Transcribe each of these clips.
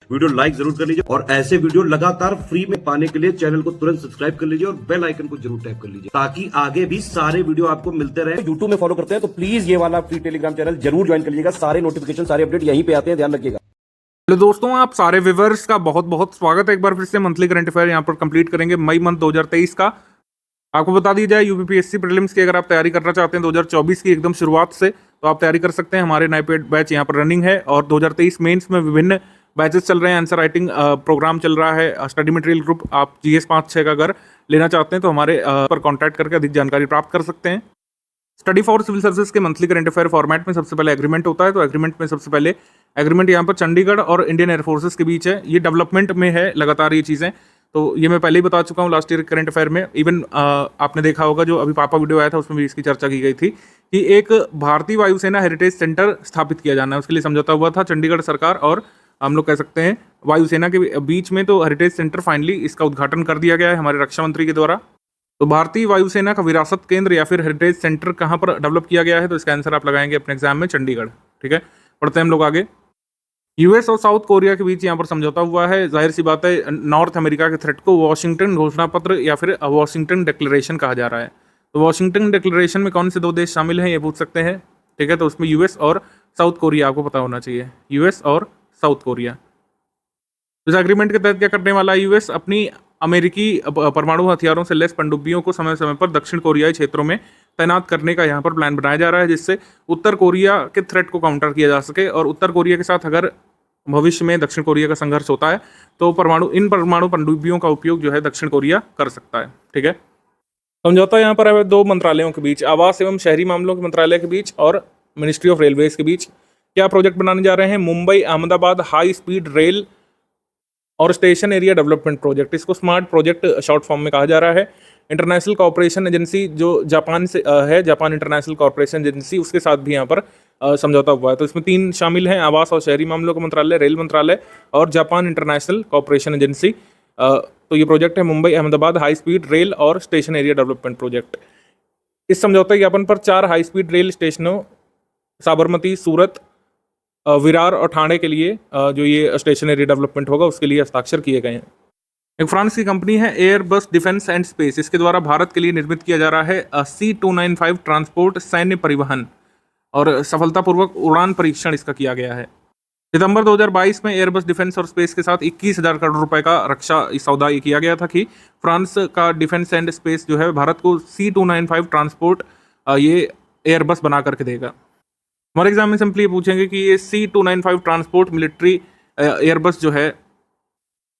Video like जरूर कर लीजिए और ऐसे वीडियो लगातार फ्री में पाने के लिए चैनल को तुरंत सब्सक्राइब कर लीजिए और बेल आइकन को जरूर टैप कर लीजिए ताकि आगे भी सारे वीडियो आपको मिलते रहे। यूट्यूब में फॉलो करते हैं तो प्लीज ये वाला फ्री टेलीग्राम चैनल जरूर ज्वाइन कर लीजिएगा। सारे नोटिफिकेशन सारे अपडेट यहीं पे आते हैं, ध्यान रखिएगा। हेलो दोस्तों, आप सारे व्यूअर्स का बहुत बहुत स्वागत है। एक बार फिर से मंथली करंट अफेयर यहाँ पर कंप्लीट करेंगे मई मंथ 2023 का। आपको बता दी जाए यूपीपीएससी प्रीलिम्स की अगर आप तैयारी करना चाहते हैं 2024 की एकदम शुरुआत से, तो आप तैयारी कर सकते हैं। हमारे नए बैच यहाँ पर रनिंग है और 2023 मेंस में विभिन्न बैचेस चल रहे हैं। आंसर राइटिंग प्रोग्राम चल रहा है, स्टडी मटेरियल ग्रुप। आप जीएस 5-6 का अगर लेना चाहते हैं तो हमारे पर कॉन्टैक्ट करके अधिक जानकारी प्राप्त कर सकते हैं। स्टडी फॉर सिविल सर्विसेज के मंथली करंट अफेयर फॉर्मेट में सबसे पहले एग्रीमेंट होता है, तो एग्रीमेंट में सबसे पहले एग्रीमेंट यहाँ पर चंडीगढ़ और इंडियन एयरफोर्सेस के बीच है। ये डेवलपमेंट में है लगातार ये चीज़ें, तो ये मैं पहले ही बता चुका हूँ लास्ट ईयर करंट अफेयर में। इवन आपने देखा होगा जो अभी पापा वीडियो आया था उसमें भी इसकी चर्चा की गई थी कि एक भारतीय वायुसेना हेरिटेज सेंटर स्थापित किया जाना है, उसके लिए समझौता हुआ था चंडीगढ़ सरकार और हम लोग कह सकते हैं वायुसेना के बीच में। तो हेरिटेज सेंटर फाइनली इसका उद्घाटन कर दिया गया है हमारे रक्षा मंत्री के द्वारा। तो भारतीय वायुसेना का विरासत केंद्र या फिर हेरिटेज सेंटर कहाँ पर डेवलप किया गया है, तो इसका आंसर आप लगाएंगे अपने एग्जाम में चंडीगढ़। ठीक है, पढ़ते हैं हम लोग आगे। यूएस और साउथ कोरिया के बीच यहाँ पर समझौता हुआ है। जाहिर सी बात है, नॉर्थ अमेरिका के थ्रेट को वॉशिंगटन घोषणा पत्र या फिर वॉशिंगटन डिक्लेरेशन कहा जा रहा है। तो वॉशिंगटन डिक्लेरेशन में कौन से दो देश शामिल हैं ये पूछ सकते हैं। ठीक है, तो उसमें यूएस और साउथ कोरिया आपको पता होना चाहिए, यूएस और साउथ कोरिया। इस एग्रीमेंट के तहत क्या करने वाला है यूएस, अपनी अमेरिकी परमाणु हथियारों से लैस पनडुब्बियों को समय समय पर दक्षिण कोरियाई क्षेत्रों में तैनात करने का यहाँ पर प्लान बनाया जा रहा है, जिससे उत्तर कोरिया के थ्रेट को काउंटर किया जा सके। और उत्तर कोरिया के साथ अगर भविष्य में दक्षिण कोरिया का संघर्ष होता है तो इन परमाणु पनडुब्बियों का उपयोग जो है दक्षिण कोरिया कर सकता है। ठीक है, समझौता यहाँ पर है दो मंत्रालयों के बीच, आवास एवं शहरी मामलों के मंत्रालय के बीच और मिनिस्ट्री ऑफ रेलवेज के बीच। क्या प्रोजेक्ट बनाने जा रहे हैं, Mumbai Ahmedabad high speed rail और स्टेशन एरिया डेवलपमेंट प्रोजेक्ट। इसको स्मार्ट प्रोजेक्ट शॉर्ट फॉर्म में कहा जा रहा है। इंटरनेशनल कॉर्पोरेशन एजेंसी जो जापान से है, जापान इंटरनेशनल कॉर्पोरेशन एजेंसी, उसके साथ भी यहाँ पर समझौता हुआ है। तो इसमें 3 शामिल हैं, आवास और शहरी मामलों का मंत्रालय, रेल मंत्रालय और जापान इंटरनेशनल कॉर्पोरेशन एजेंसी। तो ये प्रोजेक्ट है Mumbai Ahmedabad high speed rail और स्टेशन एरिया डेवलपमेंट प्रोजेक्ट। इस समझौता ज्ञापन पर 4 हाई स्पीड रेल स्टेशनों साबरमती, सूरत, विरार और ठाणे के लिए जो ये स्टेशन एरिया डेवलपमेंट होगा उसके लिए हस्ताक्षर किए गए हैं। एक फ्रांस की कंपनी है एयरबस डिफेंस एंड स्पेस, इसके द्वारा भारत के लिए निर्मित किया जा रहा है C295 ट्रांसपोर्ट सैन्य परिवहन और सफलतापूर्वक उड़ान परीक्षण इसका किया गया है। सितंबर 2022 में एयरबस डिफेंस और स्पेस के साथ 21,000 करोड़ रुपए का रक्षा सौदा ये किया गया था कि फ्रांस का डिफेंस एंड स्पेस जो है भारत को C295 ट्रांसपोर्ट ये एयरबस बना करके देगा। हमारे एग्जाम में सिंपली ये पूछेंगे कि ये C295 ट्रांसपोर्ट मिलिट्री एयरबस जो है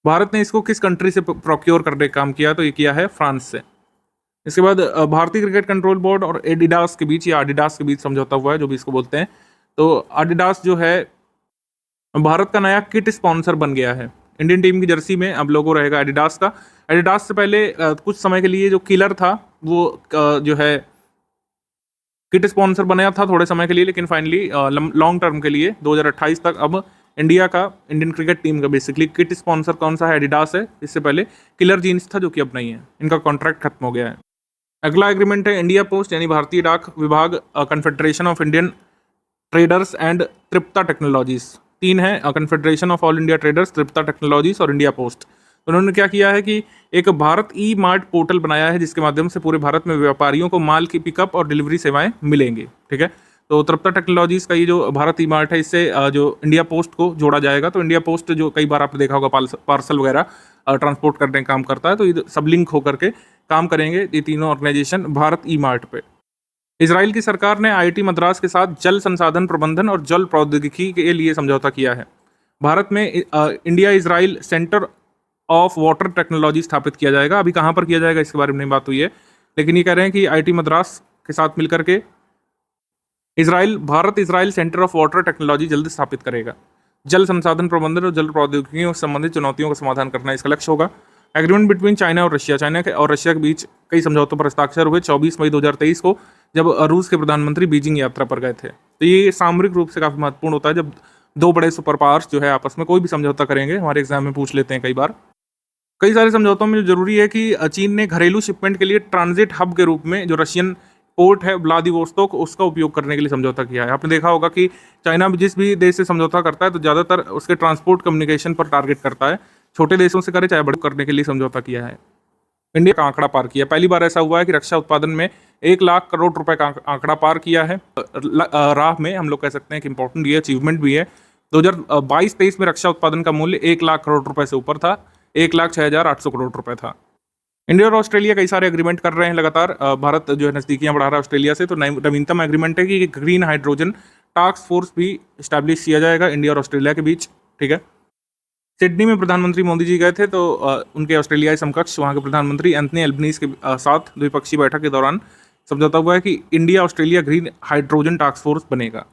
भारत ने इसको किस कंट्री से प्रोक्योर करने का काम किया, तो ये किया है फ्रांस से। इसके बाद भारतीय क्रिकेट कंट्रोल बोर्ड और एडिडास के बीच या एडिडास के बीच समझौता हुआ है, जो भी इसको बोलते हैं। तो एडिडास जो है भारत का नया किट स्पॉन्सर बन गया है। इंडियन टीम की जर्सी में अब लोगो रहेगा एडिडास का। एडिडास से पहले कुछ समय के लिए जो किलर था वो जो है किट स्पॉन्सर बनाया था थोड़े समय के लिए, लेकिन फाइनली लॉन्ग टर्म के लिए 2028 तक अब इंडियन क्रिकेट टीम का बेसिकली किट स्पॉन्सर कौन सा है, एडिडास है। इससे पहले किलर जीन्स था जो कि अब नहीं है, इनका कॉन्ट्रैक्ट खत्म हो गया है। अगला एग्रीमेंट है इंडिया पोस्ट यानी भारतीय डाक विभाग, confederation of Indian traders and Tripta technologies. 3 है, confederation of all India traders, Tripta technologies और इंडिया पोस्ट। तो उन्होंने क्या किया है कि एक भारत ई मार्ट पोर्टल बनाया है जिसके माध्यम से पूरे भारत में व्यापारियों को माल की पिकअप और डिलीवरी सेवाएं मिलेंगी। ठीक है, तो तृप्ता टेक्नोलॉजीज का ये जो भारत ई मार्ट है इससे जो इंडिया पोस्ट को जोड़ा जाएगा। तो इंडिया पोस्ट जो कई बार आपने देखा होगा पार्सल वगैरह ट्रांसपोर्ट करने का काम करता है, तो ये सब लिंक होकर के काम करेंगे ये तीनों ऑर्गेनाइजेशन भारत ई मार्ट पे। इजराइल की सरकार ने IIT मद्रास के साथ जल संसाधन प्रबंधन और जल प्रौद्योगिकी के लिए समझौता किया है। भारत में India Israel centre of water technology स्थापित किया जाएगा। अभी कहाँ पर किया जाएगा इसके बारे में नहीं बात हुई है, लेकिन ये कह रहे हैं कि IIT मद्रास के साथ मिलकर के Bharat Israel centre of water technology जल्द स्थापित करेगा। जल संसाधन प्रबंधन और जल प्रौद्योगिकियों से संबंधित चुनौतियों का समाधान करना इसका लक्ष्य होगा। एग्रीमेंट बिटवीन चाइना और रशिया, और रशिया के बीच कई समझौतों पर हस्ताक्षर हुए 24 मई 2023 को, जब रूस के प्रधानमंत्री बीजिंग यात्रा पर गए थे। तो ये सामरिक रूप से काफी महत्वपूर्ण होता है जब 2 बड़े सुपर पावर्स जो है आपस में कोई भी समझौता करेंगे। हमारे एग्जाम में पूछ लेते हैं कई बार। कई सारे समझौतों में जरूरी है कि चीन ने घरेलू शिपमेंट के लिए ट्रांजिट हब के रूप में जो रशियन पोर्ट है व्लादिवोस्तोक, उसका उपयोग करने के लिए समझौता किया है। आपने देखा होगा कि चाइना जिस भी देश से समझौता करता है तो ज़्यादातर उसके ट्रांसपोर्ट कम्युनिकेशन पर टारगेट करता है, छोटे देशों से करे चाहे बड़े, करने के लिए समझौता किया है। इंडिया का आंकड़ा पार किया, पहली बार ऐसा हुआ है कि रक्षा उत्पादन में 1 लाख करोड़ रुपए का आंकड़ा पार किया है। राह में हम लोग कह सकते हैं कि इंपॉर्टेंट ये अचीवमेंट भी है। 2022-23 में रक्षा उत्पादन का मूल्य 1 लाख करोड़ रुपए से ऊपर था, 1,06,800 करोड़ रुपए था। इंडिया और ऑस्ट्रेलिया कई सारे एग्रीमेंट कर रहे हैं लगातार। भारत जो है नज़दीकियां बढ़ा रहा है ऑस्ट्रेलिया से, तो नवीनतम एग्रीमेंट है कि ग्रीन हाइड्रोजन टास्क फोर्स भी स्टैब्लिश किया जाएगा इंडिया और ऑस्ट्रेलिया के बीच। ठीक है, सिडनी में प्रधानमंत्री मोदी जी गए थे, तो उनके ऑस्ट्रेलियाई समकक्ष वहाँ के प्रधानमंत्री एंथनी एल्बनीज़ के साथ द्विपक्षीय बैठक के दौरान समझौता हुआ है कि India Australia green hydrogen task force बनेगा।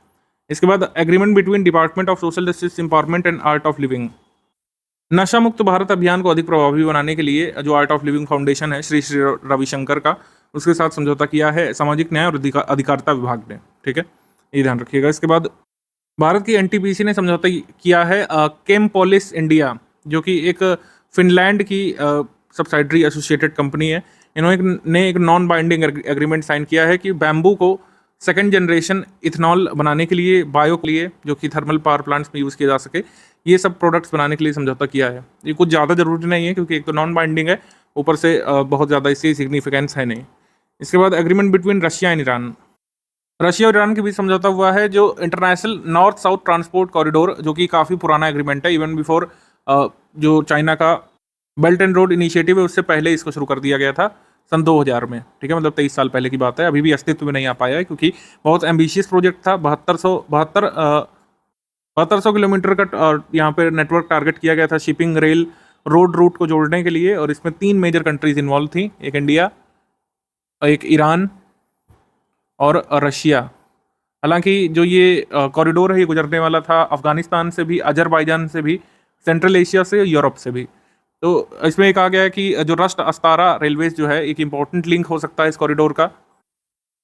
इसके बाद agreement between department of social justice empowerment and art of living, नशा मुक्त भारत अभियान को अधिक प्रभावी बनाने के लिए जो आर्ट ऑफ लिविंग फाउंडेशन है श्री श्री रविशंकर का, उसके साथ समझौता किया है सामाजिक न्याय और अधिकारिता विभाग ने। ठीक है, ये ध्यान रखिएगा। इसके बाद भारत की एनटीपीसी ने समझौता किया है केमपोलिस इंडिया, जो कि एक फिनलैंड की सब्सिडरी एसोसिएटेड कंपनी है। इन्होंने एक नॉन बाइंडिंग एग्रीमेंट साइन किया है कि बैम्बू को सेकंड जनरेशन इथेनॉल बनाने के लिए, बायो के लिए, जो कि थर्मल पावर प्लांट्स में यूज़ किया जा सके, ये सब प्रोडक्ट्स बनाने के लिए समझौता किया है। ये कुछ ज़्यादा जरूरी नहीं है क्योंकि एक तो नॉन बाइंडिंग है, ऊपर से बहुत ज़्यादा इससे सिग्निफिकेंस है नहीं। इसके बाद agreement between Russia and Iran, Russia और ईरान के बीच समझौता हुआ है जो international north south transport corridor, जो कि काफ़ी पुराना एग्रीमेंट है, इवन बिफोर जो चाइना का बेल्ट एंड रोड इनिशिएटिव है उससे पहले इसको शुरू कर दिया गया था सन 2000 में। ठीक है, मतलब 23 साल पहले की बात है। अभी भी अस्तित्व में नहीं आ पाया है क्योंकि बहुत एम्बिशियस प्रोजेक्ट था। 7200 किलोमीटर का यहाँ पे नेटवर्क टारगेट किया गया था शिपिंग, रेल, रोड रूट को जोड़ने के लिए, और इसमें 3 मेजर कंट्रीज इन्वॉल्व थी, एक इंडिया, एक ईरान और रशिया। हालांकि जो ये कॉरिडोर है ये गुजरने वाला था अफगानिस्तान से भी, अजरबैजान से भी, सेंट्रल एशिया से, यूरोप से भी। तो इसमें कहा गया है कि जो रस्ट अस्तारा रेलवेज जो है एक इंपॉर्टेंट लिंक हो सकता है इस कॉरिडोर का,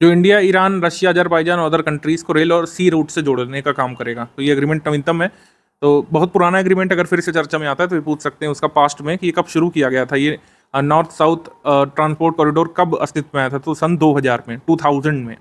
जो इंडिया, ईरान, रशिया, अजरबैजान और अदर कंट्रीज़ को रेल और सी रूट से जोड़ने का काम करेगा। तो ये एग्रीमेंट नवीनतम है, तो बहुत पुराना एग्रीमेंट अगर फिर से चर्चा में आता है तो ये पूछ सकते हैं उसका पास्ट में कि ये कब शुरू किया गया था। ये नॉर्थ साउथ ट्रांसपोर्ट कॉरिडोर कब अस्तित्व में आया था, तो सन 2000 में, 2000 में।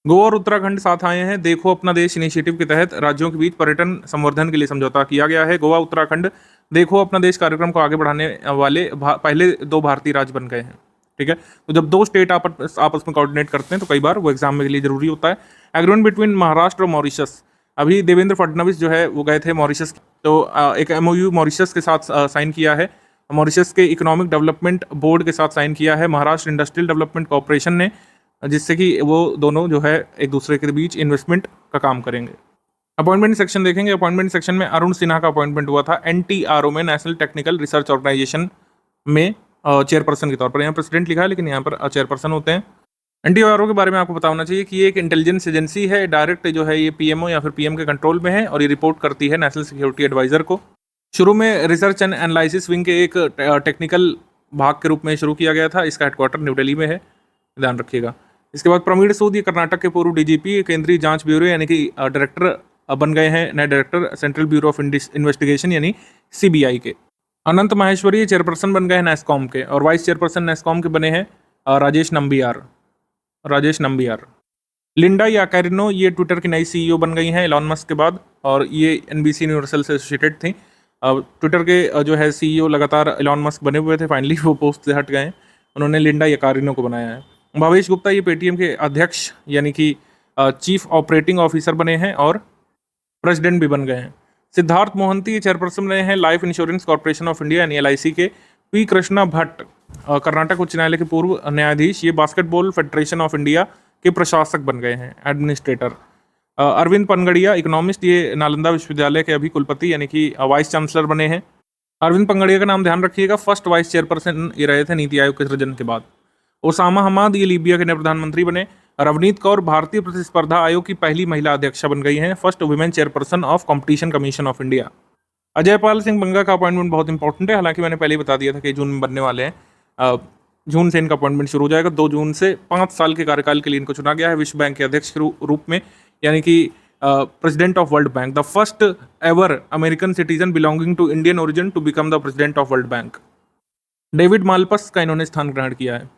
गोवा और उत्तराखंड साथ आए हैं। देखो अपना देश इनिशिएटिव के तहत राज्यों के बीच पर्यटन संवर्धन के लिए समझौता किया गया है। गोवा उत्तराखंड देखो अपना देश कार्यक्रम को आगे बढ़ाने वाले पहले 2 भारतीय राज्य बन गए हैं। ठीक है, तो जब 2 स्टेट आपस में कोऑर्डिनेट करते हैं तो कई बार वो एग्जाम के लिए जरूरी होता है। एग्रीमेंट बिटवीन महाराष्ट्र और मॉरिशस, अभी देवेंद्र फडणवीस जो है वो गए थे मॉरिशस, तो एक MOU मॉरिशस के साथ साइन किया है। मॉरिशस के इकोनॉमिक डेवलपमेंट बोर्ड के साथ साइन किया है महाराष्ट्र इंडस्ट्रियल डेवलपमेंट कॉर्पोरेशन ने, जिससे कि वो दोनों जो है एक दूसरे के बीच इन्वेस्टमेंट का काम करेंगे। अपॉइंटमेंट सेक्शन देखेंगे। अपॉइंटमेंट सेक्शन में अरुण सिन्हा का अपॉइंटमेंट हुआ था NTRO में, नेशनल टेक्निकल रिसर्च ऑर्गेनाइजेशन में चेयरपर्सन के तौर पर। यहाँ प्रेसिडेंट लिखा है लेकिन यहाँ पर चेयरपर्सन होते हैं। NTRO के बारे में आपको बताना चाहिए कि ये एक इंटेलिजेंस एजेंसी है, डायरेक्ट जो है ये PMO या फिर PM के कंट्रोल में है, और ये रिपोर्ट करती है नेशनल सिक्योरिटी एडवाइजर को। शुरू में रिसर्च एंड एनालिसिस विंग के एक टेक्निकल भाग के रूप में शुरू किया गया था। इसका हेडक्वार्टर न्यू दिल्ली में है, ध्यान रखिएगा। इसके बाद प्रवीण सूद, ये कर्नाटक के पूर्व DGP, केंद्रीय जांच ब्यूरो यानी कि डायरेक्टर बन गए हैं, नए director central bureau of investigation यानी CBI के। अनंत माहेश्वरी चेयरपर्सन बन गए हैं NASSCOM के, और वाइस चेयरपर्सन NASSCOM के बने हैं राजेश नंबियार। लिंडा याकारिनो, ये ट्विटर की नई CEO बन गई हैं एलॉन मस्क के बाद, और ये NBC यूनिवर्सल से एसोसिएटेड थी। ट्विटर के जो है CEO लगातार एलॉन मस्क बने हुए थे, फाइनली वो पोस्ट से हट गए हैं, उन्होंने लिंडा याकारिनो को बनाया है। भावेश गुप्ता, ये पेटीएम के अध्यक्ष यानी कि चीफ ऑपरेटिंग ऑफिसर बने हैं और प्रेसिडेंट भी बन गए हैं। सिद्धार्थ मोहंती, ये चेयरपर्सन रहे हैं life insurance corporation of India यानी LIC के। P कृष्णा भट्ट, कर्नाटक उच्च न्यायालय के पूर्व न्यायाधीश, ये बास्केटबॉल फेडरेशन ऑफ इंडिया के प्रशासक बन गए हैं, एडमिनिस्ट्रेटर। अरविंद पनगड़िया, इकोनॉमिस्ट, ये नालंदा विश्वविद्यालय के अभी कुलपति यानी कि वाइस चांसलर बने हैं। अरविंद पनगड़िया का नाम ध्यान रखिएगा, फर्स्ट वाइस चेयरपर्सन ये रहे थे नीति आयोग के सृजन के बाद। ओसामा हमाद, ये लीबिया के नए प्रधानमंत्री बने। रवनीत कौर, भारतीय प्रतिस्पर्धा आयोग की पहली महिला अध्यक्षा बन गई हैं, first women chairperson of competition commission of India. Ajay Pal Singh Banga का अपॉइंटमेंट बहुत इंपॉर्टेंट है, हालांकि मैंने पहले ही बता दिया था कि जून में बनने वाले हैं। जून से इनका अपॉइंटमेंट शुरू हो जाएगा। 2 जून से 5 साल के कार्यकाल के लिए इनको चुना गया है विश्व बैंक के अध्यक्ष के रूप में, यानी कि president of world bank, the first ever American citizen belonging to Indian origin to become the president of world bank. David Malpass का इन्होंने स्थान ग्रहण किया है।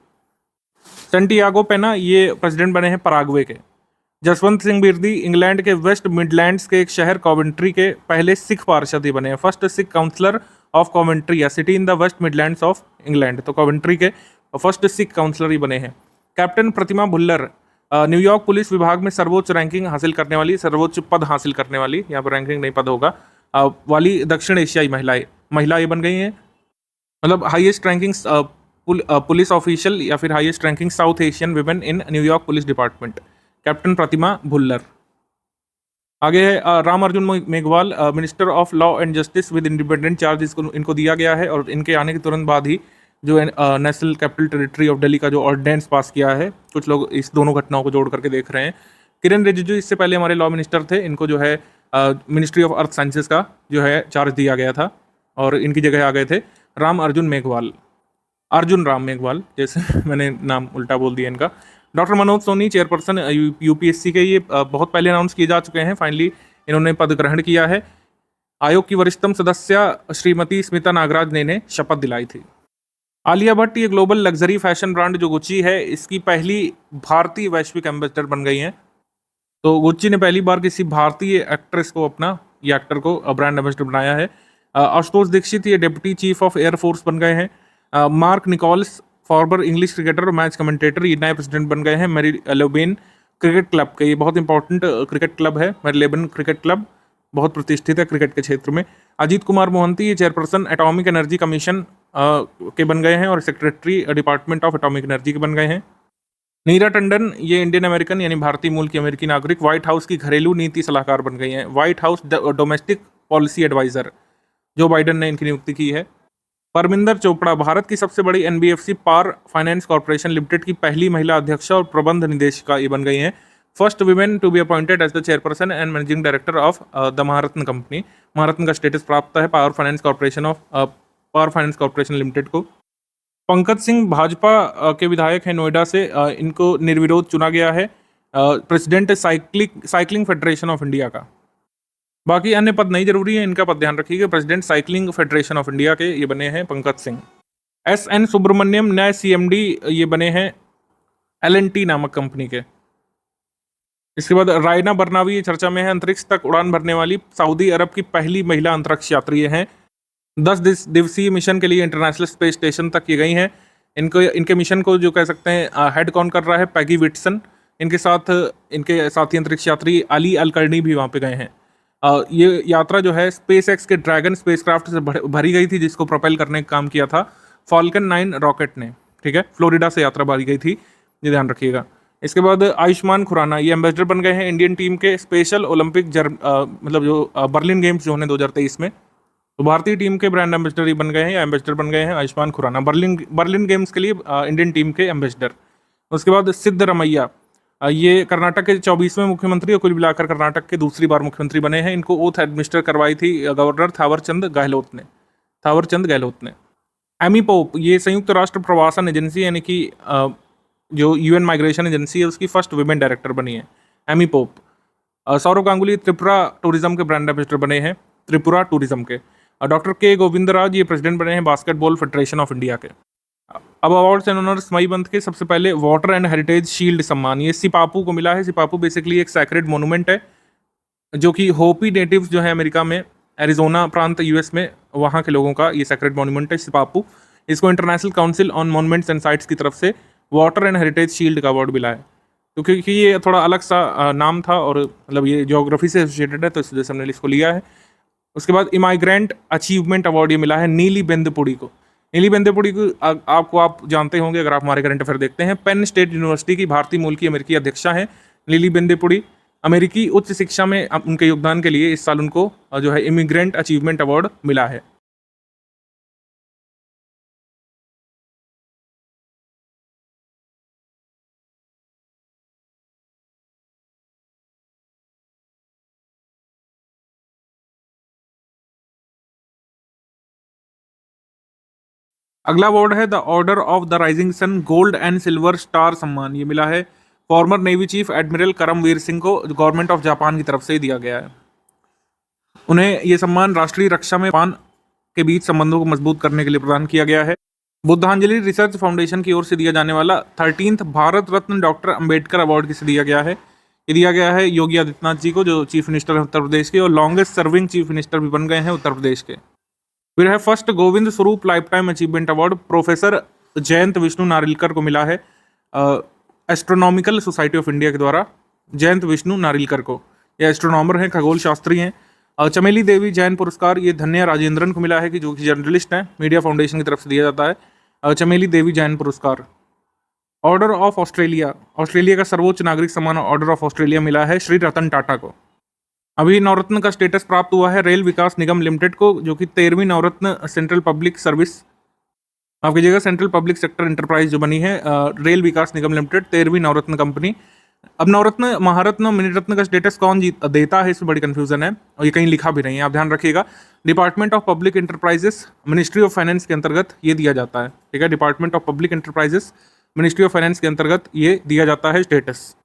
सेंटियागो पेना ये प्रेसिडेंट बने हैं पराग्वे के। जसवंत सिंह बिरदी इंग्लैंड के वेस्ट मिडलैंड्स के एक शहर कॉवेंट्री के पहले सिख पार्षद ही बने हैं, first Sikh councillor of Coventry, city in the West Midlands of England. तो कॉवेंट्री के फर्स्ट सिख काउंसलर ही बने हैं। Captain Pratima Bhullar New York police विभाग में सर्वोच्च रैंकिंग हासिल करने वाली, सर्वोच्च पद हासिल करने वाली, यहाँ पर रैंकिंग नहीं पद होगा, वाली दक्षिण एशियाई महिला ये बन गई हैं, मतलब हाईएस्ट रैंकिंग पुलिस ऑफिशियल या फिर highest ranking south Asian women in New York police department, captain Pratima Bhullar. आगे है Ram Arjun Meghwal, minister of law and justice with independent charge, इनको दिया गया है और इनके आने के तुरंत बाद ही जो national capital territory of Delhi का जो ऑर्डिनेंस पास किया है, कुछ लोग इस दोनों घटनाओं को जोड़ करके देख रहे हैं। किरण रिजिजू इससे पहले हमारे लॉ मिनिस्टर थे, इनको जो है मिनिस्ट्री ऑफ अर्थ साइंसेस का जो है चार्ज दिया गया था और इनकी जगह आ गए थे अर्जुन राम मेघवाल, जैसे मैंने नाम उल्टा बोल दिया इनका। Doctor Manoj Soni chairperson UPSC के, ये बहुत पहले अनाउंस किए जा चुके हैं, फाइनली इन्होंने पद ग्रहण किया है। आयोग की वरिष्ठतम सदस्य श्रीमती स्मिता नागराज ने शपथ दिलाई थी। आलिया भट्ट ये ग्लोबल लग्जरी फैशन ब्रांड जो गुच्ची है, इसकी पहली भारतीय वैश्विक एम्बेसडर बन गई हैं। तो गुच्ची ने पहली बार किसी भारतीय एक्ट्रेस को या एक्टर को ब्रांड एम्बेसडर बनाया है। आशुतोष दीक्षित ये डिप्टी चीफ ऑफ एयरफोर्स बन गए हैं। Mark Nichols farmer English cricketer और मैच कमेंटेटर ये नए प्रेसिडेंट बन गए हैं मेरी लेबन क्रिकेट क्लब के। ये बहुत इंपॉर्टेंट क्रिकेट क्लब है मेरी लेबन क्रिकेट क्लब, बहुत प्रतिष्ठित है क्रिकेट के क्षेत्र में। अजीत कुमार मोहंती ये चेयरपर्सन एटॉमिक एनर्जी कमीशन के बन गए हैं और secretary department of atomic energy के बन गए हैं। नीरा टंडन ये इंडियन अमेरिकन यानी भारतीय मूल की अमेरिकी नागरिक व्हाइट हाउस की घरेलू नीति सलाहकार बन गई हैं। White House domestic policy advisor जो बाइडन ने इनकी नियुक्ति की है। परमिंदर चोपड़ा भारत की सबसे बड़ी एनबीएफसी पार फाइनेंस कॉर्पोरेशन लिमिटेड की पहली महिला अध्यक्ष और प्रबंध निदेशिका ये बन गई हैं। First women to be appointed as the chairperson and managing director of the Maharatna company. Maharatna का स्टेटस प्राप्त है पावर फाइनेंस कॉर्पोरेशन लिमिटेड को। पंकज सिंह भाजपा के विधायक हैं नोएडा से, इनको निर्विरोध चुना गया है president cycling federation of India का। बाकी अन्य पद नहीं जरूरी है, इनका पद ध्यान रखिएगा। President cycling federation of India के ये बने हैं पंकज सिंह। एस.एन. सुब्रमण्यम नए सीएमडी ये बने हैं L&T नामक कंपनी के। इसके बाद रायना बरनावी ये चर्चा में है, अंतरिक्ष तक उड़ान भरने वाली सऊदी अरब की पहली महिला अंतरिक्ष यात्री हैं। 10 दिवसीय मिशन के लिए इंटरनेशनल स्पेस स्टेशन तक ये गई हैं। इनके मिशन को जो कह सकते हैं हेड कौन कर रहा है, पैगी विटसन। इनके साथी अंतरिक्ष यात्री अली अलकर्नी भी वहाँ पे गए हैं। ये यात्रा जो है स्पेस एक्स के ड्रैगन स्पेसक्राफ्ट से भरी गई थी, जिसको प्रोपेल करने का काम किया था फॉल्कन 9 रॉकेट ने। ठीक है, फ्लोरिडा से यात्रा भरी गई थी, ये ध्यान रखिएगा। इसके बाद आयुष्मान खुराना ये एम्बेसडर बन गए हैं इंडियन टीम के स्पेशल ओलंपिक मतलब जो बर्लिन गेम्स जो होने 2023 में, तो भारतीय टीम के ब्रांड एम्बेसडर ही बन गए हैं या एम्बेसडर बन गए हैं आयुष्मान खुराना बर्लिन गेम्स के लिए इंडियन टीम के एम्बेसडर। उसके बाद सिद्धरमैया ये कर्नाटक के 24वें मुख्यमंत्री और कुल मिलाकर कर्नाटक के दूसरी बार मुख्यमंत्री बने हैं। इनको ओथ एडमिनिस्टर करवाई थी गवर्नर थावरचंद गहलोत ने। एमी पोप ये संयुक्त राष्ट्र प्रवासन एजेंसी यानी कि जो यूएन माइग्रेशन एजेंसी है उसकी फर्स्ट वुमेन डायरेक्टर बनी है Amy Pope. Sourav Ganguly Tripura tourism के ब्रांड एम्बेसडर बने हैं, त्रिपुरा टूरिज्म के। डॉक्टर के गोविंदराज ये प्रेसिडेंट बने हैं बास्केटबॉल फेडरेशन ऑफ इंडिया के। अब awards and honours May month के सबसे पहले वाटर एंड हेरिटेज शील्ड सम्मान ये सिपापू को मिला है। सिपापू बेसिकली एक सैक्रेड मोनूमेंट है जो कि होपी नेटिव्स जो है अमेरिका में, एरिजोना प्रांत यूएस में, वहाँ के लोगों का ये सैक्रेड मोनूमेंट है सिपापू। इसको international council on monuments and sites की तरफ से वाटर एंड हेरिटेज शील्ड का अवार्ड मिला है, तो क्योंकि ये थोड़ा अलग सा नाम था और मतलब ये ज्योग्राफी से एसोसिएटेड है, तो इस वजह से हमने इसको लिया है। उसके बाद इमाइग्रेंट अचीवमेंट अवार्ड ये मिला है नीली बेंदपुड़ी को। नीली बेंदपुड़ी को आप जानते होंगे अगर आप हमारे करंट अफेयर देखते हैं। पेन स्टेट यूनिवर्सिटी की भारतीय मूल की अमेरिकी अध्यक्षा हैं नीली बेंदपुड़ी। अमेरिकी उच्च शिक्षा में उनके योगदान के लिए इस साल उनको जो है इमिग्रेंट अचीवमेंट अवार्ड मिला है। अगला अवार्ड है the order of the Rising Sun Gold and Silver Star सम्मान। ये मिला है former navy chief admiral Karambir Singh को, गवर्नमेंट ऑफ जापान की तरफ से ही दिया गया है। उन्हें ये सम्मान राष्ट्रीय रक्षा में जापान के बीच संबंधों को मजबूत करने के लिए प्रदान किया गया है। बुद्धांजलि रिसर्च फाउंडेशन की ओर से दिया जाने वाला 13th Bharat Ratna doctor Ambedkar award किसे दिया गया है? ये दिया गया है योगी आदित्यनाथ जी को, जो चीफ मिनिस्टर है उत्तर प्रदेश के और लॉन्गेस्ट सर्विंग चीफ मिनिस्टर भी बन गए हैं उत्तर प्रदेश के। फिर है first Govind Swarup lifetime achievement award professor Jayant Vishnu Narlikar को मिला है एस्ट्रोनॉमिकल सोसाइटी ऑफ इंडिया के द्वारा। जयंत विष्णु नारिलकर को, ये एस्ट्रोनॉमर हैं, खगोल शास्त्री हैं। चमेली देवी जैन पुरस्कार ये धन्या राजेंद्रन को मिला है, कि जो कि जर्नलिस्ट हैं, मीडिया फाउंडेशन की तरफ से दिया जाता है चमेली देवी जैन पुरस्कार। ऑर्डर ऑफ ऑस्ट्रेलिया, ऑस्ट्रेलिया का सर्वोच्च नागरिक सम्मान ऑर्डर ऑफ ऑस्ट्रेलिया मिला है श्री रतन टाटा को। अभी नवरत्न का स्टेटस प्राप्त हुआ है रेल विकास निगम लिमिटेड को, जो कि 13वीं नवरत्न सेंट्रल पब्लिक सर्विस, माफ कीजिएगा, सेंट्रल पब्लिक सेक्टर एंटरप्राइज जो बनी है रेल विकास निगम लिमिटेड, 13वीं नवरत्न कंपनी। अब नवरत्न, महारत्न, मिनीरत्न का स्टेटस कौन देता है, इसमें बड़ी कंफ्यूजन है और ये कहीं लिखा भी नहीं है, आप ध्यान रखिएगा। Department of public enterprises ministry of finance के अंतर्गत ये दिया जाता है, ठीक है। Department of public enterprises ministry of finance के अंतर्गत ये दिया जाता है स्टेटस,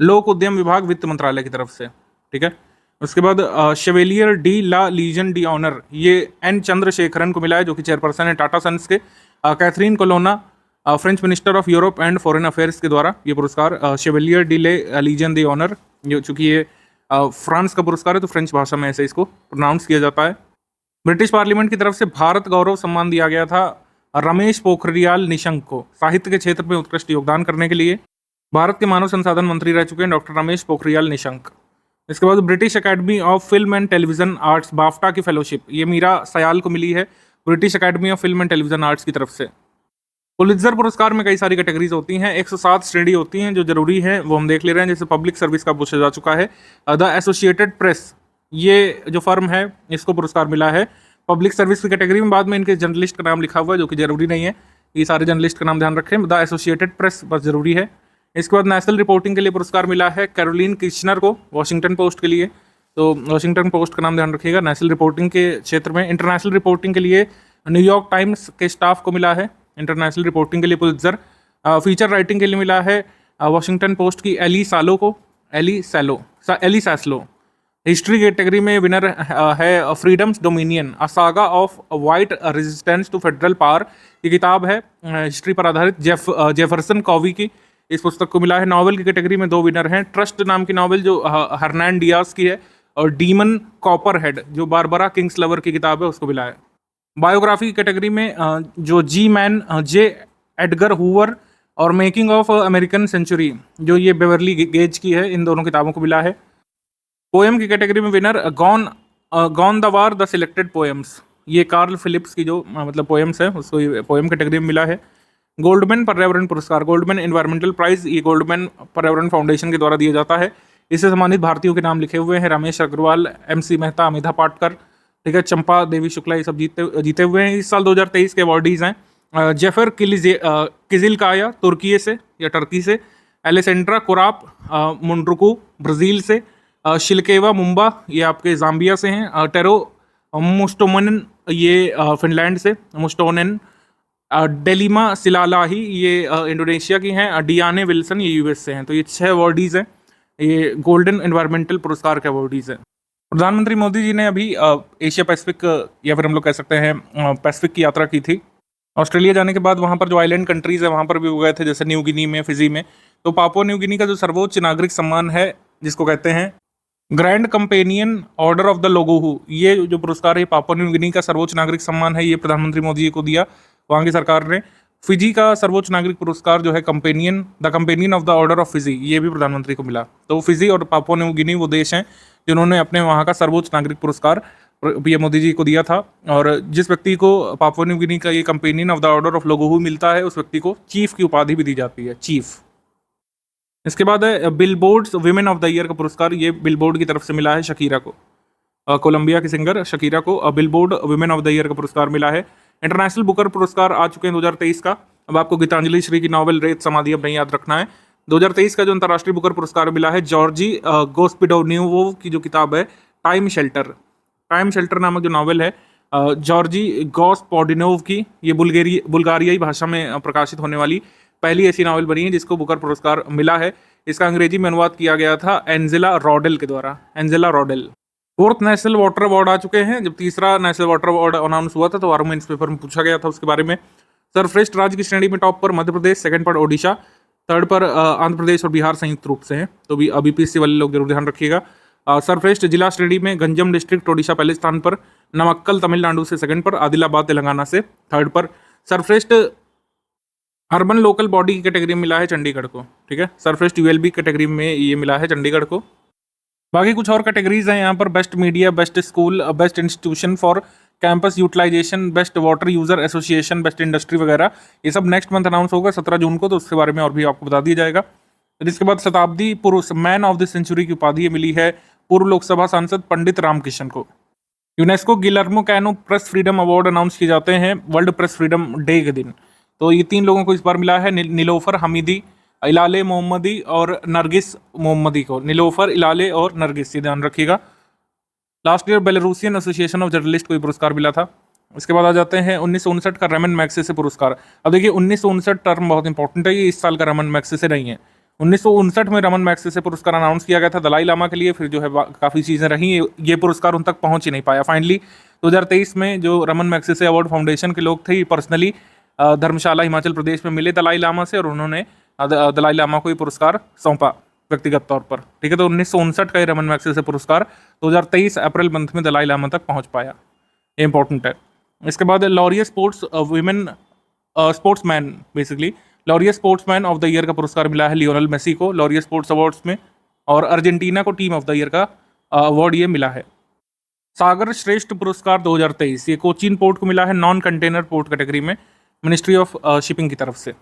लोक उद्यम विभाग वित्त मंत्रालय की तरफ से, ठीक है। उसके बाद chevalier de la legion d'honneur ये एन चंद्रशेखरन को मिला है, जो कि चेयरपर्सन है टाटा सन्स के। Catherine Colonna French minister of Europe and foreign affairs के द्वारा ये पुरस्कार chevalier de le legion d'honneur, चूंकि ये फ्रांस का पुरस्कार है तो फ्रेंच भाषा में ऐसे इसको प्रोनाउंस किया जाता है। ब्रिटिश पार्लियामेंट की तरफ से भारत गौरव सम्मान दिया गया था रमेश पोखरियाल निशंक को, साहित्य के क्षेत्र में उत्कृष्ट योगदान करने के लिए। भारत के मानव संसाधन मंत्री रह चुके हैं डॉक्टर रमेश पोखरियाल निशंक। इसके बाद British academy of film and television arts BAFTA की फेलोशिप ये मीरा सयाल को मिली है British academy of film and television arts की तरफ से। पुलित्जर पुरस्कार में कई सारी कैटेगरीज होती हैं, 107 श्रेणी होती हैं, जो जरूरी है वो हम देख ले रहे हैं। जैसे पब्लिक सर्विस का पूछा जा चुका है, द एसोसिएटेड प्रेस ये जो फर्म है इसको पुरस्कार मिला है पब्लिक सर्विस की कैटेगरी में। बाद में इनके जर्नलिस्ट का नाम लिखा हुआ है, जो कि जरूरी नहीं है, ये सारे जर्नलिस्ट का नाम ध्यान रखें, द एसोसिएटेड प्रेस बस जरूरी है। इसके बाद नेशनल रिपोर्टिंग के लिए पुरस्कार मिला है कैरोलिन किचनर को वॉशिंगटन पोस्ट के लिए, तो वॉशिंगटन पोस्ट का नाम ध्यान रखिएगा। नेशनल रिपोर्टिंग के क्षेत्र में इंटरनेशनल रिपोर्टिंग के लिए न्यूयॉर्क टाइम्स के स्टाफ को मिला है इंटरनेशनल रिपोर्टिंग के लिए पुलित्जर। फीचर राइटिंग के लिए मिला है वॉशिंगटन पोस्ट की एली सैस्लो। हिस्ट्री कैटेगरी में विनर है Freedom's Dominion a saga of white resistance to federal power, ये किताब है हिस्ट्री पर आधारित जेफरसन कॉवी की, इस पुस्तक को मिला है। नॉवेल की कैटेगरी में 2 विनर हैं, ट्रस्ट नाम की नॉवेल जो हर्नान डियास की है, और डीमन कॉपरहेड जो बारबरा किंग्सलवर की किताब है उसको मिला है। बायोग्राफी की कैटेगरी में जो जी मैन जे एडगर हूवर और मेकिंग ऑफ अमेरिकन सेंचुरी जो ये बेवरली गेज की है, इन दोनों किताबों को मिला है। पोएम की कैटेगरी में winner gone the war the selected poems, ये कार्ल फिलिप्स की जो मतलब पोएम्स है उसको ये पोएम कैटेगरी में मिला है। गोल्डमैन पर्यावरण पुरस्कार, गोल्डमैन एनवायरमेंटल प्राइज, ये गोल्डमैन पर्यावरण फाउंडेशन के द्वारा दिया जाता है। इससे सम्मानित भारतीयों के नाम लिखे हुए हैं रमेश अग्रवाल, MC मेहता, अमिता पाटकर, ठीक है, चंपा देवी शुक्ला, ये सब जीते हुए हैं। इस साल 2023 के अवार्डीज हैं जेफर किजिलकाया तुर्की से या टर्की से, एलेसेंड्रा कुराप मुंड्रुकू ब्राज़ील से, शिलकेवा मुंबा ये आपके जाम्बिया से हैं, टेरो मुस्टोमन ये फिनलैंड से, मुस्टोनन, डेलिमा सिलालाही ये इंडोनेशिया की हैं, डियाने विल्सन ये US से हैं। तो ये 6 अवार्डीज़ हैं, ये गोल्डन एनवायरमेंटल पुरस्कार के अवार्डीज़ हैं। प्रधानमंत्री मोदी जी ने अभी एशिया पैसिफिक या फिर हम लोग कह सकते हैं पैसिफिक की यात्रा की थी। ऑस्ट्रेलिया जाने के बाद वहाँ पर जो आइलैंड कंट्रीज़ है वहाँ पर भी वो गए थे, जैसे न्यू गिनी में, फिजी में। तो पापुआ न्यू गिनी का जो सर्वोच्च नागरिक सम्मान है जिसको कहते हैं grand companion order of the लोगोहू, ये जो पुरस्कार है पापुआ न्यू गिनी का सर्वोच्च नागरिक सम्मान है, ये प्रधानमंत्री मोदी जी को दिया वहाँ की सरकार ने। फिजी का सर्वोच्च नागरिक पुरस्कार जो है the companion of the order of Fiji, ये भी प्रधानमंत्री को मिला। तो फिजी और पापुआ न्यू गिनी वो देश हैं जिन्होंने अपने वहाँ का सर्वोच्च नागरिक पुरस्कार PM मोदी जी को दिया था। और जिस व्यक्ति को पापुआ न्यू गिनी का ये companion of the order of लोगोहू मिलता है उस व्यक्ति को चीफ की उपाधि भी दी जाती है, चीफ। इसके बाद है billboards women of the year का पुरस्कार, ये बिलबोर्ड की तरफ से मिला है शकीरा को, कोलंबिया की सिंगर शकीरा को billboard women of the year का पुरस्कार मिला है। इंटरनेशनल बुकर पुरस्कार आ चुके हैं 2023 का। अब आपको गीतांजलि श्री की नॉवेल रेत समाधि अब नहीं याद रखना है। 2023 का जो अंतर्राष्ट्रीय बुकर पुरस्कार मिला है जॉर्जी गोस्पिडोनियोव की जो किताब है टाइम शेल्टर नामक जो नॉवेल है जॉर्जी गोस्पिडोनियोव की, ये बुल्गारियाई भाषा में प्रकाशित होने वाली पहली ऐसी नॉवेल बनी है जिसको बुकर पुरस्कार मिला है। इसका अंग्रेजी में अनुवाद किया गया था एंजेला रॉडेल के द्वारा, Angela Rodel. 4th national water award आ चुके हैं। जब तीसरा नेशनल वाटर अवार्ड अनाउंस हुआ था तो आर्मी पेपर में पूछा गया था उसके बारे में। सर्वश्रेष्ठ राज्य की श्रेणी में टॉप पर मध्य प्रदेश, सेकंड पर ओडिशा, थर्ड पर आंध्र प्रदेश और बिहार संयुक्त रूप से हैं, तो भी अभी बीपीएससी वाले लोग जरूर ध्यान रखिएगा। सर्वश्रेष्ठ जिला श्रेणी में गंजम डिस्ट्रिक्ट ओडिशा पहले स्थान पर, नमक्कल तमिलनाडु से सेकंड पर, आदिलाबाद तेलंगाना से थर्ड पर। सर्वश्रेष्ठ अर्बन लोकल बॉडी की कैटेगरी में मिला है चंडीगढ़ को, ठीक है। सर्वश्रेष्ठ यूएलबी कैटेगरी में ये मिला है चंडीगढ़ को। बाकी कुछ और कैटेगरीज हैं यहाँ पर, best media, best school, best institution for campus utilisation, best water user association, best industry वगैरह, ये सब नेक्स्ट मंथ अनाउंस होगा 17 जून को, तो उसके बारे में और भी आपको बता दिया जाएगा। फिर इसके बाद शताब्दी पुरुष मैन ऑफ द सेंचुरी की उपाधि मिली है पूर्व लोकसभा सांसद पंडित रामकिशन को। UNESCO Guillermo canoe press freedom award announce किए जाते हैं वर्ल्ड प्रेस फ्रीडम डे के दिन, तो ये 3 लोगों को इस बार मिला है, नीलोफर हमीदी, इलाले मोहम्मदी और नरगिस मोहम्मदी को। नीलोफर, इलाले और नरगिस, ये ध्यान रखिएगा। Last year Belarusian association of journalist को ये पुरस्कार मिला था। इसके बाद आ जाते हैं 1959 का रेमन मैग्सेसे पुरस्कार। अब देखिए 1959 टर्म बहुत इंपॉर्टेंट है, ये इस साल का रेमन मैग्सेसे नहीं है। 1959 में रेमन मैग्सेसे पुरस्कार अनाउंस किया गया था दलाई लामा के लिए, फिर जो है काफ़ी चीज़ें रही, ये पुरस्कार उन तक पहुंच ही नहीं पाया। फाइनली 2023 में जो रेमन मैग्सेसे अवार्ड फाउंडेशन के लोग थे, पर्सनली धर्मशाला हिमाचल प्रदेश में मिले दलाई लामा से, और उन्होंने दलाई लामा को ये पुरस्कार सौंपा व्यक्तिगत तौर पर, ठीक है। तो 1959 का ये रेमन मैग्सेसे पुरस्कार 2023 अप्रैल मंथ में दलाई लामा तक पहुंच पाया, ये इंपॉर्टेंट है। इसके बाद Laureus sports women sportsman, basically Laureus sportsman of the year का पुरस्कार मिला है लियोनेल मेसी को लॉरियस स्पोर्ट्स अवार्ड्स में, और अर्जेंटीना को टीम ऑफ द ईयर का अवार्ड ये मिला है। सागर श्रेष्ठ पुरस्कार 2023 ये कोचीन पोर्ट को मिला है नॉन कंटेनर पोर्ट कैटेगरी में, मिनिस्ट्री ऑफ शिपिंग की तरफ से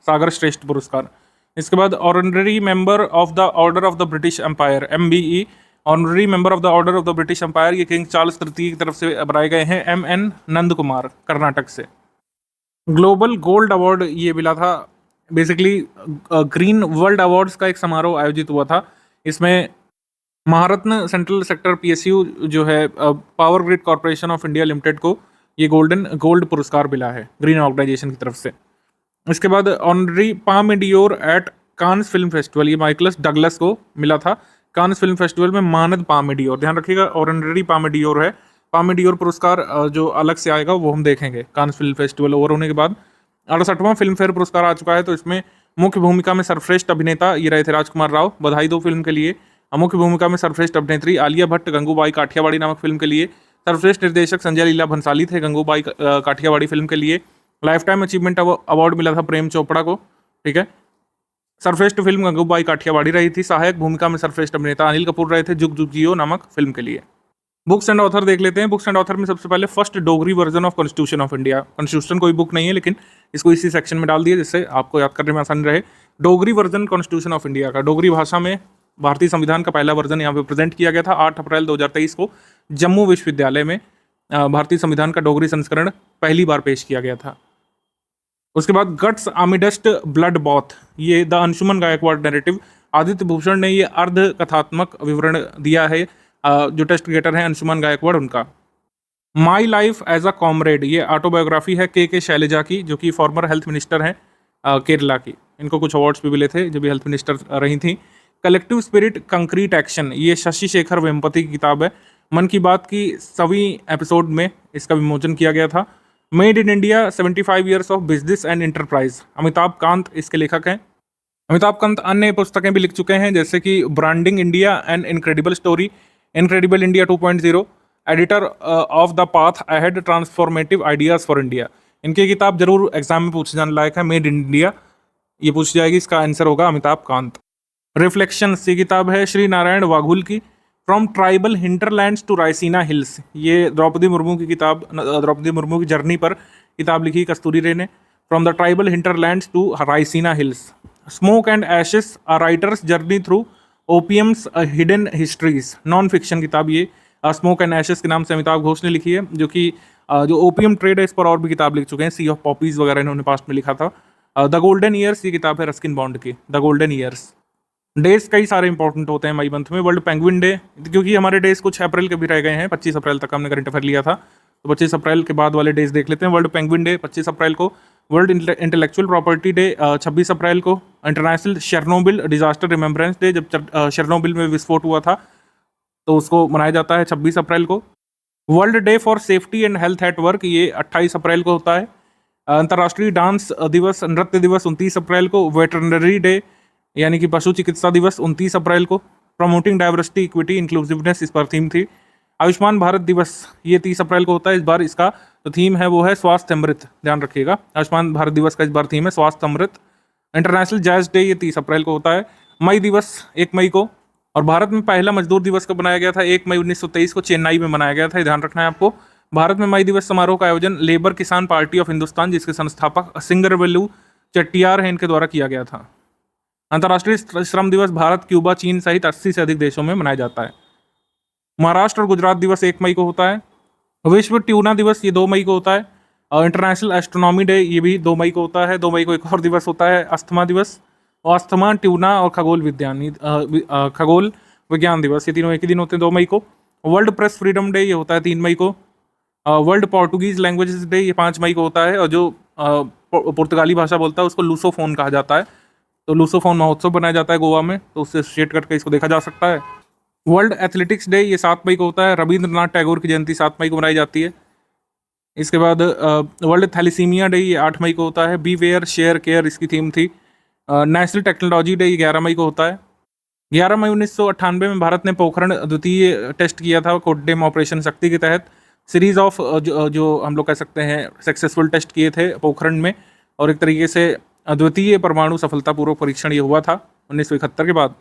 सागर श्रेष्ठ पुरस्कार। इसके बाद honorary member of the order of the British Empire MBE, honorary member of the order of the British Empire, ये किंग चार्ल्स तृतीय की तरफ से बनाए गए हैं MN नंद कुमार, कर्नाटक से। ग्लोबल गोल्ड अवार्ड ये मिला था, बेसिकली ग्रीन वर्ल्ड अवार्ड्स का एक समारोह आयोजित हुआ था। इसमें महारत्न सेंट्रल सेक्टर PSU जो है power grid corporation of India limited को ये गोल्ड पुरस्कार मिला है ग्रीन ऑर्गेनाइजेशन की तरफ से। इसके बाद honorary Palme d'Or at Cannes film festival, ये माइकलस डगलस को मिला था कान्स फिल्म फेस्टिवल में मानद पाम डियोर, ध्यान रखिएगा ऑनरी पाम डियोर है। पाम डियोर पुरस्कार जो अलग से आएगा वो हम देखेंगे कान्स फिल्म फेस्टिवल ओवर होने के बाद। 68वां फिल्म फेयर पुरस्कार आ चुका है, तो इसमें मुख्य भूमिका में सर्वश्रेष्ठ अभिनेता ये रहे थे राजकुमार राव, बधाई दो फिल्म के लिए। मुख्य भूमिका में सर्वश्रेष्ठ अभिनेत्री आलिया भट्ट गंगूबाई काठियावाड़ी नामक फिल्म के लिए। सर्वश्रेष्ठ निर्देशक संजय लीला भंसाली थे गंगूबाई काठियावाड़ी फिल्म के लिए। लाइफ टाइम अचीवमेंट अवार्ड मिला था प्रेम चोपड़ा को, ठीक है। सर्वश्रेष्ठ फिल्म गंगूबाई काठियावाड़ी रही थी। सहायक भूमिका में सर्वश्रेष्ठ अभिनेता अनिल कपूर रहे थे जुग जुग जियो नामक फिल्म के लिए। बुक्स एंड ऑथर देख लेते हैं। बुक्स एंड ऑथर में सबसे पहले first Dogri version of constitution of India. Constitution कोई बुक नहीं है, लेकिन इसको इसी सेक्शन में डाल दिया जिससे आपको याद करने में आसानी रहे। Dogri version constitution of India का डोगरी भाषा में भारतीय संविधान का पहला वर्जन यहाँ पे प्रेजेंट किया गया था 8 अप्रैल 2023 को जम्मू विश्वविद्यालय में। भारतीय संविधान का डोगरी संस्करण पहली बार पेश किया गया था। उसके बाद गट्स आमिडस्ट ब्लड बॉथ, ये द अंशुमन गायकवाड़ नैरेटिव, आदित्य भूषण ने ये अर्ध कथात्मक विवरण दिया है, जो टेस्ट क्रिएटर हैं अंशुमन गायकवाड़ उनका। My life as a comrade, ये ऑटोबायोग्राफी है के शैलजा की, जो कि फॉर्मर हेल्थ मिनिस्टर हैं केरला की। इनको कुछ अवार्ड्स भी मिले थे जब भी हेल्थ मिनिस्टर रही थी। कलेक्टिव स्पिरिट कंक्रीट एक्शन, ये शशि शेखर वेम्पति की किताब है। मन की बात की 100वीं एपिसोड में इसका विमोचन किया गया था। Made in India 75 years of business and enterprise, Amitabh Kant इसके लेखक हैं। अमिताभ कांत अन्य पुस्तकें भी लिख चुके हैं, जैसे कि branding India and incredible story, incredible India 2.0, editor of the path ahead, transformative ideas for India. इनकी किताब जरूर एग्जाम में पूछे जाने लायक है। मेड इन इंडिया ये पूछ जाएगी, इसका आंसर होगा अमिताभ कांत। रिफ्लेक्शंस ये किताब है श्री नारायण वाघुल की। From tribal hinterlands to Raisina hills, ये द्रौपदी मुर्मू की किताब, द्रौपदी मुर्मू की जर्नी पर किताब लिखी कस्तूरी रे ने। From the tribal hinterlands to Raisina hills, smoke and ashes, a writer's journey through opium's hidden histories, non fiction किताब ये स्मोक एंड एशेस के नाम से अमिताभ घोष ने लिखी है, जो कि जो ओपियम ट्रेड है इस पर और भी किताब लिख चुके हैं। सी ऑफ पॉपीज वगैरह इन्होंने पास्ट में लिखा था। द गोल्डन ईयर्स ये किताब है रस्किन बॉन्ड की, द गोल्डन ईयर्स। डेज कई सारे इंपॉर्टेंट होते हैं मई मंथ में। वर्ल्ड पेंगुइन डे, क्योंकि हमारे डेज कुछ अप्रैल के भी रह गए हैं, 25 अप्रैल तक हमने करंट अफेयर लिया था, तो 25 अप्रैल के बाद वाले डेज देख लेते हैं। वर्ल्ड पेंगुइन डे 25 अप्रैल को। वर्ल्ड इंटेलेक्चुअल प्रॉपर्टी डे 26 अप्रैल को। इंटरनेशनल शेरनोबिल डिजास्टर रिमेम्बरेंस डे, जब शेरनोबिल में विस्फोट हुआ था तो उसको मनाया जाता है 26 अप्रैल को। World day for safety and health at work, ये 28 अप्रैल को होता है। अंतर्राष्ट्रीय डांस दिवस, नृत्य दिवस 29 अप्रैल को। वेटरनरी डे यानी कि पशु चिकित्सा दिवस 29 अप्रैल को। प्रमोटिंग डाइवर्सिटी, इक्विटी, इंक्लूसिवनेस इस पर थीम थी। आयुष्मान भारत दिवस ये 30 अप्रैल को होता है। इस बार इसका जो थीम है वो है स्वास्थ्य अमृत, ध्यान रखिएगा। आयुष्मान भारत दिवस का इस बार थीम है स्वास्थ्य अमृत। इंटरनेशनल जैज डे ये 30 अप्रैल को होता है। मई दिवस 1 मई को। और भारत में पहला मजदूर दिवस कब बनाया गया था? 1 मई 1923 को चेन्नई में मनाया गया था, ये ध्यान रखना है आपको। भारत में मई दिवस समारोह का आयोजन लेबर किसान पार्टी ऑफ हिंदुस्तान, जिसके संस्थापक सिंगरवेलु चेट्टियार हैं, इनके द्वारा किया गया था। अंतर्राष्ट्रीय श्रम दिवस भारत, क्यूबा, चीन सहित 80 से अधिक देशों में मनाया जाता है। महाराष्ट्र और गुजरात दिवस 1 मई को होता है। विश्व ट्यूना दिवस ये 2 मई को होता है। और इंटरनेशनल एस्ट्रोनॉमी डे ये भी 2 मई को होता है। 2 मई को एक और दिवस होता है, अस्थमा दिवस। और अस्थमा, ट्यूना और खगोल विज्ञान दिवस, ये तीनों एक ही दिन होते हैं, 2 मई को। वर्ल्ड प्रेस फ्रीडम डे ये होता है 3 मई को। वर्ल्ड पोर्टुगीज लैंग्वेजेस डे ये 5 मई को होता है। और जो पुर्तगाली भाषा बोलता है उसको लूसोफोन कहा जाता है। तो लूसोफोन महोत्सव बनाया जाता है गोवा में, तो उससे एसोसिएट करके इसको देखा जा सकता है। वर्ल्ड एथलेटिक्स डे ये 7 मई को होता है। रविंद्रनाथ टैगोर की जयंती 7 मई को मनाई जाती है। इसके बाद वर्ल्ड थैलीसीमिया डे ये 8 मई को होता है। बी वेयर शेयर केयर इसकी थीम थी। नेशनल टेक्नोलॉजी डे ये 11 मई को होता है। 11 मई 1998 में भारत ने पोखरण द्वितीय टेस्ट किया था कोडडेम ऑपरेशन शक्ति के तहत। सीरीज ऑफ जो हम लोग कह सकते हैं सक्सेसफुल टेस्ट किए थे पोखरण में, और एक तरीके से द्वितीय परमाणु सफलतापूर्वक परीक्षण ये हुआ था 1971 के बाद,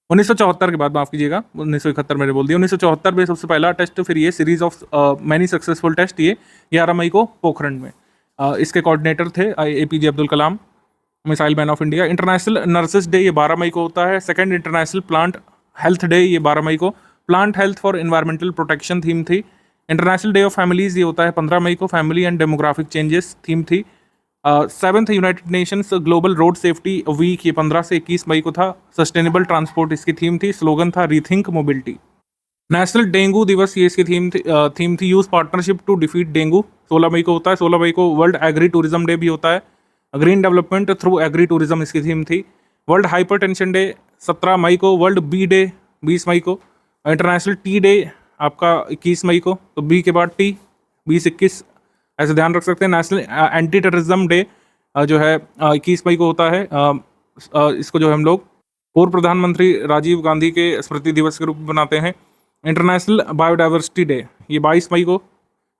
1974 के बाद, माफ कीजिएगा, 1971 मैंने बोल दिया। 1974 में सबसे पहला टेस्ट, फिर ये series of many successful test ये 11 मई को पोखरण में। इसके कोऑर्डिनेटर थे APJ Abdul Kalam, missile man of India. International nurses day ये 12 मई को होता है। Second international plant health day ये 12 मई को। Plant health for environmental protection theme थी। इंटरनेशनल डे ऑफ फैमिलीज ये होता है 15 मई को। Family and demographic changes theme थी। 7th United Nations global road safety week ये 15 से 21 मई को था। सस्टेनेबल ट्रांसपोर्ट इसकी थीम थी। स्लोगन था रीथिंक मोबिलिटी। नेशनल डेंगू दिवस ये इसकी थीम थी use partnership to defeat dengue, 16 मई को होता है। 16 मई को वर्ल्ड एग्री टूरिज्म डे भी होता है। Green development through agri tourism इसकी थीम थी। वर्ल्ड हाइपरटेंशन डे 17 मई को। वर्ल्ड बी डे 20 मई को। इंटरनेशनल टी डे आपका 21 मई को। तो बी के बाद टी, 20-21 ऐसे ध्यान रख सकते हैं। नेशनल एंटी टेररिज्म डे जो है 21 मई को होता है। इसको जो है हम लोग पूर्व प्रधानमंत्री राजीव गांधी के स्मृति दिवस के रूप में बनाते हैं। इंटरनेशनल बायोडाइवर्सिटी डे ये 22 मई को।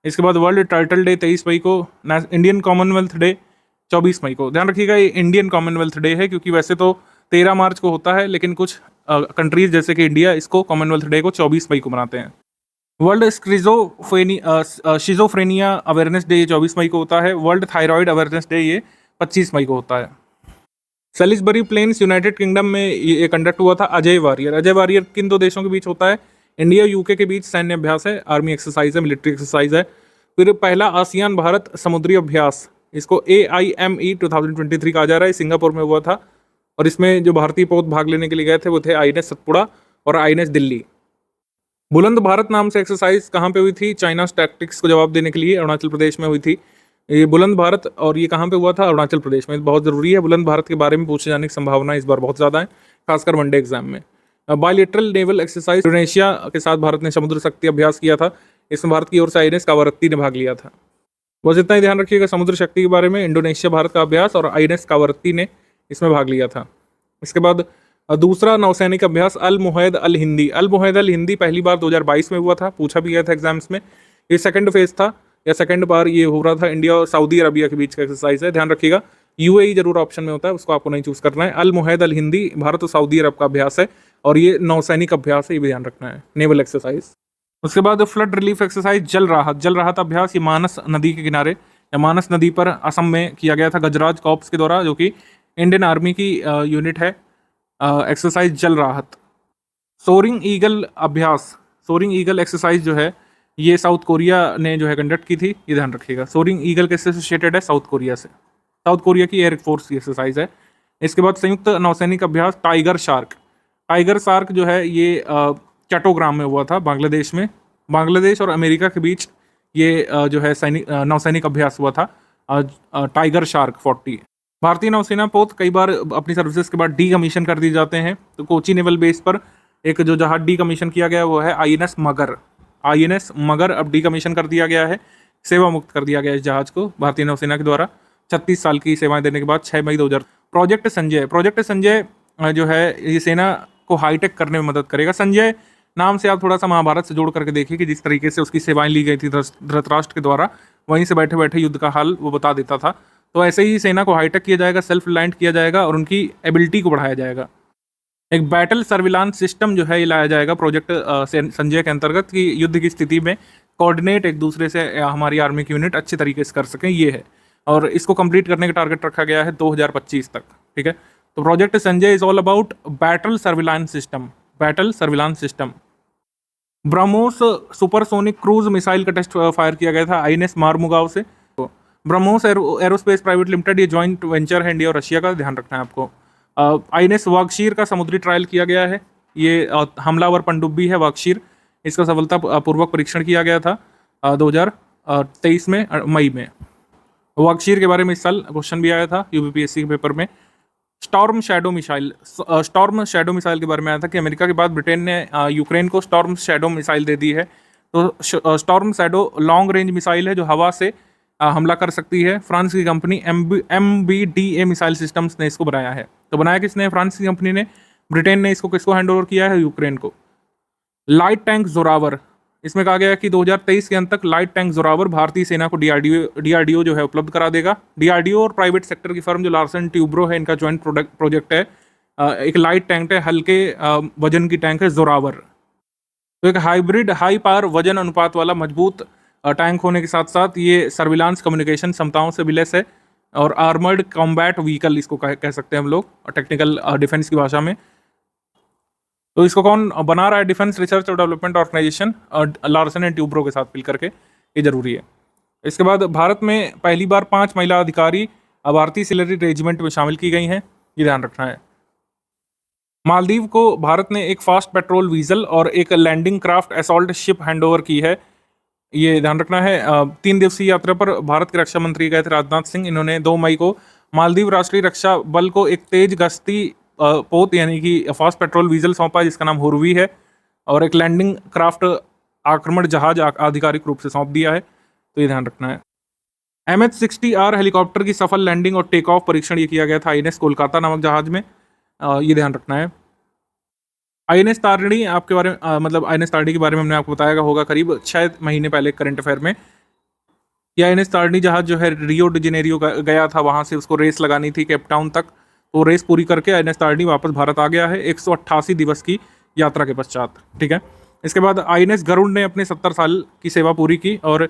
इसके बाद वर्ल्ड टर्टल डे 23 मई को। इंडियन कॉमनवेल्थ डे 24 मई को। ध्यान रखिएगा ये इंडियन कॉमनवेल्थ डे है, क्योंकि वैसे तो 13 मार्च को होता है, लेकिन कुछ कंट्रीज जैसे कि इंडिया इसको कॉमनवेल्थ डे को 24 मई को मनाते हैं। वर्ल्ड शिजोफ्रेनिया अवेयरनेस डे ये 24 मई को होता है। वर्ल्ड थायराइड अवेयरनेस डे ये 25 मई को होता है। सेलिसबरी प्लेन्स यूनाइटेड किंगडम में ये कंडक्ट हुआ था। अजय वारियर, अजय वारियर किन 2 देशों के बीच होता है? इंडिया यूके के बीच सैन्य अभ्यास है, आर्मी एक्सरसाइज है, मिलिट्री एक्सरसाइज है। फिर पहला आसियान भारत समुद्री अभ्यास, इसको AIME 2023 कहा जा रहा है, सिंगापुर में हुआ था। और इसमें जो भारतीय पोत भाग लेने के लिए गए थे वो थे INS सतपुड़ा और INS दिल्ली। बुलंद भारत नाम से एक्सरसाइज कहाँ पे हुई थी? चाइना टैक्टिक्स को जवाब देने के लिए अरुणाचल प्रदेश में हुई थी ये बुलंद भारत। और ये कहाँ पे हुआ था? अरुणाचल प्रदेश में। बहुत जरूरी है, बुलंद भारत के बारे में पूछे जाने की संभावना इस बार बहुत ज़्यादा है, खासकर वनडे एग्जाम में। बायलेटरल नेवल एक्सरसाइज इंडोनेशिया के साथ भारत ने समुद्र शक्ति अभ्यास किया था। इसमें भारत की ओर से INS कावरत्ती ने भाग लिया था। बस इतना ही ध्यान रखिएगा समुद्र शक्ति के बारे में। इंडोनेशिया भारत का अभ्यास और INS कावरत्ती ने इसमें भाग लिया था। इसके बाद दूसरा नौसैनिक अभ्यास अल मुहैद अल हिंदी। अल मुहैद अल हिंदी पहली बार 2022 में हुआ था, पूछा भी गया था एग्जाम्स में। ये सेकंड फेज था या सेकंड बार ये हो रहा था। इंडिया और सऊदी अरबिया के बीच का एक्सरसाइज है, ध्यान रखिएगा। UAE जरूर ऑप्शन में होता है, उसको आपको नहीं चूज करना है। अल मुहैद अल हिंदी भारत और सऊदी अरब का अभ्यास है, और ये नौसैनिक अभ्यास है, ये भी ध्यान रखना है, नेवल एक्सरसाइज। उसके बाद फ्लड रिलीफ एक्सरसाइज जल राहत अभ्यास, ये मानस नदी के किनारे या मानस नदी पर असम में किया गया था गजराज कॉर्प्स के द्वारा, जो कि इंडियन आर्मी की यूनिट है। एक्सरसाइज जल राहत। सोरिंग ईगल अभ्यास, सोरिंग ईगल एक्सरसाइज जो है ये साउथ कोरिया ने जो है कंडक्ट की थी, ये ध्यान रखिएगा। सोरिंग ईगल किससे एसोसिएटेड है? साउथ कोरिया से। साउथ कोरिया की एयर फोर्स की एक्सरसाइज है। इसके बाद संयुक्त नौसैनिक अभ्यास टाइगर शार्क। टाइगर शार्क जो है ये चट्टोग्राम में हुआ था, बांग्लादेश में। बांग्लादेश और अमेरिका के बीच ये जो है नौसैनिक अभ्यास हुआ था, टाइगर शार्क 40। भारतीय नौसेना पोत कई बार अपनी सर्विसेज के बाद डी कमीशन कर दिए जाते हैं। तो कोची नेवल बेस पर एक जो जहाज डी कमीशन किया गया वो है INS मगर। INS मगर अब डी कमीशन कर दिया गया है, सेवा मुक्त कर दिया गया इस जहाज को भारतीय नौसेना के द्वारा। 36 साल की सेवाएं देने के बाद 6 मई 2000। प्रोजेक्ट संजय जो है ये सेना को हाईटेक करने में मदद करेगा। संजय नाम से आप थोड़ा सा महाभारत से जोड़ करके देखिए कि जिस तरीके से उसकी सेवाएं ली गई थी धृतराष्ट्र के द्वारा, वहीं से बैठे बैठे युद्ध का हाल वो बता देता था। तो ऐसे ही सेना को हाईटेक किया जाएगा, सेल्फ रिलायंट किया जाएगा और उनकी एबिलिटी को बढ़ाया जाएगा। एक बैटल सर्विलांस सिस्टम जो है ये लाया जाएगा प्रोजेक्ट संजय के अंतर्गत, कि युद्ध की स्थिति में कोऑर्डिनेट एक दूसरे से हमारी आर्मी की यूनिट अच्छे तरीके से कर सकें, ये है। और इसको कंप्लीट करने का टारगेट रखा गया है 2025 तक, ठीक है। तो project Sanjay is all about battle surveillance system. BrahMos supersonic cruise missile का टेस्ट फायर किया गया था आईएनएस मारमुगाव से। तो ब्रह्मोस एरोस्पेस प्राइवेट लिमिटेड ये जॉइंट वेंचर है इंडिया और रशिया का, ध्यान रखना है आपको। आईएनएस वागशीर का समुद्री ट्रायल किया गया है। ये हमलावर पनडुब्बी है वागशीर, इसका सफलतापूर्वक परीक्षण किया गया था 2023 में मई में। वागशीर के बारे में इस साल क्वेश्चन भी आया था यूपीपीएससी के पेपर में। स्टॉर्म शैडो मिसाइल के बारे में आया था कि अमेरिका के बाद ब्रिटेन ने यूक्रेन को स्टॉर्म शैडो मिसाइल दे दी है। तो storm shadow long range missile है जो हवा से हमला कर सकती है। फ्रांस की कंपनी MBDA मिसाइल सिस्टम्स ने इसको बनाया है। तो बनाया किसने? फ्रांस की कंपनी ने। ब्रिटेन ने इसको किसको हैंड ओवर किया है? यूक्रेन को। लाइट टैंक जोरावर, इसमें कहा गया है कि 2023 के अंत तक लाइट टैंक जोरावर भारतीय सेना को डीआरडीओ जो है उपलब्ध करा देगा। डीआरडीओ और प्राइवेट सेक्टर की फर्म जो लार्सन ट्यूब्रो है, इनका ज्वाइंट प्रोजेक्ट है। एक लाइट टैंक है, हल्के वजन की टैंक है जोरावर। तो एक हाइब्रिड हाई पावर वजन अनुपात वाला मजबूत टैंक होने के साथ साथ ये सर्विलांस कम्युनिकेशन क्षमताओं से भी लैस है और आर्मर्ड कॉम्बैट व्हीकल इसको कह सकते हैं हम लोग टेक्निकल डिफेंस की भाषा में। तो इसको कौन बना रहा है? डिफेंस रिसर्च और development organisation Larsen and Toubro के साथ मिल करके, ये जरूरी है। इसके बाद भारत में पहली बार 5 महिला अधिकारी भारतीय सिलरी रेजिमेंट में शामिल की गई हैं, ये ध्यान रखना है। मालदीव को भारत ने एक फास्ट पेट्रोल वीजल और एक landing craft assault ship handover की है, ये ध्यान रखना है। 3 दिवसीय यात्रा पर भारत के रक्षा मंत्री गए थे राजनाथ सिंह। इन्होंने 2 मई को मालदीव राष्ट्रीय रक्षा बल को एक तेज गश्ती पोत यानी कि फास्ट पेट्रोल वीजल सौंपा जिसका नाम हुरवी है, और एक लैंडिंग क्राफ्ट आक्रमण जहाज आधिकारिक रूप से सौंप दिया है, तो ये ध्यान रखना है। MH-60R हेलीकॉप्टर की सफल लैंडिंग और टेक ऑफ परीक्षण ये किया गया था आईएनएस कोलकाता नामक जहाज में, ये ध्यान रखना है। आईएनएस तारिणी आपके बारे में आईएनएस तारिणी के बारे में हमने आपको बताया होगा करीब 6 महीने पहले करंट अफेयर में। यह आईएनएस तारिणी जहाज जो है रियो डी जेनेरियो गया था, वहाँ से उसको रेस लगानी थी केप टाउन तक। तो रेस पूरी करके आईएनएस तारिणी वापस भारत आ गया है 188 दिवस की यात्रा के पश्चात, ठीक है। इसके बाद आईएनएस गरुड़ ने अपने 70 साल की सेवा पूरी की और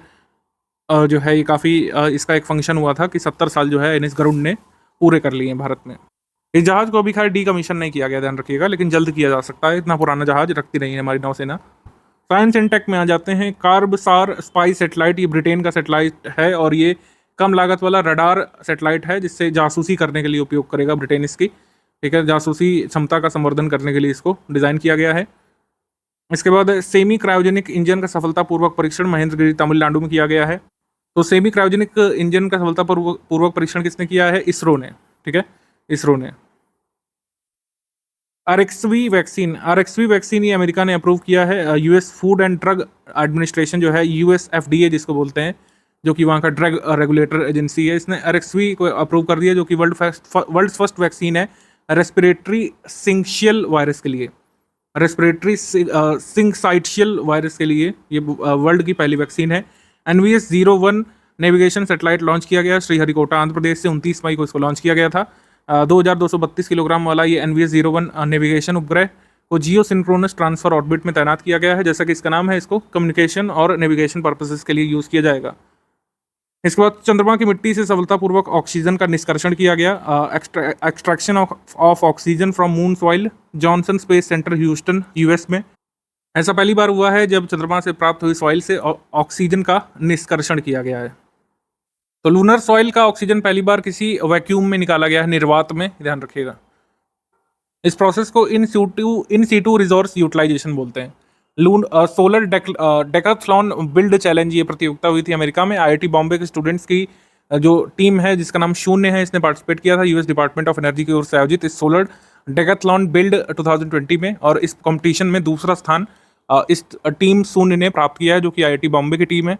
जो है ये काफ़ी इसका एक फंक्शन हुआ था कि 70 साल जो है आईएनएस गरुड़ ने पूरे कर लिए हैं भारत में। इस जहाज को अभी खैर डीकमीशन नहीं किया गया, ध्यान रखिएगा, लेकिन जल्द किया जा सकता है, इतना पुराना जहाज रखती नहीं है हमारी नौसेना। साइंस एंड टेक में आ जाते हैं। कार्बसार स्पाई सेटेलाइट, ये ब्रिटेन का सेटेलाइट है और ये कम लागत वाला रडार सेटेलाइट है जिससे जासूसी करने के लिए उपयोग करेगा ब्रिटेन इसकी, ठीक है। जासूसी क्षमता का संवर्धन करने के लिए इसको डिज़ाइन किया गया है। इसके बाद सेमी क्रायोजेनिक इंजन का सफलतापूर्वक परीक्षण महेंद्रगिरी तमिलनाडु में किया गया है। तो सेमी क्रायोजेनिक इंजन का सफलतापूर्वक परीक्षण किसने किया है? इसरो ने, ठीक है, इसरो ने। आरएक्सवी वैक्सीन ये अमेरिका ने अप्रूव किया है। US food and drug administration जो है, यूएस FDA जिसको बोलते हैं, जो कि वहाँ का ड्रग रेगुलेटर एजेंसी है, इसने आरएक्सवी को अप्रूव कर दिया, जो कि वर्ल्ड फर्स्ट वैक्सीन है रेस्पिरेटरी सिंक्शियल वायरस के लिए। रेस्पिरेटरी सिंक्साइटियल वायरस के लिए ये वर्ल्ड की पहली वैक्सीन है। NVS-01 नेविगेशन सैटेलाइट लॉन्च किया गया श्रीहरिकोटा आंध्र प्रदेश से, 29 मई को इसको लॉन्च किया गया था। 2232 किलोग्राम वाला ये NVS-01 नेविगेशन उपग्रह को जियो सिंक्रोनस ट्रांसफर ऑर्बिट में तैनात किया गया है। जैसा कि इसका नाम है, इसको कम्युनिकेशन और नेविगेशन पर्पसेस के लिए यूज़ किया जाएगा। इसके बाद चंद्रमा की मिट्टी से सफलतापूर्वक ऑक्सीजन का निष्कर्षण किया गया। Extraction of oxygen from moon soil, Johnson space centre Houston US में। ऐसा पहली बार हुआ है जब चंद्रमा से प्राप्त हुई सॉइल से ऑक्सीजन का निष्कर्षण किया गया है। तो लूनर सॉइल का ऑक्सीजन पहली बार किसी वैक्यूम में निकाला गया है, निर्वात में, ध्यान रखिएगा। इस प्रोसेस को इन सीटू रिसोर्स यूटिलाइजेशन बोलते हैं। सोलर डेकाथलॉन बिल्ड चैलेंज ये प्रतियोगिता हुई थी अमेरिका में। IIT बॉम्बे के स्टूडेंट्स की जो टीम है जिसका नाम शून्य है, इसने पार्टिसिपेट किया था US डिपार्टमेंट ऑफ एनर्जी की ओर से आयोजित इस सोलर डेकाथलॉन बिल्ड 2020 में, और इस कंपटीशन में दूसरा स्थान इस टीम शून्य ने प्राप्त किया है, जो कि IIT बॉम्बे की टीम है।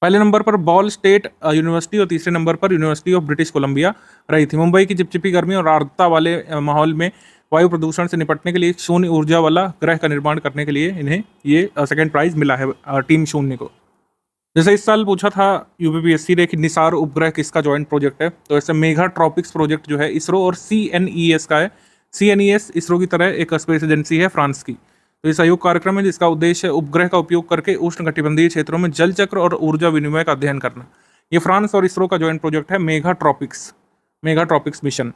पहले नंबर पर बॉल स्टेट यूनिवर्सिटी और तीसरे नंबर पर यूनिवर्सिटी ऑफ ब्रिटिश कोलंबिया रही थी। मुंबई की चिपचिपी गर्मी और आर्द्रता वाले माहौल में वायु प्रदूषण से निपटने के लिए एक शून्य ऊर्जा वाला ग्रह का निर्माण करने के लिए इन्हें ये सेकंड प्राइज मिला है टीम शून्य को। जैसे इस साल पूछा था यूपीपीएससी ने कि निसार उपग्रह किसका जॉइंट प्रोजेक्ट है, तो ऐसे मेगा ट्रॉपिक्स प्रोजेक्ट जो है इसरो और सीएनईएस का है। सीएनईएस इसरो की तरह एक स्पेस एजेंसी है फ्रांस की। तो ये सहयोग कार्यक्रम है जिसका उद्देश्य है उपग्रह का उपयोग करके उष्णकटिबंधीय क्षेत्रों में जल चक्र और ऊर्जा विनिमय का अध्ययन करना। ये फ्रांस और इसरो का जॉइंट प्रोजेक्ट है मेगा ट्रॉपिक्स मिशन।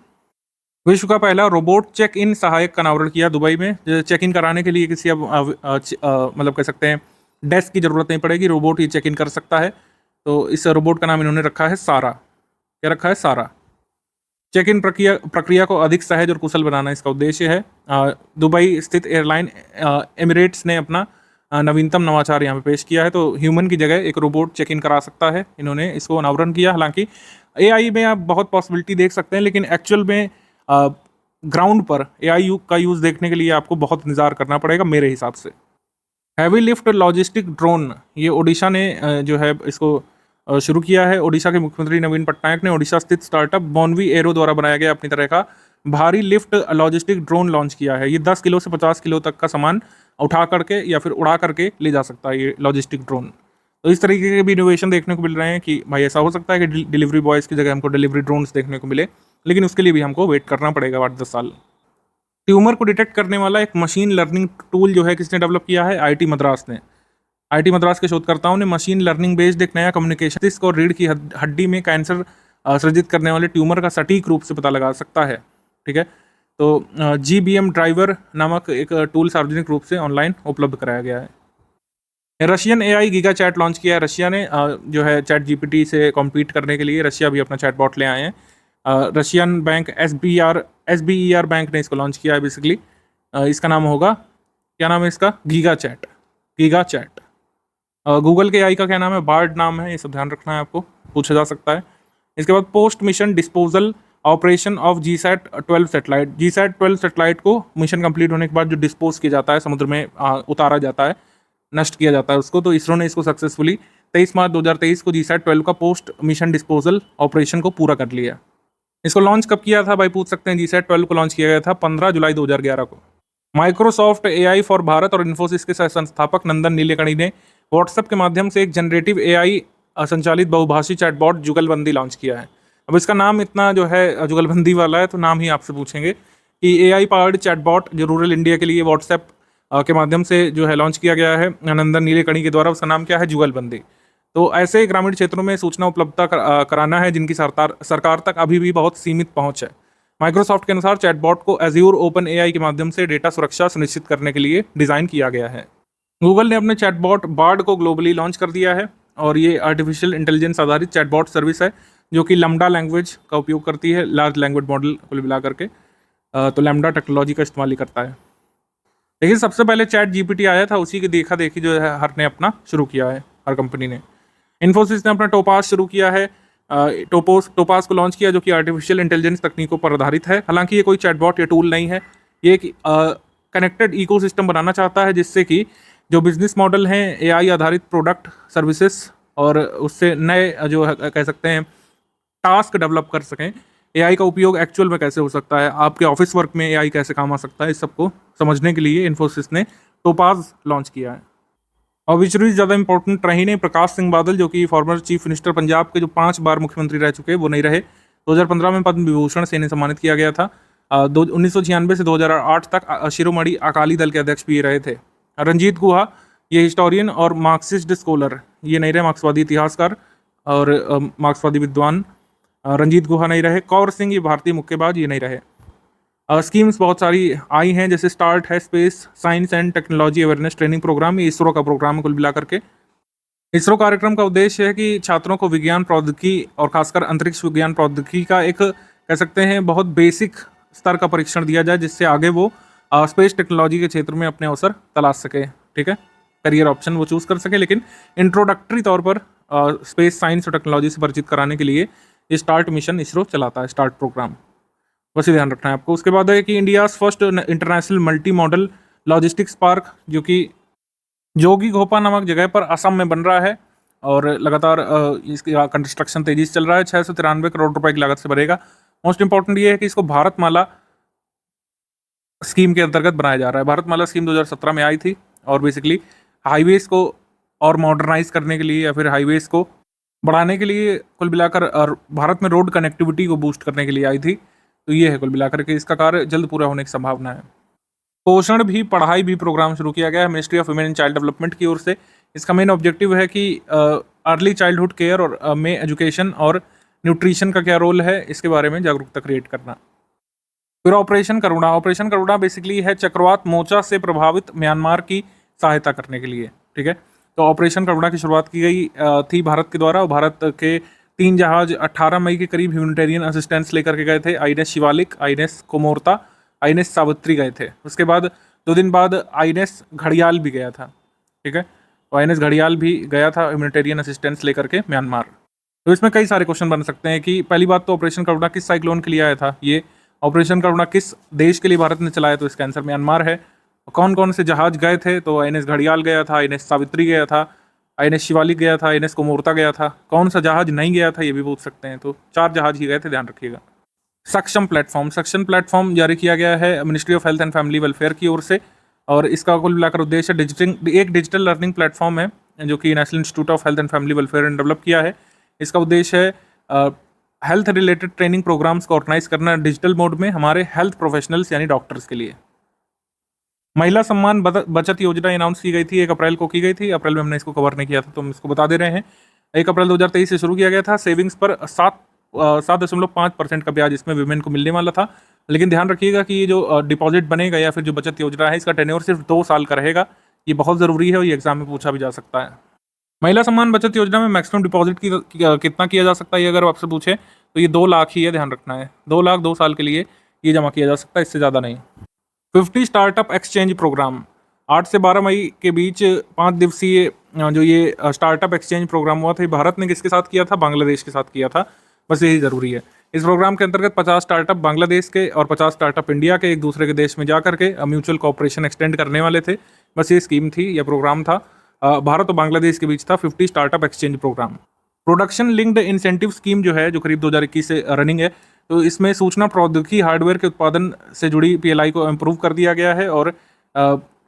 विश्व का पहला रोबोट चेक इन सहायक का अनावरण किया दुबई में। चेक इन कराने के लिए किसी मतलब कह सकते हैं डेस्क की जरूरत नहीं पड़ेगी, रोबोट ही चेक इन कर सकता है। तो इस रोबोट का नाम इन्होंने रखा है सारा। क्या रखा है? सारा। चेक इन प्रक्रिया को अधिक सहज और कुशल बनाना इसका उद्देश्य है। दुबई स्थित एयरलाइन एमिरेट्स ने अपना नवीनतम नवाचार यहाँ पे पेश किया है। तो ह्यूमन की जगह एक रोबोट चेक इन करा सकता है, इन्होंने इसको अनावरण किया। हालांकि एआई में आप बहुत पॉसिबिलिटी देख सकते हैं, लेकिन एक्चुअल में ग्राउंड पर एआई का यूज़ देखने के लिए आपको बहुत इंतजार करना पड़ेगा मेरे हिसाब से। हैवी लिफ्ट लॉजिस्टिक ड्रोन, ये ओडिशा ने जो है इसको शुरू किया है। ओडिशा के मुख्यमंत्री नवीन पटनायक ने ओडिशा स्थित स्टार्टअप बॉन्वी एरो द्वारा बनाया गया अपनी तरह का भारी लिफ्ट लॉजिस्टिक ड्रोन लॉन्च किया है। ये 10 किलो से 50 किलो तक का सामान उठा करके या फिर उड़ा करके ले जा सकता है ये लॉजिस्टिक ड्रोन। तो इस तरीके के भी इनोवेशन देखने को मिल रहे हैं कि भाई ऐसा हो सकता है कि डिलीवरी बॉयज़ की जगह हमको डिलीवरी ड्रोन्स देखने को मिले, लेकिन उसके लिए भी हमको वेट करना पड़ेगा 8-10 साल। ट्यूमर को डिटेक्ट करने वाला एक मशीन लर्निंग टूल जो है किसने डेवलप किया है? आईआईटी मद्रास ने। आईआईटी मद्रास के शोधकर्ताओं ने मशीन लर्निंग बेस्ड एक नया कम्युनिकेशन मस्तिष्क और रीढ़ की हड्डी में कैंसर सृजित करने वाले ट्यूमर का सटीक रूप से पता लगा सकता है। ठीक है, तो GBM ड्राइवर नामक एक टूल सार्वजनिक रूप से ऑनलाइन उपलब्ध कराया गया है। Russian AI giga chad launch किया है। रशिया ने जो है चैट जीपीटी से कॉम्पीट करने के लिए रशिया भी अपना चैटबॉट ले आए हैं। रशियन बैंक SBER बैंक ने इसको लॉन्च किया है बेसिकली। इसका नाम होगा, क्या नाम है इसका? Giga chad. गूगल के एआई का क्या नाम है? बार्ड नाम है। ये सब ध्यान रखना है, आपको पूछा जा सकता है। इसके बाद post mission disposal operation of GSAT-12 satellite. GSAT-12 satellite को मिशन कंप्लीट होने के बाद जो डिस्पोज किया जाता है, समुद्र में उतारा जाता है, नष्ट किया जाता है उसको, तो इसरो ने इसको सक्सेसफुली 23 मार्च 2023 को GSAT-12 का पोस्ट मिशन डिस्पोजल ऑपरेशन को पूरा कर लिया। इसको लॉन्च कब किया था भाई, पूछ सकते हैं। GSAT-12 को लॉन्च किया गया था 15 जुलाई 2011 को। माइक्रोसॉफ्ट AI फॉर भारत और इन्फोसिस के सह संस्थापक नंदन नीलेकणी ने व्हाट्सएप के माध्यम से एक जनरेटिव AI संचालित बहुभाषी चैटबॉट जुगलबंदी लॉन्च किया है। अब इसका नाम इतना जो है जुगलबंदी वाला है, तो नाम ही आपसे पूछेंगे कि AI पावर्ड चैटबॉट जो रूरल इंडिया के लिए व्हाट्सएप के माध्यम से जो है लॉन्च किया गया है नंदन नीलेकणी के द्वारा, उसका नाम क्या है? जुगलबंदी। तो ऐसे ग्रामीण क्षेत्रों में सूचना उपलब्धता कराना है जिनकी सरकार तक अभी भी बहुत सीमित पहुंच है। माइक्रोसॉफ्ट के अनुसार चैटबॉट को एज्योर ओपन AI के माध्यम से डेटा सुरक्षा सुनिश्चित करने के लिए डिज़ाइन किया गया है। गूगल ने अपने चैटबॉट बार्ड को ग्लोबली लॉन्च कर दिया है और ये आर्टिफिशियल इंटेलिजेंस आधारित चैटबॉट सर्विस है जो कि लैम्डा लैंग्वेज का उपयोग करती है, लार्ज लैंग्वेज मॉडल को मिला करके। तो लैम्डा टेक्नोलॉजी का इस्तेमाल ही करता है। लेकिन सबसे पहले चैट GPT आया था, उसी की देखा देखी जो है हर ने अपना शुरू किया है, हर कंपनी ने। इन्फोसिस ने अपना टोपास शुरू किया है। टोपास को लॉन्च किया जो कि आर्टिफिशियल इंटेलिजेंस तकनीकों पर आधारित है। हालांकि ये कोई चैटबॉट या टूल नहीं है, ये एक कनेक्टेड इकोसिस्टम बनाना चाहता है जिससे कि जो बिजनेस मॉडल हैं AI आधारित प्रोडक्ट सर्विसेज और उससे नए जो कह सकते हैं टास्क डेवलप कर सकें। AI का उपयोग एक्चुअल में कैसे हो सकता है, आपके ऑफिस वर्क में AI कैसे काम आ सकता है, इस सबको समझने के लिए इन्फोसिस ने टोपाज लॉन्च किया है। ऑब्वियसली ज़्यादा इंपॉर्टेंट रही नहीं, प्रकाश सिंह बादल जो कि फॉर्मर चीफ मिनिस्टर पंजाब के जो 5 बार मुख्यमंत्री रह चुके, वो नहीं रहे। 2015 में पद्म विभूषण से इन्हें सम्मानित किया गया था। 1996 से 2008 तक शिरोमणि अकाली दल के अध्यक्ष भी रहे थे। रंजीत गुहा, ये हिस्टोरियन और मार्क्सिस्ट स्कॉलर, ये नहीं रहे, मार्क्सवादी इतिहासकार और मार्क्सवादी विद्वान रंजीत गुहा नहीं रहे। कौर सिंह, ये भारतीय मुक्केबाज, ये नहीं रहे। स्कीम्स बहुत सारी आई हैं, जैसे स्टार्ट है space science and technology awareness training programme, ये इसरो का प्रोग्राम है कुल मिला करके। इसरो कार्यक्रम का उद्देश्य है कि छात्रों को विज्ञान प्रौद्योगिकी और खासकर अंतरिक्ष विज्ञान प्रौद्योगिकी का एक कह सकते हैं बहुत बेसिक स्तर का परीक्षण दिया जाए, जिससे आगे वो स्पेस टेक्नोलॉजी के क्षेत्र में अपने अवसर तलाश सके। ठीक है, करियर ऑप्शन वो चूज़ कर सके, लेकिन इंट्रोडक्टरी तौर पर स्पेस साइंस और टेक्नोलॉजी से परिचित कराने के लिए ये स्टार्ट मिशन इसरो चलाता है, स्टार्ट प्रोग्राम, बस ये ध्यान रखना है आपको। उसके बाद है कि India's first international multi modal logistics park जो कि जोगी घोपा नामक जगह पर असम में बन रहा है, और लगातार इसका कंस्ट्रक्शन तेजी से चल रहा है। 693 करोड़ रुपए की लागत से बनेगा। मोस्ट इंपॉर्टेंट ये है कि इसको भारतमाला स्कीम के अंतर्गत बनाया जा रहा है। भारतमाला स्कीम 2017 में आई थी और बेसिकली हाईवेज को और मॉडर्नाइज करने के लिए या फिर हाईवेज को बढ़ाने के लिए कुल मिलाकर और भारत में रोड कनेक्टिविटी को बूस्ट करने के लिए आई थी। तो ये है कुल मिलाकर के इसका कार्य जल्द पूरा होने की संभावना है। पोषण भी पढ़ाई भी प्रोग्राम शुरू किया गया है ministry of women and child development की ओर से। इसका मेन ऑब्जेक्टिव है कि अर्ली चाइल्डहुड केयर और में एजुकेशन और न्यूट्रिशन का क्या रोल है इसके बारे में जागरूकता क्रिएट करना। फिर ऑपरेशन करुणा। ऑपरेशन करुणा बेसिकली है चक्रवात मोर्चा से प्रभावित म्यांमार की सहायता करने के लिए। ठीक है, तो ऑपरेशन करुणा की शुरुआत की गई थी भारत के द्वारा और भारत के 3 जहाज 18 मई के करीब ह्यूमैनिटेरियन असिस्टेंस लेकर के गए थे। INS Shivalik, INS Kamorta, INS Savitri गए थे। उसके बाद 2 दिन बाद आईएनएस घड़ियाल भी गया था। ठीक है, तो आईएनएस घड़ियाल भी गया था ह्यूमैनिटेरियन असिस्टेंस लेकर के म्यांमार। तो इसमें कई सारे क्वेश्चन बन सकते हैं कि पहली बात तो ऑपरेशन करुणा किस साइक्लोन के लिए आया था, ये ऑपरेशन करुणा किस देश के लिए भारत ने चलाया, तो इसका आंसर म्यांमार है। कौन कौन से जहाज गए थे, तो आईएनएस घड़ियाल गया था, आईएनएस सावित्री गया था, आईएनएस शिवालिक गया था, आईएनएस कोमोर्ता गया था। कौन सा जहाज नहीं गया था ये भी पूछ सकते हैं, तो 4 जहाज ही गए थे, ध्यान रखिएगा। सक्षम प्लेटफॉर्म जारी किया गया है ministry of health and family welfare की ओर से और इसका कुल मिलाकर उद्देश्य एक डिजिटल लर्निंग प्लेटफॉर्म है जो कि national institute of health and family welfare ने डेवलप किया है। इसका उद्देश्य है हेल्थ रिलेटेड ट्रेनिंग प्रोग्राम्स को ऑर्गेनाइज करना डिजिटल मोड में हमारे हेल्थ प्रोफेशनल्स यानी डॉक्टर्स के लिए। महिला सम्मान बचत योजना अनाउंस की गई थी, 1 अप्रैल को की गई थी। अप्रैल में हमने इसको कवर नहीं किया था तो हम इसको बता दे रहे हैं। 1 अप्रैल 2023 से शुरू किया गया था। सेविंग्स पर 7.5% का ब्याज इसमें विमेन को मिलने वाला था। लेकिन ध्यान रखिएगा कि ये जो डिपॉजिट बनेगा या फिर जो बचत योजना है इसका टेन्योर सिर्फ 2 साल का रहेगा। ये बहुत ज़रूरी है और ये एग्जाम में पूछा भी जा सकता है। महिला सम्मान बचत योजना में मैक्सिमम डिपॉजिट कितना किया जा सकता है, ये अगर आपसे पूछे तो ये 2 लाख ही है, ध्यान रखना है। 2 लाख 2 साल के लिए ये जमा किया जा सकता है, इससे ज़्यादा नहीं। 50 स्टार्टअप एक्सचेंज प्रोग्राम 8 से 12 मई के बीच 5 दिवसीय जो ये स्टार्टअप एक्सचेंज प्रोग्राम हुआ था, भारत ने किसके साथ किया था, बांग्लादेश के साथ किया था। बस यही ज़रूरी है। इस प्रोग्राम के अंतर्गत 50 स्टार्टअप बांग्लादेश के और 50 स्टार्टअप इंडिया के एक दूसरे के देश में जा करके म्यूचुअल कोऑपरेशन एक्सटेंड करने वाले थे। बस ये स्कीम थी, यह प्रोग्राम था। भारत और बांग्लादेश के बीच था 50 startup exchange programme. Production linked incentive scheme जो है जो करीब 2021 से रनिंग है, तो इसमें सूचना प्रौद्योगिकी हार्डवेयर के उत्पादन से जुड़ी पीएलआई को इम्प्रूव कर दिया गया है और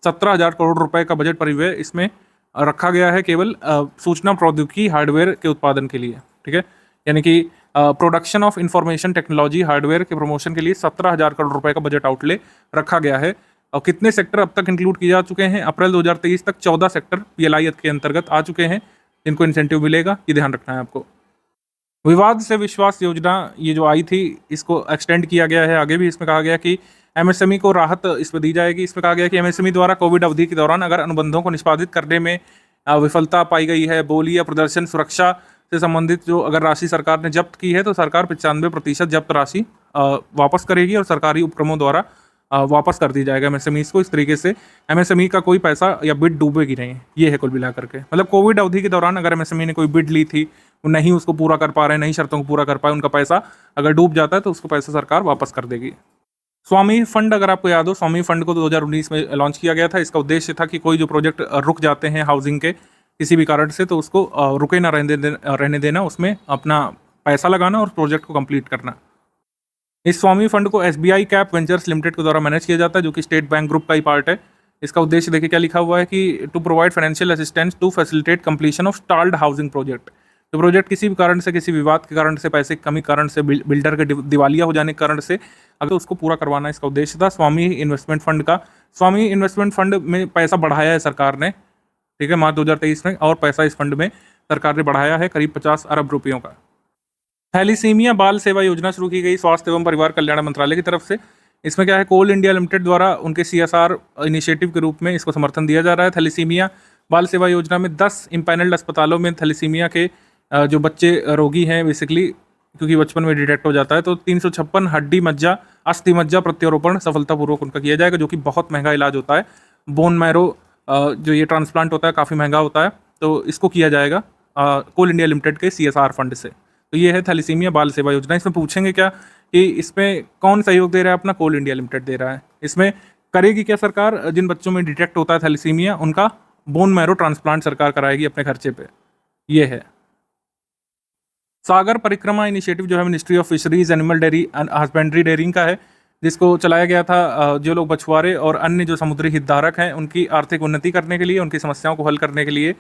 17,000 करोड़ रुपए का बजट परिव्यय इसमें रखा गया है केवल सूचना प्रौद्योगिकी हार्डवेयर के उत्पादन के लिए। ठीक है, यानी कि production of information technology hardware के प्रमोशन के लिए 17,000 करोड़ रुपए का बजट आउटले रखा गया है। और कितने सेक्टर अब तक इंक्लूड किए जा चुके हैं, अप्रैल 2023 तक 14 सेक्टर पीएलआई के अंतर्गत आ चुके हैं जिनको इंसेंटिव मिलेगा, ये ध्यान रखना है आपको। विवाद से विश्वास योजना ये जो आई थी इसको एक्सटेंड किया गया है आगे भी। इसमें कहा गया कि एमएसएमई को राहत इसमें दी जाएगी। इसमें कहा गया कि एमएसएमई द्वारा कोविड अवधि के दौरान अगर अनुबंधों को निष्पादित करने में विफलता पाई गई है, बोली या प्रदर्शन सुरक्षा से संबंधित जो अगर राशि सरकार ने जब्त की है तो सरकार 95% जब्त राशि वापस करेगी और सरकारी उपक्रमों द्वारा वापस कर दी जाएगा एमएसएमई को। इस तरीके से एमएसएमई का कोई पैसा या बिड डूबेगी नहीं, ये है कुल मिला करके। मतलब कोविड अवधि के दौरान अगर एमएसएमई ने कोई बिड ली थी, वो नहीं उसको पूरा कर पा रहे हैं, नहीं शर्तों को पूरा कर पाए, उनका पैसा अगर डूब जाता है तो उसको पैसा सरकार वापस कर देगी। स्वामी फंड, अगर आपको याद हो, स्वामी फंड को 2019 में लॉन्च किया गया था। इसका उद्देश्य था कि कोई जो प्रोजेक्ट रुक जाते हैं हाउसिंग के किसी भी कारण से, तो उसको रुके ना रहने देना, उसमें अपना पैसा लगाना और प्रोजेक्ट को कंप्लीट करना। इस स्वामी फंड को एसबीआई कैप वेंचर्स लिमिटेड के द्वारा मैनेज किया जाता है जो कि स्टेट बैंक ग्रुप का ही पार्ट है। इसका उद्देश्य देखिए क्या लिखा हुआ है कि to provide financial assistance to facilitate completion of stalled housing project. तो प्रोजेक्ट किसी भी कारण से, किसी विवाद के कारण से, पैसे की कमी कारण से, बिल्डर के दिवालिया हो जाने के कारण से अगर उसको पूरा करवाना इसका उद्देश्य था स्वामी इन्वेस्टमेंट फंड का। स्वामी इन्वेस्टमेंट फंड में पैसा बढ़ाया है सरकार ने, ठीक है, मार्च 2023 में, और पैसा इस फंड में सरकार ने बढ़ाया है करीब 50 अरब रुपयों का। थैलीसीमिया बाल सेवा योजना शुरू की गई स्वास्थ्य एवं परिवार कल्याण मंत्रालय की तरफ से। इसमें क्या है, कोल इंडिया लिमिटेड द्वारा उनके CSR इनिशिएटिव के रूप में इसको समर्थन दिया जा रहा है। थैलीसीमिया बाल सेवा योजना में 10 इम्पैनल्ड अस्पतालों में थैलीसीमिया के जो बच्चे रोगी हैं बेसिकली, क्योंकि बचपन में डिटेक्ट हो जाता है, तो 356 हड्डी मज्जा अस्थि मज्जा प्रत्यारोपण सफलतापूर्वक उनका किया जाएगा, जो कि बहुत महंगा इलाज होता है। बोन मैरो जो ये ट्रांसप्लांट होता है काफ़ी महंगा होता है, तो इसको किया जाएगा कोल इंडिया लिमिटेड के CSR फंड से। तो ये है थैलीसीमिया बाल सेवा योजना। इसमें पूछेंगे क्या कि इसमें कौन सहयोग दे रहा है, अपना कोल इंडिया लिमिटेड दे रहा है। इसमें करेगी क्या सरकार, जिन बच्चों में डिटेक्ट होता है थैलीसीमिया उनका बोन मैरो ट्रांसप्लांट सरकार कराएगी अपने खर्चे पे। ये है। सागर परिक्रमा इनिशिएटिव जो है ministry of fisheries animal dairy husbandry dairying का है, जिसको चलाया गया था जो लोग मछुआरे और अन्य जो समुद्री हितधारक हैं उनकी आर्थिक उन्नति करने के लिए, उनकी समस्याओं को हल करने के लिए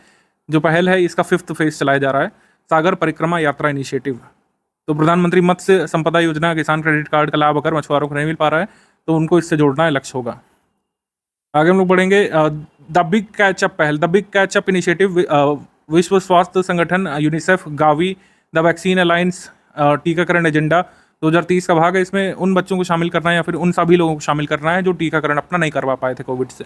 जो पहल है, इसका 5th फेज चलाया जा रहा है, सागर परिक्रमा यात्रा इनिशिएटिव। तो प्रधानमंत्री मत्स्य संपदा योजना किसान क्रेडिट कार्ड का लाभ अगर मछुआरों को नहीं मिल पा रहा है तो उनको इससे जोड़ना है, लक्ष्य होगा। आगे हम लोग बढ़ेंगे। द बिग कैचअप पहल, द बिग कैचअप इनिशिएटिव, विश्व स्वास्थ्य संगठन UNICEF, Gavi, the vaccine alliance टीकाकरण एजेंडा 2030 का भाग है। इसमें उन बच्चों को शामिल करना है या फिर उन सभी लोगों को शामिल करना है जो टीकाकरण अपना नहीं करवा पाए थे कोविड से।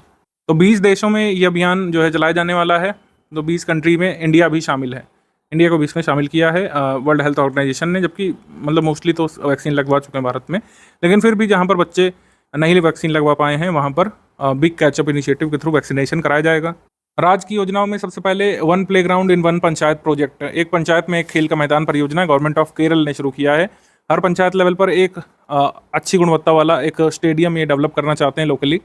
तो 20 देशों में ये अभियान जो है चलाया जाने वाला है। तो 20 कंट्री में इंडिया भी शामिल है, इंडिया को भी इसमें शामिल किया है वर्ल्ड हेल्थ ऑर्गेनाइजेशन ने, जबकि मतलब मोस्टली तो वैक्सीन लगवा चुके हैं भारत में, लेकिन फिर भी जहाँ पर बच्चे नहीं वैक्सीन लगवा पाए हैं वहाँ पर बिग कैचअप इनिशिएटिव के थ्रू वैक्सीनेशन कराया जाएगा। राज्य की योजनाओं में सबसे पहले one playground in one panchayat project, एक पंचायत में एक खेल का मैदान परियोजना गवर्नमेंट ऑफ केरल ने शुरू किया है। हर पंचायत लेवल पर एक अच्छी गुणवत्ता वाला एक स्टेडियम ये डेवलप करना चाहते हैं लोकली।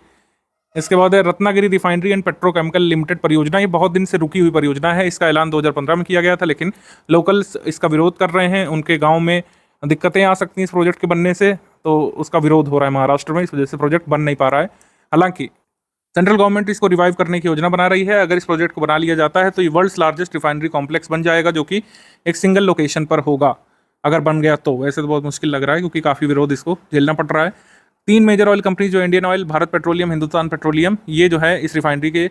इसके बाद है Ratnagiri refinery and petrochemical limited परियोजना, ये बहुत दिन से रुकी हुई परियोजना है। इसका ऐलान 2015 में किया गया था, लेकिन लोकल्स इसका विरोध कर रहे हैं, उनके गाँव में दिक्कतें आ सकती हैं इस प्रोजेक्ट के बनने से, तो उसका विरोध हो रहा है महाराष्ट्र में, इस वजह से प्रोजेक्ट बन नहीं पा रहा है। हालांकि सेंट्रल गवर्नमेंट इसको रिवाइव करने की योजना बना रही है। अगर इस प्रोजेक्ट को बना लिया जाता है तो ये वर्ल्ड्स लार्जेस्ट रिफाइनरी कॉम्प्लेक्स बन जाएगा, जो कि एक सिंगल लोकेशन पर होगा अगर बन गया तो। वैसे तो बहुत मुश्किल लग रहा है क्योंकि काफ़ी विरोध इसको झेलना पड़ रहा है। 3 मेजर ऑयल कंपनी जो Indian oil, Bharat petroleum, Hindustan petroleum, ये जो है इस रिफाइनरी के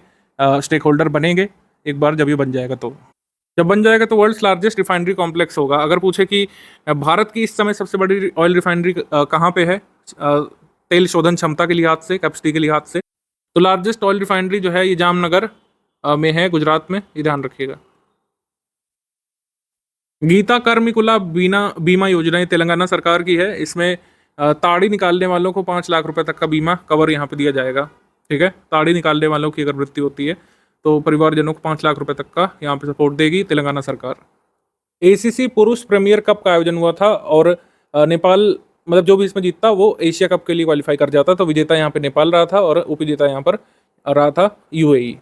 स्टेक होल्डर बनेंगे एक बार जब ये बन जाएगा तो। जब बन जाएगा तो वर्ल्ड्स लार्जेस्ट रिफाइनरी कॉम्प्लेक्स होगा। अगर पूछे कि भारत की इस समय सबसे बड़ी ऑयल रिफाइनरी कहाँ पे है तेल शोधन क्षमता के लिहाज से, कैपेसिटी के लिहाज से, तो लार्जेस्ट ऑयल रिफाइनरी जो है ये जामनगर में है, गुजरात में, ये ध्यान रखिएगा। गीता कर्मिकुला बीमा योजना ये तेलंगाना सरकार की है। इसमें ताड़ी निकालने वालों को 5 लाख रुपए तक का बीमा कवर यहाँ पे दिया जाएगा। ठीक है, ताड़ी निकालने वालों की अगर मृत्यु होती है तो परिवारजनों को 5 लाख रुपए तक का यहाँ पे सपोर्ट देगी तेलंगाना सरकार। एसीसी पुरुष प्रीमियर कप का आयोजन हुआ था और नेपाल, मतलब जो भी इसमें जीतता वो एशिया कप के लिए क्वालिफाई कर जाता। तो विजेता यहाँ पे नेपाल रहा था और उपविजेता यहाँ पर रहा था यूएई।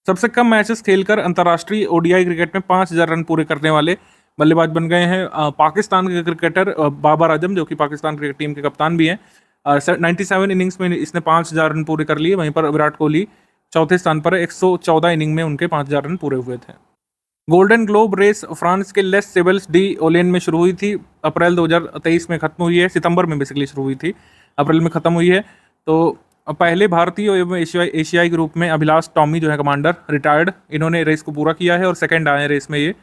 सबसे कम मैचेस खेलकर अंतर्राष्ट्रीय ओडीआई क्रिकेट में 5000 रन पूरे करने वाले बल्लेबाज बन गए हैं पाकिस्तान के क्रिकेटर बाबर आजम, जो कि पाकिस्तान क्रिकेट टीम के कप्तान भी हैं। 97 इनिंग्स में इसने 5000 रन पूरे कर लिए। वहीं पर विराट कोहली चौथे स्थान पर, 114 इनिंग में उनके 5000 रन पूरे हुए थे। गोल्डन ग्लोब रेस फ्रांस के लेस सेबल्स डी ओलेन में शुरू हुई थी, अप्रैल 2023 में खत्म हुई है। सितंबर में बेसिकली शुरू हुई थी, अप्रैल में खत्म हुई है। तो पहले भारतीय एवं एशियाई ग्रुप में अभिलाष टॉमी जो है कमांडर, रिटायर्ड, इन्होंने रेस को पूरा किया है और सेकंड आए हैं रेस में ये।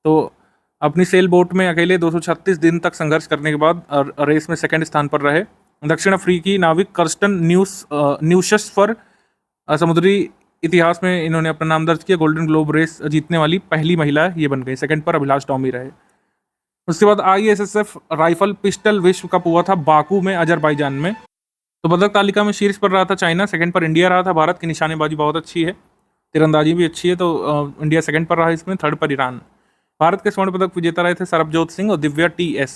तो अपनी सेल बोट में अकेले 236 दिन तक संघर्ष करने के बाद रेस में सेकंड स्थान पर रहे। दक्षिण अफ्रीकी नाविक कर्स्टन न्यूशस्फर समुद्री इतिहास में इन्होंने अपना नाम दर्ज किया। गोल्डन ग्लोब रेस जीतने वाली पहली महिला ये बन गई। सेकंड पर अभिलाष टॉमी रहे। उसके बाद ISSF राइफल पिस्टल विश्व कप हुआ था बाकू में, अजरबैजान में। तो पदक तालिका में शीर्ष पर रहा था चाइना, सेकंड पर इंडिया रहा था। भारत की निशानेबाजी बहुत अच्छी है, तीरंदाजी भी अच्छी है, तो इंडिया सेकंड पर रहा इसमें, थर्ड पर ईरान। भारत के स्वर्ण पदक विजेता रहे थे सरबजोत सिंह और दिव्या TS।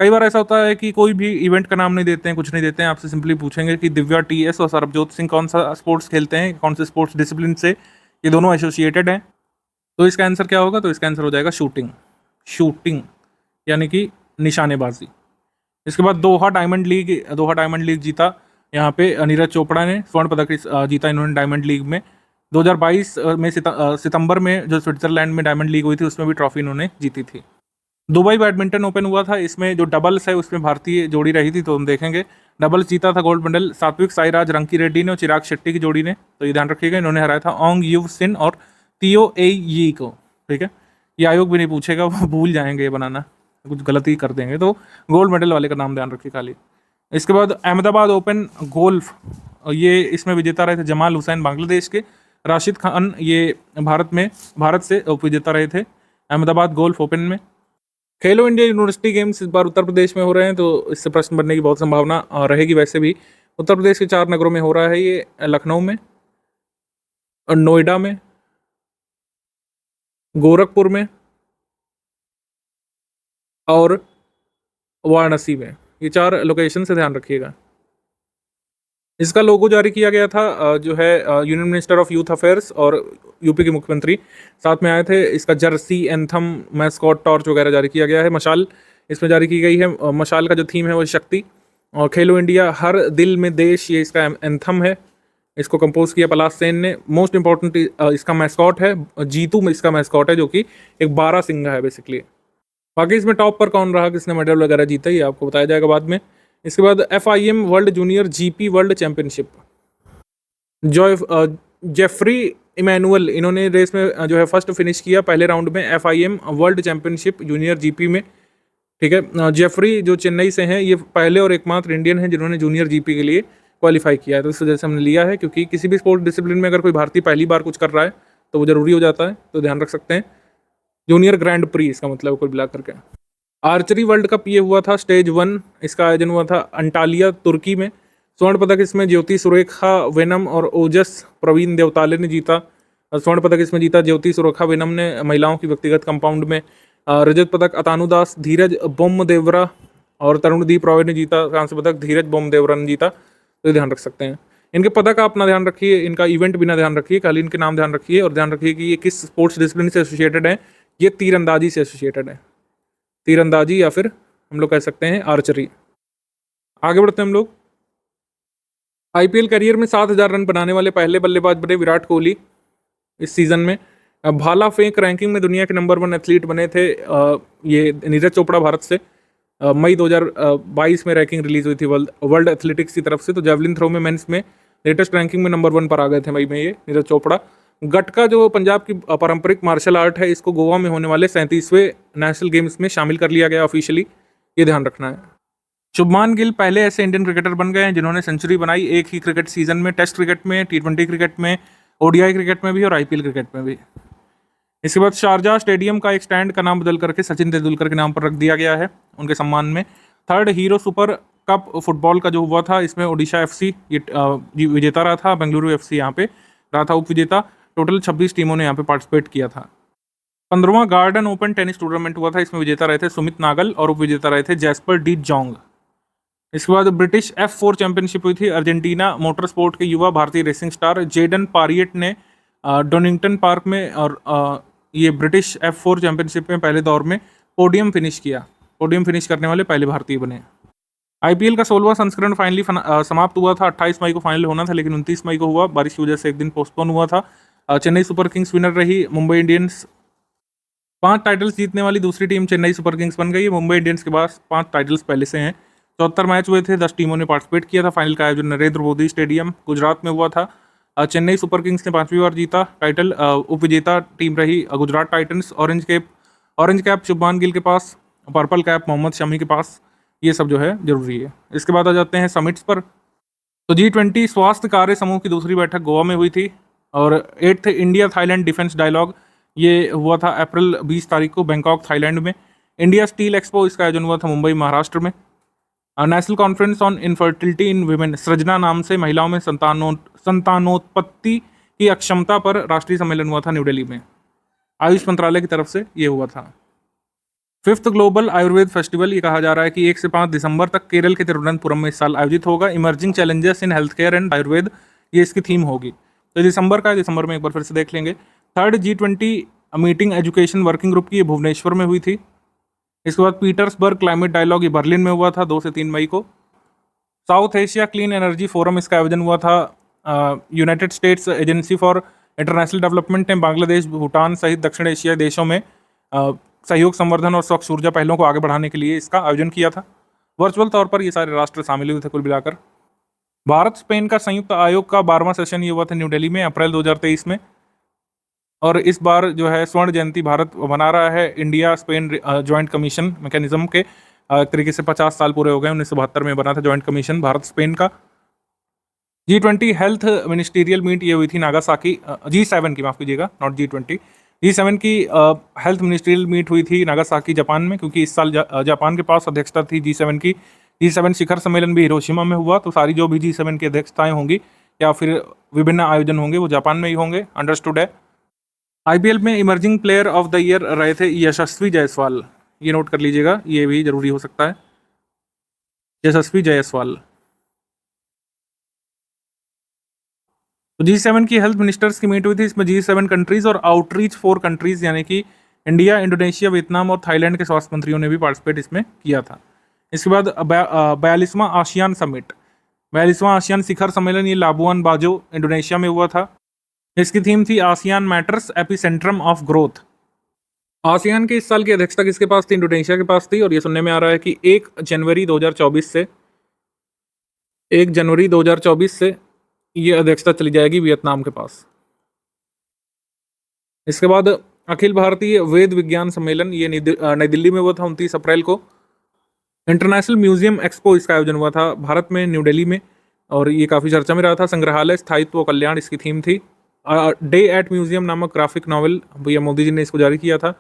कई बार ऐसा होता है कि कोई भी इवेंट का नाम नहीं देते हैं, कुछ नहीं देते हैं, आपसे सिंपली पूछेंगे कि दिव्या TS और सरबजोत सिंह कौन सा स्पोर्ट्स खेलते हैं, कौन से स्पोर्ट्स डिसिप्लिन से ये दोनों एसोसिएटेड हैं। तो इसका आंसर क्या होगा? तो इसका आंसर हो जाएगा शूटिंग यानी कि निशानेबाजी। इसके बाद दोहा डायमंड लीग जीता यहाँ पे नीरज चोपड़ा ने स्वर्ण पदक जीता इन्होंने डायमंड लीग में। 2022 में सितंबर में जो स्विट्जरलैंड में डायमंड लीग हुई थी उसमें भी ट्रॉफी इन्होंने जीती थी। दुबई बैडमिंटन ओपन हुआ था, इसमें जो डबल्स है उसमें भारतीय जोड़ी रही थी, तो हम देखेंगे। डबल्स जीता था गोल्ड मेडल सात्विक साईराज रंकी रेड्डी ने और चिराग शेट्टी की जोड़ी ने, तो ये ध्यान रखिएगा। इन्होंने हराया था ओंग यू सिन और तियो ए यी को। ठीक है, ये आयोग भी नहीं पूछेगा, वो भूल जाएंगे ये बनाना, कुछ गलती कर देंगे। तो गोल्ड मेडल वाले का नाम ध्यान रखिए खाली। इसके बाद अहमदाबाद ओपन गोल्फ, ये इसमें विजेता रहे थे जमाल हुसैन बांग्लादेश के। राशिद खान ये भारत से विजेता रहे थे अहमदाबाद गोल्फ ओपन में। खेलो इंडिया यूनिवर्सिटी गेम्स इस बार उत्तर प्रदेश में हो रहे हैं, तो इससे प्रश्न बनने की बहुत संभावना रहेगी। वैसे भी उत्तर प्रदेश के 4 नगरों में हो रहा है ये, लखनऊ में, नोएडा में, गोरखपुर में और वाराणसी में। ये 4 लोकेशन से ध्यान रखिएगा। इसका लोगो जारी किया गया था जो है union minister of youth affairs और यूपी के मुख्यमंत्री साथ में आए थे। इसका जर्सी, एंथम, मैस्कॉट, टॉर्च वगैरह जारी किया गया है। मशाल इसमें जारी की गई है। मशाल का जो थीम है वो शक्ति। और खेलो इंडिया हर दिल में देश, ये इसका एंथम है। इसको कंपोज किया पलाश सेन ने। मोस्ट इंपॉर्टेंट इसका मैस्कॉट है जीतू में, इसका मैस्कॉट है जो कि एक बारहसिंगा है बेसिकली। बाकी इसमें टॉप पर कौन रहा, किसने मेडल वगैरह जीता, ये आपको बताया जाएगा बाद में। इसके बाद FIM world junior GP world championship, Joy Jeffrey Emmanuel इन्होंने रेस में जो है फर्स्ट फिनिश किया पहले राउंड में FIM world championship junior GP में। ठीक है, जेफरी जो चेन्नई से हैं, ये पहले और एकमात्र इंडियन हैं जिन्होंने जूनियर GP के लिए क्वालिफाई किया है। तो इस वजह से हमने लिया है, क्योंकि किसी भी स्पोर्ट डिसिप्लिन में अगर कोई भारतीय पहली बार कुछ कर रहा है तो वो जरूरी हो जाता है, तो ध्यान रख सकते हैं। जूनियर ग्रैंड प्री इसका मतलब कुल मिला करके। आर्चरी वर्ल्ड कप ये हुआ था स्टेज 1, इसका आयोजन हुआ था अंटालिया तुर्की में। स्वर्ण पदक इसमें ज्योति सुरेखा वेनम और ओजस प्रवीण देवताले ने जीता। स्वर्ण पदक इसमें जीता ज्योति सुरेखा वेनम ने महिलाओं की व्यक्तिगत कंपाउंड में। रजत पदक अतानुदास धीरज बोमदेवरा और तरुणदीप रॉय ने जीता। कांस्य पदक धीरज बोमदेवरा ने जीता। तो ये ध्यान रख सकते हैं। इनके पदक का अपना ध्यान रखिए, इनका इवेंट बिना ध्यान रखिए, खाली इनके नाम ध्यान रखिए और ध्यान रखिए कि ये किस स्पोर्ट्स डिसिप्लिन से एसोसिएटेड है। ये तीरंदाजी से एसोसिएटेड है, तीरंदाजी या फिर हम लोग कह सकते हैं आर्चरी। आगे बढ़ते हैं हम लोग। IPL करियर में 7,000 रन बनाने वाले पहले बल्लेबाज बने विराट कोहली इस सीजन में। भाला फेंक रैंकिंग में दुनिया के नंबर 1 एथलीट बने थे ये नीरज चोपड़ा भारत से। मई 2022 में रैंकिंग रिलीज हुई थी वर्ल्ड एथलेटिक्स की तरफ से। तो जेवलिन थ्रो में मेंस में लेटेस्ट रैंकिंग में नंबर 1 पर आ गए थे मई में ये नीरज चोपड़ा। गटका जो पंजाब की पारंपरिक मार्शल आर्ट है, इसको गोवा में होने वाले 37वें नेशनल गेम्स में शामिल कर लिया गया ऑफिशियली, ये ध्यान रखना है। शुभमान गिल पहले ऐसे इंडियन क्रिकेटर बन गए हैं जिन्होंने सेंचुरी बनाई एक ही क्रिकेट सीजन में, टेस्ट क्रिकेट में, T20 क्रिकेट में, ODI क्रिकेट में भी और IPL क्रिकेट में भी। इसके बाद शारजाह स्टेडियम का एक स्टैंड का नाम बदल करके सचिन तेंदुलकर के नाम पर रख दिया गया है उनके सम्मान में। Third hero super cup football का जो हुआ था, इसमें ओडिशा FC ये विजेता रहा था, बेंगलुरु FC यहाँ पे रहा था उप विजेता। टोटल 26 टीमों ने यहाँ पे पार्टिसिपेट किया था। 15वां गार्डन ओपन टेनिस टूर्नामेंट हुआ था, इसमें विजेता रहे थे सुमित नागल और उप विजेता रहे थे जैस्पर डी जोंग। इसके बाद ब्रिटिश F4 चैंपियनशिप हुई थी। अर्जेंटीना मोटर स्पोर्ट के युवा भारतीय रेसिंग स्टार जेडन पारियट ने डोनिंगटन पार्क में और ये ब्रिटिश F4 चैंपियनशिप में पहले दौर में पोडियम फिनिश किया। पोडियम फिनिश करने वाले पहले भारतीय बने। IPL का 16वां संस्करण फाइनली समाप्त हुआ था। 28 मई को फाइनल होना था, लेकिन 29 मई को हुआ, बारिश की वजह से एक दिन पोस्टपोन हुआ था। चेन्नई सुपर किंग्स विनर रही। मुंबई इंडियंस 5 टाइटल्स जीतने वाली दूसरी टीम चेन्नई सुपर किंग्स बन गई है। मुंबई इंडियंस के पास 5 टाइटल्स पहले से हैं। 74 मैच हुए थे, 10 टीमों ने पार्टिसिपेट किया था। फाइनल का आयोजन नरेंद्र मोदी स्टेडियम गुजरात में हुआ था। चेन्नई सुपर किंग्स ने 5वीं बार जीता टाइटल। उप विजेता टीम रही Gujarat Titans. Orange cap Shubman Gill के पास, पर्पल कैप मोहम्मद शमी के पास। ये सब जो है जरूरी है। इसके बाद आ जाते हैं समिट्स पर। तो G20 स्वास्थ्य कार्य समूह की दूसरी बैठक गोवा में हुई थी। और 8th India Thailand defence dialogue ये हुआ था अप्रैल 20 तारीख को बैंकॉक थाईलैंड में। इंडिया स्टील एक्सपो इसका आयोजन हुआ था मुंबई महाराष्ट्र में। National conference on infertility in women सृजना नाम से महिलाओं में संतानोत्पत्ति की अक्षमता पर राष्ट्रीय सम्मेलन हुआ था न्यू दिल्ली में। आयुष मंत्रालय की तरफ से ये हुआ था। 5th ग्लोबल आयुर्वेद फेस्टिवल, ये कहा जा रहा है कि 1 से 5 दिसंबर तक केरल के तिरुवनंतपुरम में इस साल आयोजित होगा। Emerging challenges in health care and Ayurveda, ये इसकी थीम होगी। तो दिसंबर का, दिसंबर में एक बार फिर से देख लेंगे। 3rd G20 meeting education working group की ये भुवनेश्वर में हुई थी। इसके बाद पीटर्सबर्ग क्लाइमेट डायलॉग ये बर्लिन में हुआ था 2 से 3 मई को। South Asia clean energy forum, इसका आयोजन हुआ था United states agency for international development ने बांग्लादेश, भूटान सहित दक्षिण एशियाई देशों में सहयोग, संवर्धन और स्वच्छ ऊर्जा पहलों को आगे बढ़ाने के लिए इसका आयोजन किया था। वर्चुअल तौर पर ये सारे राष्ट्र शामिल हुए थे कुल मिलाकर। भारत स्पेन का संयुक्त आयोग का 12वां सेशन ये हुआ था न्यू दिल्ली में अप्रैल 2023 में। और इस बार जो है स्वर्ण जयंती भारत मना रहा है। India Spain joint commission mechanism के एक तरीके से 50 साल पूरे हो गए। 1972 में बना था जॉइंट कमीशन भारत स्पेन का। G20 हेल्थ मिनिस्टीरियल मीट ये हुई थी नागासाकी, G7 की, माफ कीजिएगा, नॉट G20, G7 की हेल्थ मिनिस्ट्रियल मीट हुई थी नागासाकी जापान में, क्योंकि इस साल जापान के पास अध्यक्षता थी G7 की। G7 शिखर सम्मेलन भी हिरोशिमा में हुआ। तो सारी जो भी G7 की अध्यक्षताएं होंगी या फिर विभिन्न आयोजन होंगे वो जापान में ही होंगे। अंडरस्टूड है। IPL में emerging player of the year रहे थे यशस्वी जायसवाल, ये नोट कर लीजिएगा, ये भी जरूरी हो सकता है। यशस्वी जायसवाल। तो G7 की हेल्थ मिनिस्टर्स की मीट हुई थी। इसमें G7 कंट्रीज और आउटरीच 4 कंट्रीज यानी कि इंडिया, इंडोनेशिया, वियतनाम और थाईलैंड के स्वास्थ्य मंत्रियों ने भी पार्टिसिपेट इसमें किया था। इसके बाद 42वां आसियान समिट, 42वां आसियान शिखर सम्मेलन, ये लाबुआन बाजो इंडोनेशिया में हुआ था। इसकी थीम थी ASEAN matters epicentrum of growth. ASEAN के इस साल की अध्यक्षता किसके पास थी? इंडोनेशिया के पास थी। और ये सुनने में आ रहा है कि 1 जनवरी 2024 से 1 जनवरी 2024 से ये अध्यक्षता चली जाएगी वियतनाम के पास। इसके बाद अखिल भारतीय वेद विज्ञान सम्मेलन, ये नई दिल्ली में हुआ था 29 अप्रैल को। इंटरनेशनल म्यूजियम एक्सपो, इसका आयोजन हुआ था भारत में, न्यू दिल्ली में, और ये काफ़ी चर्चा में रहा था। संग्रहालय स्थायित्व व कल्याण इसकी थीम थी। डे एट म्यूजियम नामक ग्राफिक नॉवल भैया मोदी जी ने इसको जारी किया था।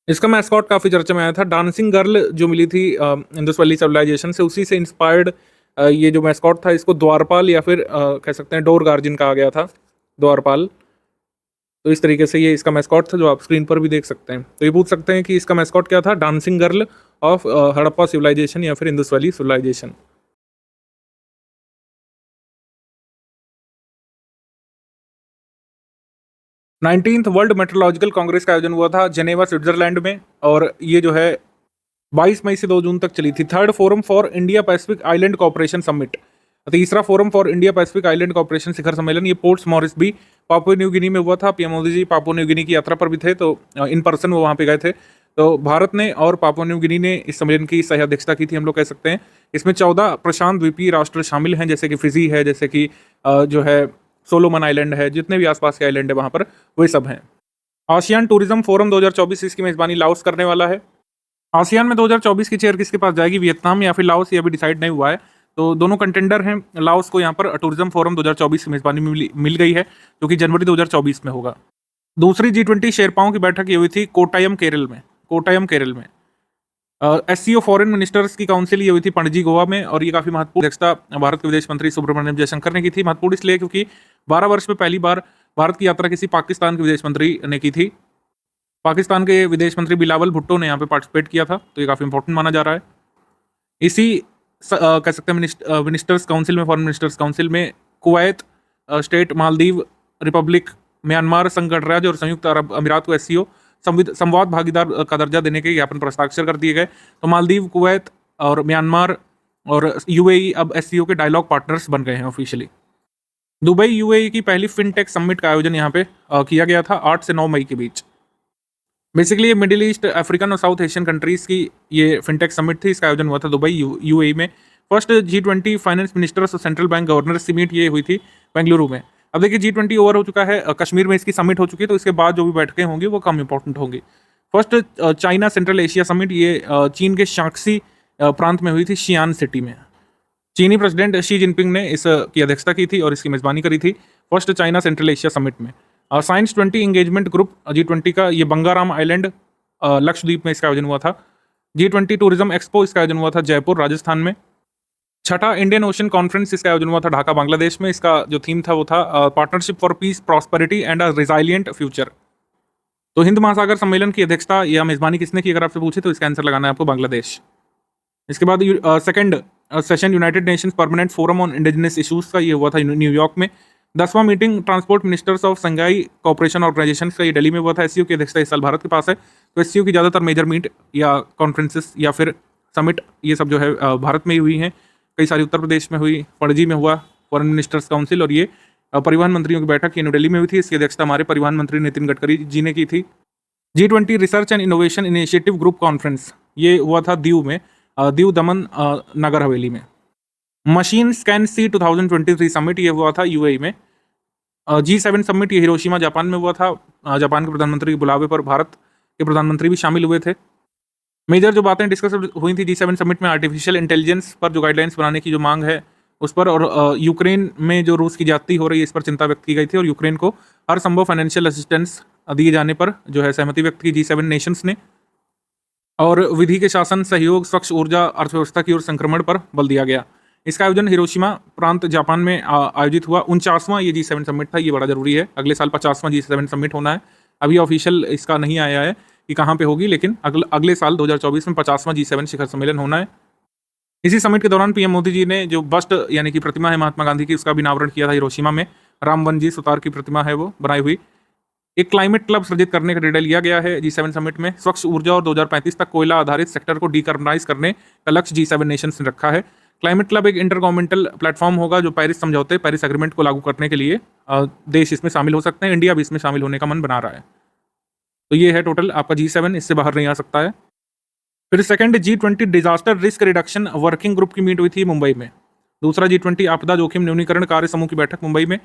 इसका मैस्कॉट काफ़ी चर्चा में आया था। डांसिंग गर्ल जो मिली थी इंडस वैली सिविलाइजेशन से, उसी से इंस्पायर्ड ये जो मैस्कॉट था, इसको द्वारपाल या फिर कह सकते हैं डोर गार्जियन कहा गया था, द्वारपाल। तो इस तरीके से ये इसका मैस्कॉट था, जो आप स्क्रीन पर भी देख सकते हैं। तो ये पूछ सकते हैं कि इसका मैस्कॉट क्या था? Dancing girl of Harappa civilisation या फिर Indus valley civilisation. Nineteenth world metrological congress का आयोजन हुआ था जेनेवा, स्विट्जरलैंड में, और ये जो है 22 मई से 2 जून तक चली थी। Third forum for India Pacific island cooperation summit, तीसरा forum for India Pacific island cooperation शिखर सम्मेलन, ये ports Moresby, Papua New Guinea में हुआ था। PM Modi ji Papua New Guinea की यात्रा पर भी थे, तो इन पर्सन वो वहाँ पे गए थे। तो भारत ने और पापुआ न्यू गिनी ने इस सम्मेलन की सह अध्यक्षता की थी, हम लोग कह सकते हैं। इसमें 14 प्रशांत द्वीपीय राष्ट्र शामिल हैं, जैसे कि फिजी है, जैसे कि जो है सोलोमन आइलैंड है, जितने भी आसपास के आइलैंड है वहाँ पर वे सब हैं। आसियान टूरिज्म फोरम 2024, इसकी मेजबानी लाओस करने वाला है। आसियान में 2024 की चेयर किसके पास जाएगी? वियतनाम या फिर लाओस, ये अभी डिसाइड नहीं हुआ है। तो दोनों कंटेंडर हैं। लाओस को यहाँ पर टूरिज्म फोरम 2024 की मेजबानी मिल गई है, जो कि जनवरी 2024 में होगा। दूसरी G20 शेरपाओं की बैठक ये हुई थी कोटायम केरल में। SCO फॉरेन मिनिस्टर्स की काउंसिल ये हुई थी पणजी, गोवा में, और ये काफ़ी महत्वपूर्ण अध्यक्षता भारत के विदेश मंत्री सुब्रमण्यम जयशंकर ने की थी। महत्वपूर्ण इसलिए क्योंकि 12 वर्ष में पहली बार भारत की यात्रा किसी पाकिस्तान के विदेश मंत्री ने की थी। पाकिस्तान के विदेश मंत्री बिलावल भुट्टो ने यहाँ पे पार्टिसिपेट किया था, तो ये काफ़ी इंपॉर्टेंट माना जा रहा है। इसी कह सकते हैं मिनिस्टर्स काउंसिल में, फॉरेन मिनिस्टर्स काउंसिल में Kuwait state, Maldives Republic, Myanmar, संघ गणराज्य और संयुक्त अरब अमीरात को SCO संवाद भागीदार का दर्जा देने के ज्ञापन पर हस्ताक्षर कर दिए गए। तो मालदीव, कुवैत और म्यांमार और UAE अब SCO के डायलॉग पार्टनर्स बन गए हैं ऑफिशियली। दुबई UAE की पहली फिनटेक समिट का आयोजन यहाँ पे किया गया था 8 से 9 मई के बीच। बेसिकली ये मिडिल ईस्ट, अफ्रीकन और साउथ एशियन कंट्रीज़ की ये फिनटेक समिट थी। इसका आयोजन हुआ था दुबई UAE में। फर्स्ट G20 फाइनेंस मिनिस्टर्स और सेंट्रल बैंक गवर्नर्स की मीट ये हुई थी बेंगलुरु में। अब देखिए G20 ओवर हो चुका है, कश्मीर में इसकी समिट हो चुकी है, तो इसके बाद जो भी बैठकें होंगी वो कम इंपॉर्टेंट होंगी। First China central Asia summit, ये चीन के शांक्सी प्रांत में हुई थी, शियान सिटी में। चीनी प्रेसिडेंट शी जिनपिंग ने इसकी अध्यक्षता की थी और इसकी मेजबानी करी थी first China central Asia summit में। साइंस 20 इंगेजमेंट ग्रुप G20 का, ये बंगाराम आइलैंड लक्षद्वीप में इसका आयोजन हुआ था। G20 टूरिज्म एक्सपो, इसका आयोजन हुआ था जयपुर, राजस्थान में। छठा इंडियन ओशन कॉन्फ्रेंस, इसका आयोजन हुआ था ढाका, बांग्लादेश में। इसका जो थीम था वो था partnership for peace, prosperity and a resilient future. तो हिंद महासागर सम्मेलन की अध्यक्षता या मेजबानी किसने की? अगर आपसे पूछे तो इसका आंसर लगाना है आपको, बांग्लादेश। इसके बाद second session United Nations permanent forum on indigenous issues का, ये हुआ था न्यूयॉर्क में। 10वां meeting transport ministers of Shanghai cooperation organisation का, ये दिल्ली में हुआ था। SCO की अध्यक्षता इस साल भारत के पास है। तो SCO की ज़्यादातर मेजर मीट या कॉन्फ्रेंसेस या फिर समिट, ये सब जो है भारत में ही हुई हैं। कई सारी उत्तर प्रदेश में हुई, पणजी में हुआ फॉरेन मिनिस्टर्स काउंसिल, और ये परिवहन मंत्रियों की बैठक ये न्यू दिल्ली में हुई थी। इसकी अध्यक्षता हमारे परिवहन मंत्री नितिन गडकरी जी ने की थी। G20 research and innovation initiative group conference, ये हुआ था दीव में, दीव दमन नगर हवेली में। मशीन स्कैन सी 2023 समिट, ये हुआ था UAE में। G7 समिट, ये हिरोशिमा जापान में हुआ था। जापान के प्रधानमंत्री के बुलावे पर भारत के प्रधानमंत्री भी शामिल हुए थे। मेजर जो बातें डिस्कस हुई थी G7 समिट में, आर्टिफिशियल इंटेलिजेंस पर जो गाइडलाइंस बनाने की जो मांग है उस पर, और यूक्रेन में जो रूस की ज्यादती हो रही है इस पर चिंता व्यक्त की गई थी, और यूक्रेन को हर संभव फाइनेंशियल असिस्टेंस दिए जाने पर जो है सहमति व्यक्त की G7 नेशंस ने। और विधि के शासन, सहयोग, स्वच्छ ऊर्जा, अर्थव्यवस्था की ओर संक्रमण पर बल दिया गया। इसका आयोजन हिरोशिमा प्रांत जापान में आयोजित हुआ। 49वां ये G7 समिट था, ये बड़ा जरूरी है। अगले साल 50वां G7 समिट होना है। अभी ऑफिशियल इसका नहीं आया है कि कहाँ पे होगी, लेकिन अगले साल 2024 में 50वां G7 शिखर सम्मेलन होना है। इसी समिट के दौरान पीएम मोदी जी ने जो बस्ट यानी कि प्रतिमा है महात्मा गांधी की, उसका भी अनावरण किया था हिरोशिमा में। रामवन जी सुतार की प्रतिमा है वो बनाई हुई। एक क्लाइमेट क्लब सृजित करने का निर्णय लिया गया है G7 समिट में। स्वच्छ ऊर्जा और 2035 तक कोयला आधारित सेक्टर को डीकार्बनाइज करने का लक्ष्य G7 नेशंस ने रखा है। क्लाइमेट क्लब एक इंटर गवर्नमेंटल प्लेटफॉर्म होगा जो पेरिस समझौते, पेरिस एग्रीमेंट को लागू करने के लिए देश इसमें शामिल हो सकते हैं। इंडिया भी इसमें शामिल होने का मन बना रहा है। तो ये है टोटल आपका G7, इससे बाहर नहीं आ सकता है। फिर second G20 disaster risk reduction working group की मीट हुई थी मुंबई में। दूसरा G20 आपदा जोखिम न्यूनीकरण कार्य समूह की बैठक मुंबई में।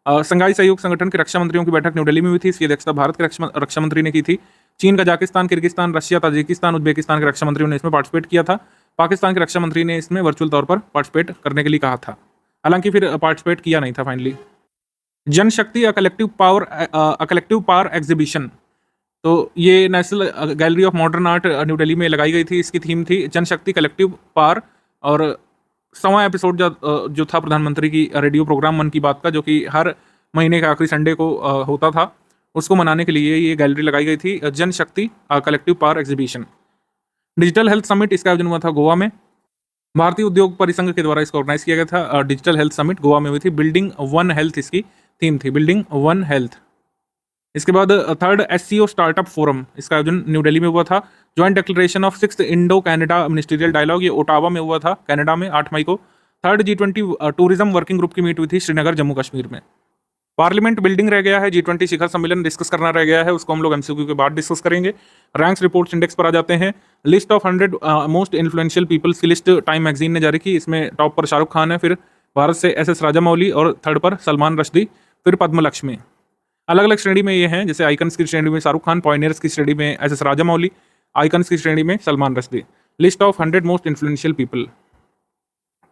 संघाई सहयोग संगठन के रक्षा मंत्रियों की बैठक न्यू दिल्ली में हुई थी। इसकी अध्यक्षता भारत के रक्षा मंत्री ने की थी। चीन, Kazakhstan, Kyrgyzstan, Russia, Tajikistan, Uzbekistan के रक्षा मंत्रियों ने इसमें पार्टिसिपेट किया था। पाकिस्तान के रक्षा मंत्री ने इसमें वर्चुअल तौर पर पार्टिसिपेट करने के लिए कहा था, हालांकि फिर पार्टिसिपेट किया नहीं था finally. Janshakti a collective power exhibition, तो ये national gallery of modern art new Delhi में लगाई गई थी। इसकी थीम थी जनशक्ति कलेक्टिव पावर, और 100वां एपिसोड जो था प्रधानमंत्री की रेडियो प्रोग्राम मन की बात का, जो कि हर महीने के आखिरी संडे को होता था, उसको मनाने के लिए ये गैलरी लगाई गई थी, Janshakti collective power exhibition. Digital health summit, इसका आयोजन हुआ था गोवा में। भारतीय उद्योग परिसंघ के द्वारा इसको ऑर्गेनाइज किया गया था। डिजिटल हेल्थ समिट गोवा में हुई थी। बिल्डिंग वन हेल्थ इसकी थीम थी, बिल्डिंग वन हेल्थ। इसके बाद थर्ड SCO स्टार्टअप फोरम, इसका आयोजन न्यू दिल्ली में हुआ था। Joint declaration of 6th Indo Canada ministerial dialogue, ये ओटावा में हुआ था कनाडा में 8 मई को। Third G20 tourism working group की मीट हुई थी श्रीनगर जम्मू कश्मीर में। पार्लियामेंट बिल्डिंग रह गया है, G20 शिखर सम्मेलन डिस्कस करना रह गया है, उसको हम लोग MCQ के बाद डिस्कस करेंगे। रैंक्स रिपोर्ट्स इंडेक्स पर आ जाते हैं। List of 100 most influential peoples की लिस्ट टाइम मैगजीन ने जारी की। इसमें टॉप पर शाहरुख खान है, फिर भारत से SS राजामौली, और थर्ड पर सलमान रश्दी, फिर पद्म लक्ष्मी। अलग अलग श्रेणी में ये हैं, जैसे आइकन्स की श्रेणी में शाहरुख खान, पॉइनियर्स की श्रेणी में SS राजामौली, आइकन्स की श्रेणी में Salman Rushdie. List of 100 most influential people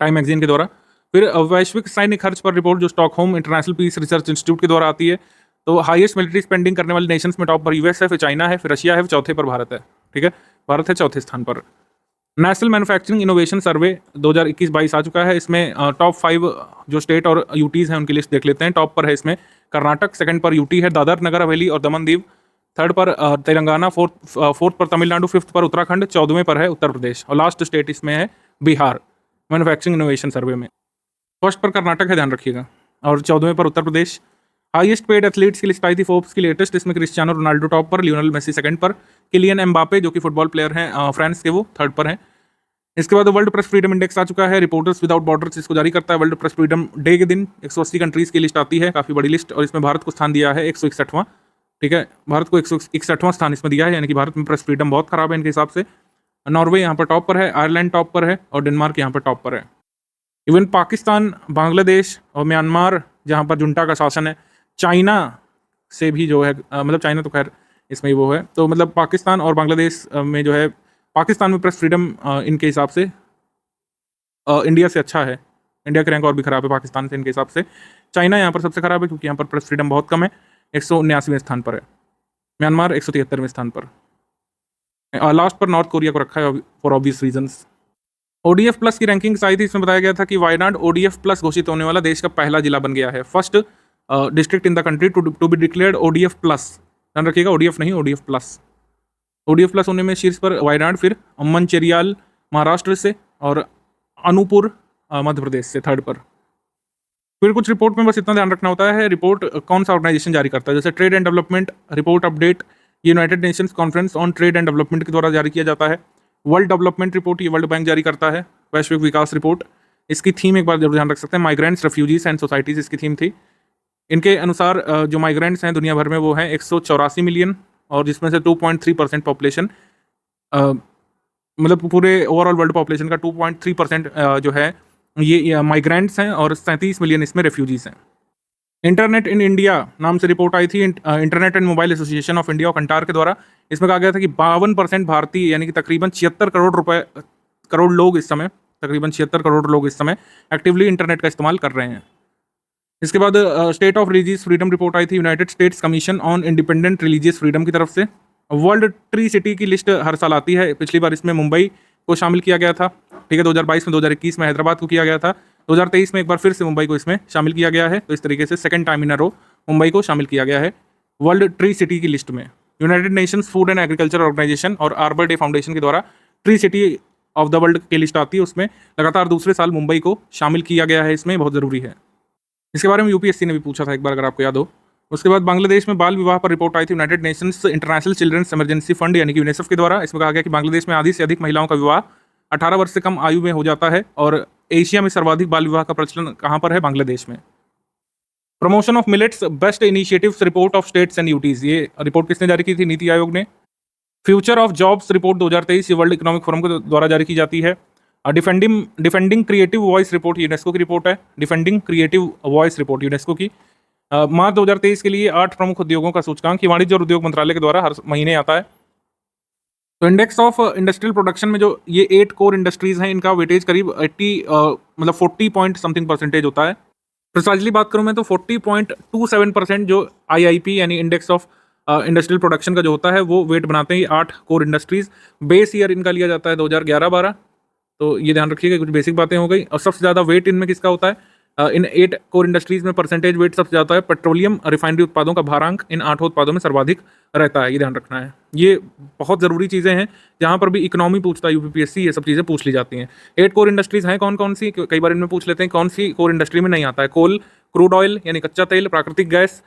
Time magazine के द्वारा। फिर वैश्विक सैन्य खर्च पर रिपोर्ट जो Stockholm international peace research institute के द्वारा आती है। तो हाईएस्ट मिलिट्री स्पेंडिंग करने वाले नेशंस में टॉप पर US है, फिर चाइना है, फिर रशिया है, फिर चौथे पर भारत है। ठीक है, भारत है चौथे स्थान पर। नेशनल मैन्युफैक्चरिंग इनोवेशन सर्वे 2021-22 आ चुका है। इसमें टॉप 5 जो स्टेट और यूटीज़ हैं उनकी लिस्ट देख लेते हैं। टॉप पर है इसमें कर्नाटक, सेकंड पर यूटी है, दादर नगर हवेली और दमन दीव, थर्ड पर तेलंगाना, फोर्थ पर तमिलनाडु, फिफ्थ पर उत्तराखंड, 14वें पर है उत्तर प्रदेश, और लास्ट स्टेट इसमें है बिहार मैन्युफैक्चरिंग इनोवेशन सर्वे में। फर्स्ट पर कर्नाटक है, ध्यान रखिएगा, और 14वें पर Uttar Pradesh. Highest paid athletes की लिस्ट आई थी फोर्ब्स की लेटेस्ट, इसमें क्रिस्टियानो रोनाल्डो टॉप पर, लियोनेल मेसी सेकंड पर, किलियन एम्बापे जो कि फुटबॉल प्लेयर हैं फ्रांस के, वो थर्ड पर हैं। इसके बाद वर्ल्ड प्रेस फ्रीडम इंडेक्स आ चुका है। रिपोर्टर्स विदाउट बॉर्डर्स इसको जारी करता है। वर्ल्ड प्रेस फ्रीडम डे के दिन 180 कंट्रीज की लिस्ट आती है, काफ़ी बड़ी लिस्ट, और इसमें भारत को स्थान दिया है 161वां। ठीक है, भारत को 161वां स्थान इसमें दिया है, यानी कि भारत में प्रेस फ्रीडम बहुत खराब है इनके हिसाब से। नॉर्वे यहाँ पर टॉप पर है, आयरलैंड टॉप पर है, और डेनमार्क यहाँ पर टॉप पर है। इवन पाकिस्तान, बांग्लादेश और म्यांमार जहाँ पर जुंटा का शासन है, चाइना से भी जो है, मतलब चाइना तो खैर इसमें वो है, तो मतलब पाकिस्तान और बांग्लादेश में जो है, पाकिस्तान में प्रेस फ्रीडम इनके हिसाब से इंडिया से अच्छा है। इंडिया का रैंक और भी खराब है पाकिस्तान से इनके हिसाब से। चाइना यहाँ पर सबसे खराब है क्योंकि यहाँ पर प्रेस फ्रीडम बहुत कम है, 179वें स्थान पर है। म्यांमार 173वें स्थान पर। लास्ट पर नॉर्थ कोरिया को रखा है for obvious reasons. ODF plus की रैंकिंग्स आई थी, इसमें बताया गया था कि वायनाड ODF प्लस घोषित होने वाला देश का पहला जिला बन गया है। First district in the country to be declared ODF plus, ध्यान रखिएगा, ODF नहीं ODF प्लस। ODF प्लस होने में शीर्ष पर वायनाड, फिर मंचेरियाल महाराष्ट्र से, और अनूपुर मध्य प्रदेश से थर्ड पर। फिर कुछ रिपोर्ट में बस इतना ध्यान रखना होता है, रिपोर्ट कौन सा ऑर्गेनाइजेशन जारी करता है, जैसे trade and development report update United Nations conference on trade and development के द्वारा जारी किया जाता है। वर्ल्ड डेवलपमेंट रिपोर्ट ये वर्ल्ड बैंक जारी करता है। वैश्विक विकास रिपोर्ट, इसकी थीम एक बार जरूर ध्यान रख सकते हैं, माइग्रेंट्स, रेफ्यूजीज एंड सोसाइटीज इसकी थीम थी। इनके अनुसार जो माइग्रेंट्स हैं दुनिया भर में वो हैं 184 मिलियन, और जिसमें से 2.3% पॉपुलेशन, मतलब पूरे ओवरऑल वर्ल्ड पॉपुलेशन का 2.3% जो है ये माइग्रेंट्स हैं, और 37 मिलियन इसमें रेफ्यूजीज हैं। इंटरनेट इन इंडिया नाम से रिपोर्ट आई थी internet and mobile association of India और कंटार के द्वारा। इसमें कहा गया था कि 52% भारतीय, यानी कि तकरीबन 76 करोड़ लोग इस समय, तकरीबन 76 करोड़ लोग इस समय एक्टिवली इंटरनेट का इस्तेमाल कर रहे हैं। इसके बाद state of religious freedom report आई थी United States commission on independent religious freedom की तरफ से। वर्ल्ड ट्री सिटी की लिस्ट हर साल आती है, पिछली बार इसमें मुंबई को शामिल किया गया था। ठीक है, 2022 में, 2021 में हैदराबाद को किया गया था, 2023 में एक बार फिर से मुंबई को इसमें शामिल किया गया है। तो इस तरीके से second time in a row Mumbai को शामिल किया गया है वर्ल्ड ट्री सिटी की लिस्ट में। United Nations food and agriculture organisation और आर्बर डे फाउंडेशन के द्वारा tree city of the world की लिस्ट आती है, उसमें लगातार दूसरे साल मुंबई को शामिल किया गया है, इसमें बहुत ज़रूरी है। इसके बारे में यूपीएससी ने भी पूछा था एक बार, अगर आपको याद हो। उसके बाद बांग्लादेश में बाल विवाह पर रिपोर्ट आई थी United Nations international children's emergency fund यानी कि यूनिसेफ के द्वारा। इसमें कहा गया कि बांग्लादेश में आधी से अधिक महिलाओं का विवाह 18 वर्ष से कम आयु में हो जाता है और एशिया में सर्वाधिक बाल विवाह का प्रचलन कहाँ पर है? बांग्लादेश में। Promotion of millets best initiatives report of states and UTs, ये रिपोर्ट किसने जारी की थी? नीति आयोग ने। फ्यूचर ऑफ जॉब्स रिपोर्ट 2023 ये वर्ल्ड इकोनॉमिक फोरम के द्वारा जारी की जाती है। Defending creative voice report UNESCO की रिपोर्ट है। Defending creative voice report UNESCO की। मार्च 2023 के लिए 8 प्रमुख उद्योगों का सूचकांक वाणिज्य और उद्योग मंत्रालय के द्वारा हर महीने आता है। तो इंडेक्स ऑफ इंडस्ट्रियल प्रोडक्शन में जो ये 8 कोर इंडस्ट्रीज हैं, इनका वेटेज करीब 80 मतलब 40 पॉइंट समथिंग परसेंटेज होता है। प्रिसाइजली बात करूं मैं तो 40.27% जो IIP यानी इंडेक्स ऑफ इंडस्ट्रियल प्रोडक्शन का जो होता है वो वेट बनाते हैं ये 8 कोर इंडस्ट्रीज। बेस ईयर इनका लिया जाता है 2011-12, तो ये ध्यान रखिएगा, कुछ बेसिक बातें हो गई। और सबसे ज़्यादा वेट इनमें किसका होता है? इन 8 कोर इंडस्ट्रीज में परसेंटेज वेट सबसे ज़्यादा है पेट्रोलियम रिफाइनरी उत्पादों का भारांक इन 8 उत्पादों में सर्वाधिक रहता है, ये ध्यान रखना है। ये बहुत ज़रूरी चीज़ें हैं, जहाँ पर भी इकोनॉमी पूछता है यूपीपीएससी, ये सब चीज़ें पूछ ली जाती हैं। 8 कोर इंडस्ट्रीज हैं कौन कौन सी? कई बार इनमें पूछ लेते हैं कौन सी कोर इंडस्ट्री में नहीं आता है। कोल, क्रूड ऑयल यानी कच्चा तेल, प्राकृतिक gas,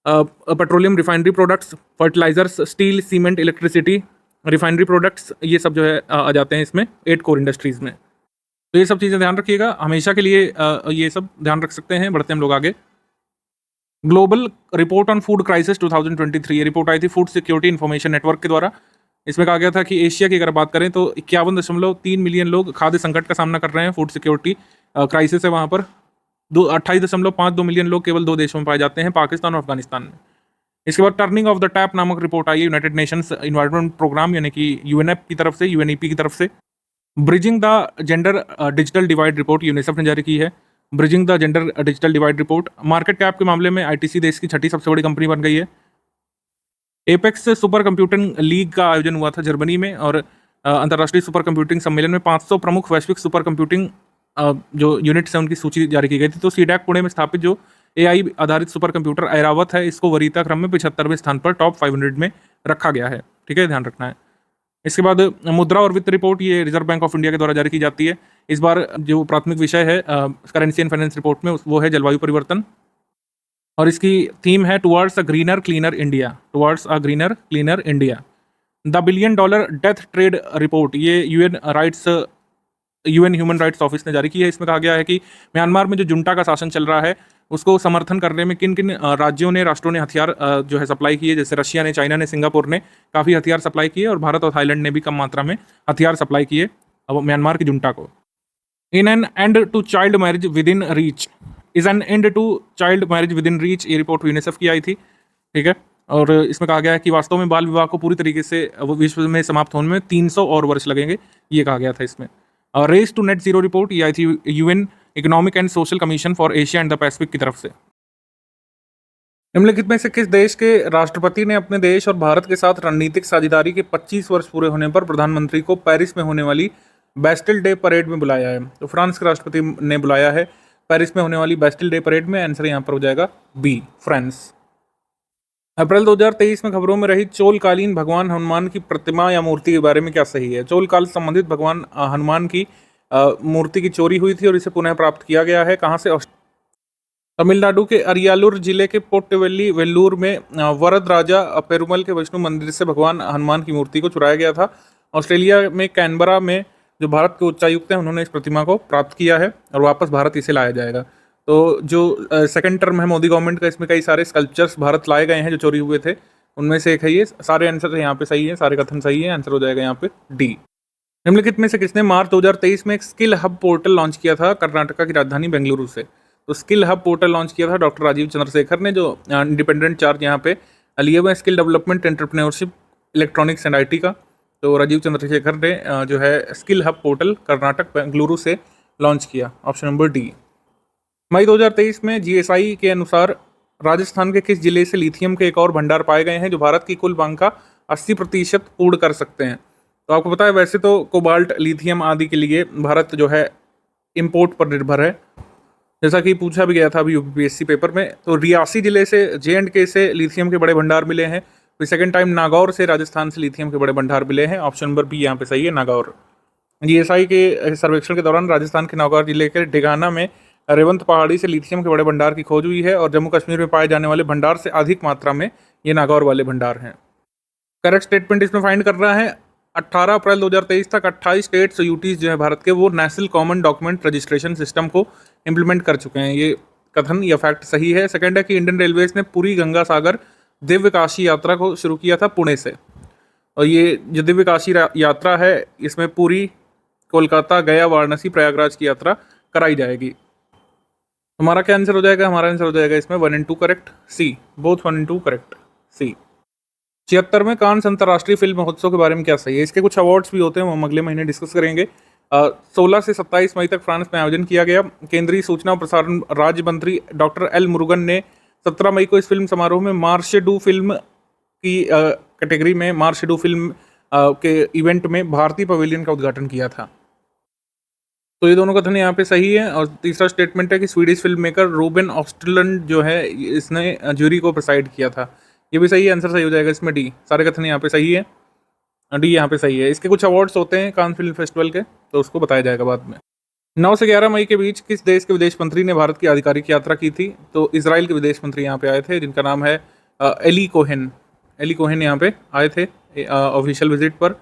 petroleum refinery products, fertilisers, steel, cement, electricity, refinery products, ये सब जो है आ जाते हैं इसमें 8 कोर इंडस्ट्रीज में। तो ये सब चीज़ें ध्यान रखिएगा हमेशा के लिए, ये सब ध्यान रख सकते हैं। बढ़ते हम लोग आगे। Global report on food crisis 2023, ये रिपोर्ट आई थी फूड सिक्योरिटी इन्फॉर्मेशन नेटवर्क के द्वारा। इसमें कहा गया था कि एशिया की अगर बात करें तो 51.3 मिलियन लोग खाद्य संकट का सामना कर रहे हैं। फूड सिक्योरिटी क्राइसिस है वहाँ पर। 28.52 मिलियन लोग केवल 2 देशों में पाए जाते हैं, पाकिस्तान और अफगानिस्तान में। इसके बाद टर्निंग ऑफ द टैप नामक रिपोर्ट आई है यूनाइटेड नेशंस इन्वायरमेंट प्रोग्राम यानी कि UNEP की तरफ से, UNEP की तरफ से। Bridging the gender digital divide report UNICEF ने जारी की है। Bridging the gender digital divide report. Market cap के मामले में ITC देश की 6ठी सबसे बड़ी कंपनी बन गई है। एपेक्स सुपर कंप्यूटिंग लीग का आयोजन हुआ था जर्मनी में और अंतर्राष्ट्रीय सुपर कंप्यूटिंग सम्मेलन में 500 प्रमुख वैश्विक सुपर कंप्यूटिंग जो यूनिट्स हैं उनकी सूची जारी की गई थी। तो सीडैक पुणे में स्थापित जो AI आधारित सुपर कंप्यूटर ऐरावत है, इसको वरीयता क्रम में 75वें स्थान पर टॉप 500 में रखा गया है। ठीक है, ध्यान रखना है। इसके बाद मुद्रा और वित्त रिपोर्ट, ये रिजर्व बैंक ऑफ इंडिया के द्वारा जारी की जाती है। इस बार जो प्राथमिक विषय है करेंसी एंड फाइनेंस रिपोर्ट में वो है जलवायु परिवर्तन, और इसकी थीम है towards a greener cleaner India. Towards a greener cleaner India. The $1 billion death trade report, ये UN ह्यूमन राइट्स ऑफिस ने जारी की है। इसमें कहा गया है कि म्यांमार में जो जुंटा का शासन चल रहा है उसको समर्थन करने में किन किन राज्यों ने, राष्ट्रों ने हथियार जो है सप्लाई किए। जैसे रशिया ने, चाइना ने, सिंगापुर ने काफ़ी हथियार सप्लाई किए और भारत और थाईलैंड ने भी कम मात्रा में हथियार सप्लाई किए अब म्यांमार की जुंटा को। In an end to child marriage within reach, is an end to child marriage within reach, ये रिपोर्ट यूनिसेफ की आई थी। ठीक है, और इसमें कहा गया है कि वास्तव में बाल विवाह को पूरी तरीके से विश्व में समाप्त होने में 300 और वर्ष लगेंगे, ये कहा गया था इसमें। Race to net zero report, ये आई थी UN economic and social commission for Asia and the Pacific की तरफ से। निम्नलिखित में से किस देश के राष्ट्रपति ने अपने देश और भारत के साथ रणनीतिक साझेदारी के 25 वर्ष पूरे होने पर प्रधानमंत्री को पेरिस में होने वाली बेस्टिल डे परेड में बुलाया है? तो फ्रांस के राष्ट्रपति ने बुलाया है पेरिस में होने वाली बेस्टिल डे परेड में। आंसर यहाँ पर हो जाएगा B, फ्रांस। अप्रैल 2023 में खबरों में रही चोलकालीन भगवान हनुमान की प्रतिमा या मूर्ति के बारे में क्या सही है? चोलकाल से संबंधित भगवान हनुमान की मूर्ति की चोरी हुई थी और इसे पुनः प्राप्त किया गया है। कहाँ से? तमिलनाडु के अरियालूर जिले के पोट्टेवेली वेल्लूर में वरद राजा पेरुमल के वैष्णो मंदिर से भगवान हनुमान की मूर्ति को चुराया गया था। ऑस्ट्रेलिया में कैनबरा में जो भारत के उच्चायुक्त हैं उन्होंने इस प्रतिमा को प्राप्त किया है और वापस भारत इसे लाया जाएगा। तो जो सेकंड टर्म है मोदी गवर्नमेंट का, इसमें कई सारे स्कल्पचर्स भारत लाए गए हैं जो चोरी हुए थे, उनमें से एक है ये। सारे आंसर यहाँ पे सही है, सारे कथन सही है, आंसर हो जाएगा यहाँ पे D। निम्नलिखित में से किसने मार्च 2023 में एक स्किल हब पोर्टल लॉन्च किया था कर्नाटका की राजधानी बेंगलुरु से? तो स्किल हब पोर्टल लॉन्च किया था डॉक्टर राजीव चंद्रशेखर ने, जो इंडिपेंडेंट चार्ज यहाँ पे लिए हुए skill development, entrepreneurship, electronics and IT का। तो राजीव चंद्रशेखर ने जो है skill hub portal Karnataka Bengaluru से लॉन्च किया। Option number D। मई 2023 में GSI के अनुसार राजस्थान के किस जिले से लिथियम के एक और भंडार पाए गए हैं जो भारत की कुल मांग का 80% पूर्ण कर सकते हैं? तो आपको पता है वैसे तो कोबाल्ट, लिथियम आदि के लिए भारत जो है इंपोर्ट पर निर्भर है, जैसा कि पूछा भी गया था अभी UPSC पेपर में। तो रियासी जिले से, J&K से लिथियम के बड़े भंडार मिले हैं। फिर सेकंड टाइम नागौर से राजस्थान से लिथियम के बड़े भंडार मिले हैं। ऑप्शन नंबर B यहाँ पे सही है, नागौर। GSI के सर्वेक्षण के दौरान राजस्थान के नागौर जिले के डेगाना में रेवंत पहाड़ी से लिथियम के बड़े भंडार की खोज हुई है और जम्मू कश्मीर में पाए जाने वाले भंडार से अधिक मात्रा में ये नागौर वाले भंडार हैं। करेक्ट स्टेटमेंट इसमें फाइंड कर रहा है 18 अप्रैल 2023 तक 28 स्टेट्स और यूटीज जो है भारत के, वो national common document registration system को इम्प्लीमेंट कर चुके हैं। ये कथन या फैक्ट सही है। सेकंड है कि इंडियन रेलवेज ने पूरी गंगा सागर दिव्य काशी यात्रा को शुरू किया था पुणे से, और ये जो दिव्य काशी यात्रा है इसमें पूरी कोलकाता, गया, वाराणसी, प्रयागराज की यात्रा कराई जाएगी। हमारा क्या आंसर हो जाएगा? हमारा आंसर हो जाएगा इसमें 1 and 2 correct, C, both 1 and 2 correct, C. 76वें कांस अंतर्राष्ट्रीय फिल्म महोत्सव के बारे में क्या सही है? इसके कुछ अवार्ड्स भी होते हैं, वो हम अगले महीने डिस्कस करेंगे। 16 से 27 मई तक फ्रांस में आयोजन किया गया। केंद्रीय सूचना और प्रसारण राज्य मंत्री डॉक्टर एल मुरुगन ने 17 मई को इस फिल्म समारोह में मार्शे डू फिल्म की कैटेगरी में मार्शे डू फिल्म के इवेंट में भारतीय पवेलियन का उद्घाटन किया था। तो ये दोनों कथन यहाँ पे सही है। और तीसरा स्टेटमेंट है कि स्वीडिश फिल्म मेकर रूबेन ऑस्टरलैंड जो है इसने ज्यूरी को प्रिसाइड किया था। ये भी सही है, आंसर सही हो जाएगा इसमें डी। सारे कथन यहाँ पे सही है, डी यहाँ पे सही है। इसके कुछ अवार्ड्स होते हैं कान फिल्म फेस्टिवल के, तो उसको बताया जाएगा बाद में। 9 से 11 मई के बीच किस देश के विदेश मंत्री ने भारत की आधिकारिक यात्रा की थी? तो इजराइल के विदेश मंत्री यहाँ पे आए थे, जिनका नाम है एली कोहेन। एली कोहेन यहाँ पे आए थे ऑफिशियल विजिट पर।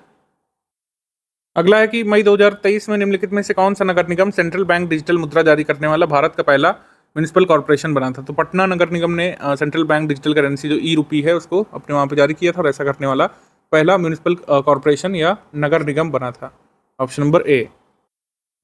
अगला है कि मई 2023 में निम्नलिखित में से कौन सा नगर निगम सेंट्रल बैंक डिजिटल मुद्रा जारी करने वाला भारत का पहला म्यूनिसिपल कॉर्पोरेशन बना था? तो पटना नगर निगम ने सेंट्रल बैंक डिजिटल करेंसी जो ई रुपी है उसको अपने वहाँ पे जारी किया था, और ऐसा करने वाला पहला म्यूनिसिपल कॉर्पोरेशन या नगर निगम बना था। ऑप्शन नंबर ए।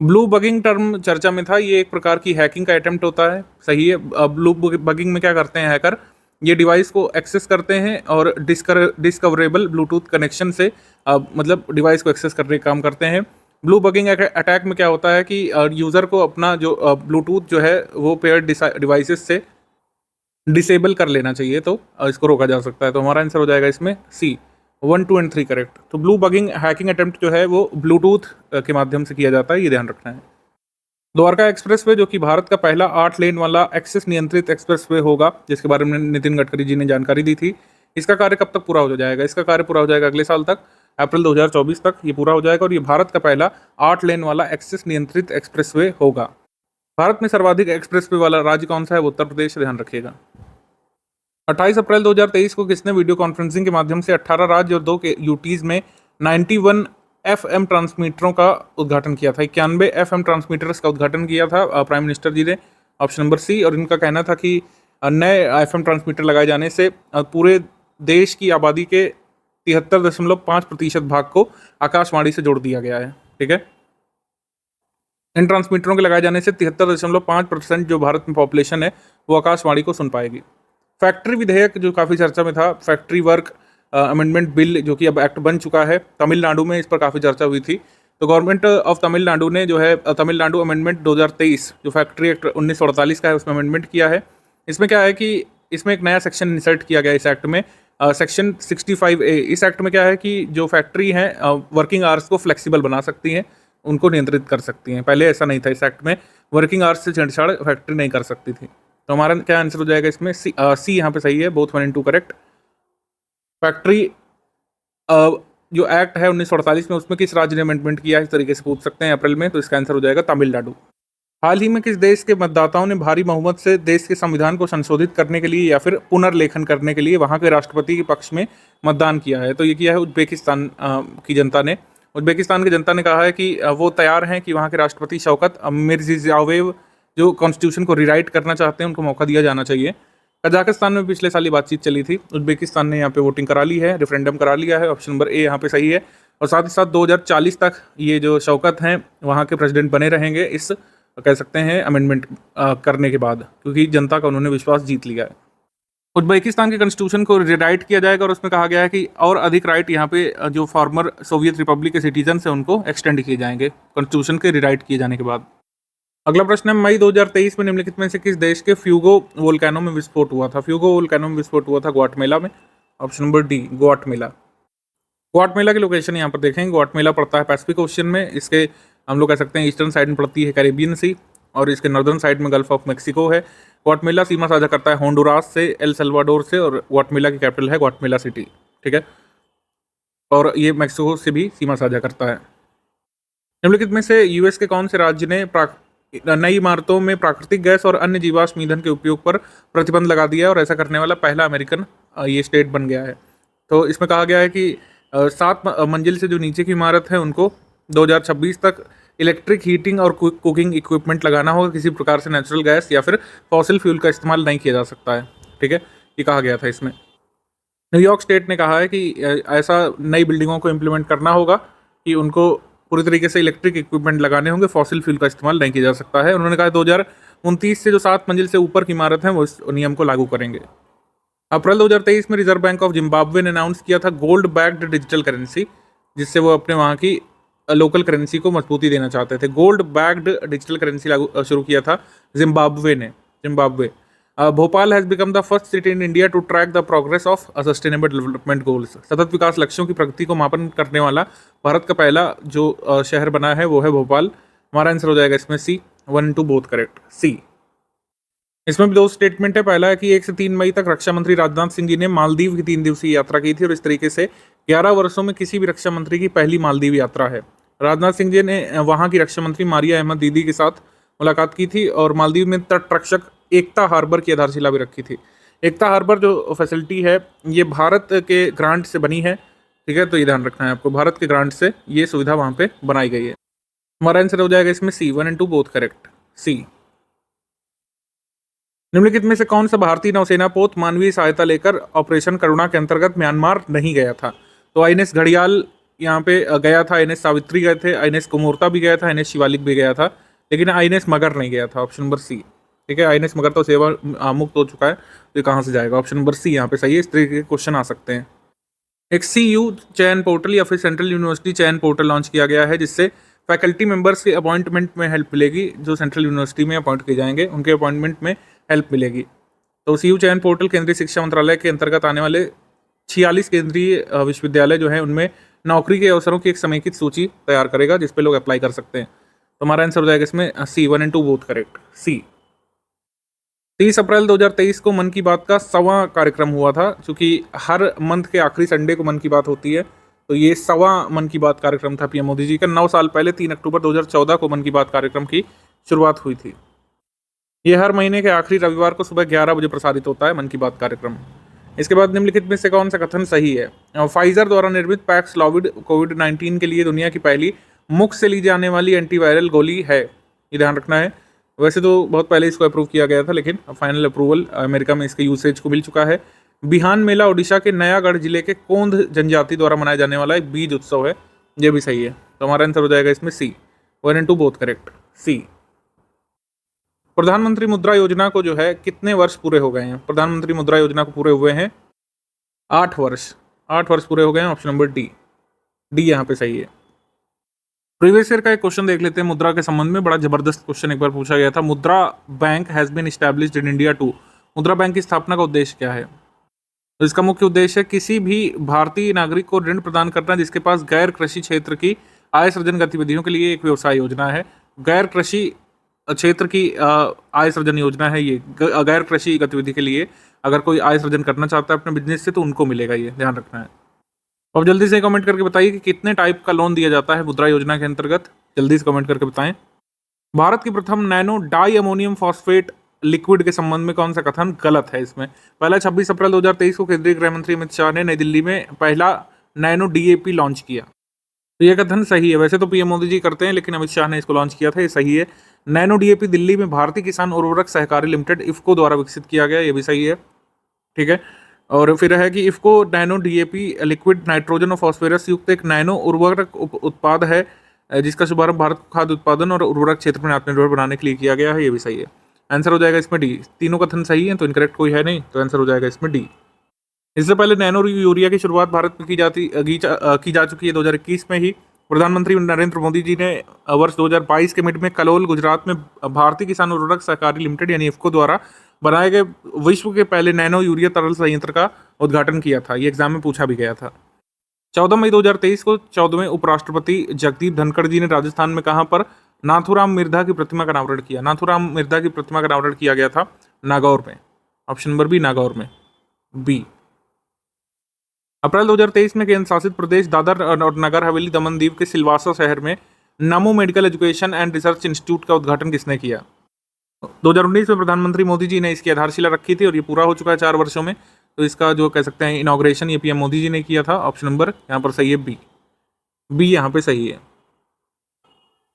ब्लू बगिंग टर्म चर्चा में था, ये एक प्रकार की हैकिंग का अटेम्प्ट होता है, सही है। ब्लू बगिंग में क्या करते हैं हैकर? ये डिवाइस को एक्सेस करते हैं और डिस्कवरेबल ब्लूटूथ कनेक्शन से मतलब डिवाइस को एक्सेस करने का काम करते हैं। ब्लू बगिंग अटैक में क्या होता है कि यूज़र को अपना जो ब्लूटूथ जो है वो पेयर डिवाइसेस से डिसेबल कर लेना चाहिए, तो इसको रोका जा सकता है। तो हमारा आंसर हो जाएगा इसमें सी, 1, 2 and 3 करेक्ट। तो ब्लू बगिंग हैकिंग अटेम्प्ट जो है वो ब्लूटूथ के माध्यम से किया जाता है, ये ध्यान रखना है। द्वारका एक्सप्रेसवे जो कि भारत का पहला 8 लेन वाला एक्सेस नियंत्रित एक्सप्रेसवे होगा, जिसके बारे में नितिन गडकरी जी ने जानकारी दी थी, इसका कार्य कब तक पूरा हो जाएगा? इसका कार्य पूरा हो जाएगा अगले साल तक, अप्रैल 2024 तक ये पूरा हो जाएगा, और ये भारत का पहला 8 लेन वाला एक्सेस नियंत्रित एक्सप्रेसवे होगा। भारत में सर्वाधिक एक्सप्रेसवे वाला राज्य कौन सा है? वो उत्तर प्रदेश, ध्यान रखिएगा। 28 अप्रैल 2023 को किसने वीडियो कॉन्फ्रेंसिंग के माध्यम से 18 राज्य और 2 के यूटीज में 91 FM ट्रांसमीटरों का उद्घाटन किया था? 91 FM ट्रांसमीटर्स का उद्घाटन किया था प्राइम मिनिस्टर जी ने, ऑप्शन नंबर सी। और इनका कहना था कि नए FM ट्रांसमीटर लगाए जाने से पूरे देश की आबादी के 73.5% भाग को आकाशवाणी से जोड़ दिया गया है, ठीक है। इन ट्रांसमीटरों के लगाए जाने से 73.5% जो भारत में पॉपुलेशन है वो आकाशवाणी को सुन पाएगी। फैक्ट्री विधेयक जो काफ़ी चर्चा में था, फैक्ट्री वर्क अमेंडमेंट बिल जो कि अब एक्ट बन चुका है, तमिलनाडु में इस पर काफ़ी चर्चा हुई थी। तो गवर्नमेंट ऑफ तमिलनाडु ने जो है तमिलनाडु अमेंडमेंट 2023 जो फैक्ट्री एक्ट 1948 का है उसमें अमेंडमेंट किया है। इसमें क्या है कि इसमें एक नया सेक्शन इंसर्ट किया गया इस एक्ट में, सेक्शन 65A। इस एक्ट में क्या है कि जो फैक्ट्री हैं वर्किंग आवर्स को फ्लेक्सिबल बना सकती हैं, उनको नियंत्रित कर सकती हैं। पहले ऐसा नहीं था, इस एक्ट में वर्किंग आवर्स से छेड़छाड़ फैक्ट्री नहीं कर सकती थी। तो हमारा क्या आंसर हो जाएगा इसमें? सी यहाँ पे सही है, बोथ 1 and 2 करेक्ट। फैक्ट्री जो एक्ट है 1948 में, उसमें किस राज्य ने अमेंडमेंट किया है, इस तरीके से पूछ सकते हैं अप्रैल में, तो इसका आंसर हो जाएगा तमिलनाडु। हाल ही में किस देश के मतदाताओं ने भारी बहुमत से देश के संविधान को संशोधित करने के लिए या फिर पुनर्लेखन करने के लिए वहाँ के राष्ट्रपति के पक्ष में मतदान किया है? तो ये किया है उज्बेकिस्तान की जनता ने। उज्बेकिस्तान की जनता ने कहा है कि वो तैयार हैं कि वहाँ के राष्ट्रपति शौकत मिर्जियोयेव जो कॉन्स्टिट्यूशन को रिराइट करना चाहते हैं, उनको मौका दिया जाना चाहिए। कजाकिस्तान में पिछले साल ये बातचीत चली थी, उज्बेकिस्तान ने यहाँ पे वोटिंग करा ली है, रेफरेंडम करा लिया है, ऑप्शन नंबर ए यहाँ पे सही है। और साथ ही साथ 2040 तक ये जो शौकत हैं वहाँ के प्रेसिडेंट बने रहेंगे, इस कह सकते हैं अमेंडमेंट करने के बाद, क्योंकि जनता का उन्होंने विश्वास जीत लिया है। उज्बेकिस्तान के कॉन्स्टिट्यूशन को रिराइट किया जाएगा और उसमें कहा गया है कि और अधिक राइट यहाँ पे जो फॉर्मर सोवियत रिपब्लिक के सिटीजन हैं उनको एक्सटेंड किए जाएंगे कॉन्स्टिट्यूशन के रिराइट किए जाने के बाद। अगला प्रश्न है, मई 2023 में निम्नलिखित में से किस देश के फ्यूगो वोल्केनो में विस्फोट हुआ था? फ्यूगो वोल्केनो में विस्फोट हुआ था ग्वाटेमाला में, option number D Guatemala. Guatemala की लोकेशन यहाँ पर देखेंगे, ग्वाटेमाला पड़ता है पैसिफिक ओशियन में, इसके हम लोग कह सकते हैं ईस्टर्न साइड में पड़ती है कैरेबियन सी, और इसके नॉर्दर्न साइड में गल्फ ऑफ मैक्सिको है। ग्वाटेमाला सीमा साझा करता है होंडुरास से, एल सल्वाडोर से, और ग्वाटेमाला की कैपिटल है ग्वाटेमाला सिटी, ठीक है। और ये मैक्सिको से भी सीमा साझा करता है। निम्नलिखित में से यूएस के कौन से राज्य ने नई इमारतों में प्राकृतिक गैस और अन्य जीवाश्म ईंधन के उपयोग पर प्रतिबंध लगा दिया है और ऐसा करने वाला पहला अमेरिकन ये स्टेट बन गया है। तो इसमें कहा गया है कि 7 मंजिल से जो नीचे की इमारत है उनको 2026 तक इलेक्ट्रिक हीटिंग और कुकिंग इक्विपमेंट लगाना होगा। किसी प्रकार से नेचुरल गैस या फिर फॉसिल फ्यूल का इस्तेमाल नहीं किया जा सकता है। ठीक है, ये कहा गया था इसमें। न्यूयॉर्क स्टेट ने कहा है कि ऐसा नई बिल्डिंगों को इम्प्लीमेंट करना होगा कि उनको पूरी तरीके से इलेक्ट्रिक इक्विपमेंट लगाने होंगे, फॉसिल फ्यूल का इस्तेमाल नहीं किया जा सकता है। उन्होंने कहा 2029 से जो 7 मंजिल से ऊपर की इमारत है वो इस नियम को लागू करेंगे। अप्रैल 2023 में रिजर्व बैंक ऑफ जिम्बाब्वे ने अनाउंस किया था गोल्ड बैक्ड डिजिटल करेंसी, जिससे वो अपने वहाँ की लोकल करेंसी को मजबूती देना चाहते थे। गोल्ड बैक्ड डिजिटल करेंसी लागू शुरू किया था Zimbabwe. Bhopal has become the first city in India to track the progress of sustainable development goals. सतत विकास लक्ष्यों की प्रगति को मापन करने वाला भारत का पहला जो शहर बना है वो है भोपाल। हमारा आंसर हो जाएगा इसमें सी, 1 and 2 बोथ करेक्ट, सी। इसमें भी 2 स्टेटमेंट है। पहला है कि 1 से 3 मई तक रक्षा मंत्री राजनाथ सिंह जी ने मालदीव की 3 दिवसीय यात्रा की थी और इस तरीके से 11 वर्षों में किसी भी रक्षा मंत्री की पहली मालदीव यात्रा है। राजनाथ सिंह जी ने वहाँ की रक्षा मंत्री मारिया अहमद दीदी के साथ मुलाकात की थी और मालदीव में तटरक्षक एकता हार्बर की आधारशिला भी रखी थी। एकता हार्बर जो फैसिलिटी है ये भारत के ग्रांट से बनी है। ठीक है, तो ये ध्यान रखना है आपको, भारत के ग्रांट से ये सुविधा वहाँ पे बनाई गई है। हमारा आंसर हो जाएगा इसमें सी, 1 and 2 बोथ करेक्ट, सी। निम्नलिखित में से कौन सा भारतीय नौसेना पोत मानवीय सहायता लेकर ऑपरेशन करुणा के अंतर्गत म्यांमार नहीं गया था? तो आईएनएस घड़ियाल यहाँ पे गया था, आईएनएस सावित्री गए थे, आईएनएस कुमोरता भी गया था, आईएनएस शिवालिक भी गया था, लेकिन आईएनएस मगर नहीं गया था। Option number C. ठीक है, आईएनएस मगर तो सेवा मुक्त हो चुका है, तो ये कहाँ से जाएगा? ऑप्शन नंबर सी यहाँ पे सही है। इस तरीके के क्वेश्चन आ सकते हैं। एक CU चयन पोर्टल या फिर सेंट्रल यूनिवर्सिटी चयन पोर्टल लॉन्च किया गया है, जिससे फैकल्टी मेंबर्स के अपॉइंटमेंट में हेल्प मिलेगी। जो सेंट्रल यूनिवर्सिटी में अपॉइंट किए जाएंगे उनके अपॉइंटमेंट में हेल्प मिलेगी। तो CU चयन पोर्टल केंद्रीय शिक्षा मंत्रालय के अंतर्गत आने वाले 46 केंद्रीय विश्वविद्यालय जो हैं उनमें नौकरी के अवसरों की एक समेकित सूची तैयार करेगा, जिस पे लोग अप्लाई कर सकते हैं। तो हमारा आंसर हो जाएगा इसमें सी, 1 and 2 बोथ करेक्ट, सी। 30 अप्रैल 2023 को मन की बात का 100वां कार्यक्रम हुआ था। चूँकि हर मंथ के आखिरी संडे को मन की बात होती है, तो ये 100वां मन की बात कार्यक्रम था पीएम मोदी जी का। 9 साल पहले 3 अक्टूबर 2014 को मन की बात कार्यक्रम की शुरुआत हुई थी। ये हर महीने के आखिरी रविवार को सुबह 11 बजे प्रसारित होता है मन की बात कार्यक्रम। इसके बाद निम्नलिखित में से कौन सा कथन सही है? फाइजर द्वारा निर्मित पैक्सलॉविड कोविड-19 के लिए दुनिया की पहली मुख से ली जाने वाली एंटीवायरल गोली है। ये ध्यान रखना है। वैसे तो बहुत पहले इसको अप्रूव किया गया था, लेकिन फाइनल अप्रूवल अमेरिका में इसके यूसेज को मिल चुका है। बिहान मेला ओडिशा के नयागढ़ जिले के कोंध जनजाति द्वारा मनाया जाने वाला एक बीज उत्सव है। ये भी सही है। तो हमारा आंसर हो जाएगा इसमें सी, 1 and 2 बोथ करेक्ट, सी। प्रधानमंत्री मुद्रा योजना को जो है कितने वर्ष पूरे हो गए हैं? प्रधानमंत्री मुद्रा योजना को पूरे हुए हैं 8 वर्ष। 8 वर्ष पूरे हो गए हैं। ऑप्शन नंबर डी यहाँ पे सही है। प्रीवियस ईयर का एक क्वेश्चन देख लेते हैं मुद्रा के संबंध में। बड़ा जबरदस्त क्वेश्चन एक बार पूछा गया था। Mudra bank has been established in India to. Mudra bank की स्थापना का उद्देश्य क्या है? तो इसका मुख्य उद्देश्य है किसी भी भारतीय नागरिक को ऋण प्रदान करना जिसके पास गैर कृषि क्षेत्र की आय सृजन गतिविधियों के लिए एक व्यवसाय योजना है। गैर कृषि क्षेत्र की आय सृजन योजना है ये। गैर कृषि गतिविधि के लिए अगर कोई आय सृजन करना चाहता है अपने बिजनेस से तो उनको मिलेगा, ये ध्यान रखना है। अब जल्दी से कमेंट करके बताइए कि कितने टाइप का लोन दिया जाता है मुद्रा योजना के अंतर्गत। जल्दी से कमेंट करके बताएं। भारत की प्रथम nano di ammonium phosphate liquid के संबंध में कौन सा कथन गलत है इसमें? पहला 26 अप्रैल 2023 को केंद्रीय गृह मंत्री अमित शाह ने नई दिल्ली में पहला नैनो DAP लॉन्च किया। तो यह कथन सही है। वैसे तो पीएम मोदी जी करते हैं, लेकिन अमित शाह ने इसको लॉन्च किया था, ये सही है। नैनो DAP दिल्ली में भारतीय किसान उर्वरक सहकारी लिमिटेड इफ्को द्वारा विकसित किया गया, ये भी सही है। ठीक है, और फिर है कि IFFCO nano DAP liquid nitrogen और फॉस्फोरस युक्त एक नैनो उर्वरक उत्पाद है जिसका शुभारंभ भारत को खाद्य उत्पादन और उर्वरक क्षेत्र में आत्मनिर्भर बनाने के लिए किया गया है, ये भी सही है। आंसर हो जाएगा इसमें डी। तीनों कथन सही है, तो इनकरेक्ट कोई है नहीं, तो आंसर हो जाएगा इसमें डी। इससे पहले नैनो यूरिया की शुरुआत भारत में की जा चुकी है 2021 में ही। प्रधानमंत्री नरेंद्र मोदी जी ने वर्ष 2022 के मिड में कलोल गुजरात में भारतीय किसान उर्वरक सहकारी लिमिटेड यानी इफ्को द्वारा बनाए गए विश्व के पहले नैनो यूरिया तरल संयंत्र का उद्घाटन किया था। ये एग्जाम में पूछा भी गया था। 14 मई 2023 को 14वें उपराष्ट्रपति जगदीप धनखड़ जी ने राजस्थान में कहां पर नाथूराम मिर्धा की प्रतिमा का अनावरण किया? नाथूराम मिर्धा की प्रतिमा का अनावरण किया गया था नागौर में। ऑप्शन नंबर बी, नागौर में, बी। अप्रैल 2023 में केंद्र शासित प्रदेश दादर और नगर हवेली दमन दीव के सिलवासा शहर में नमो medical education and research institute का उद्घाटन किसने किया? 2019 में प्रधानमंत्री मोदी जी ने इसकी आधारशिला रखी थी और ये पूरा हो चुका है 4 वर्षों में। तो इसका जो कह सकते हैं इनॉग्रेशन ये पीएम मोदी जी ने किया था। ऑप्शन नंबर यहाँ पर सही है बी यहाँ पे सही है।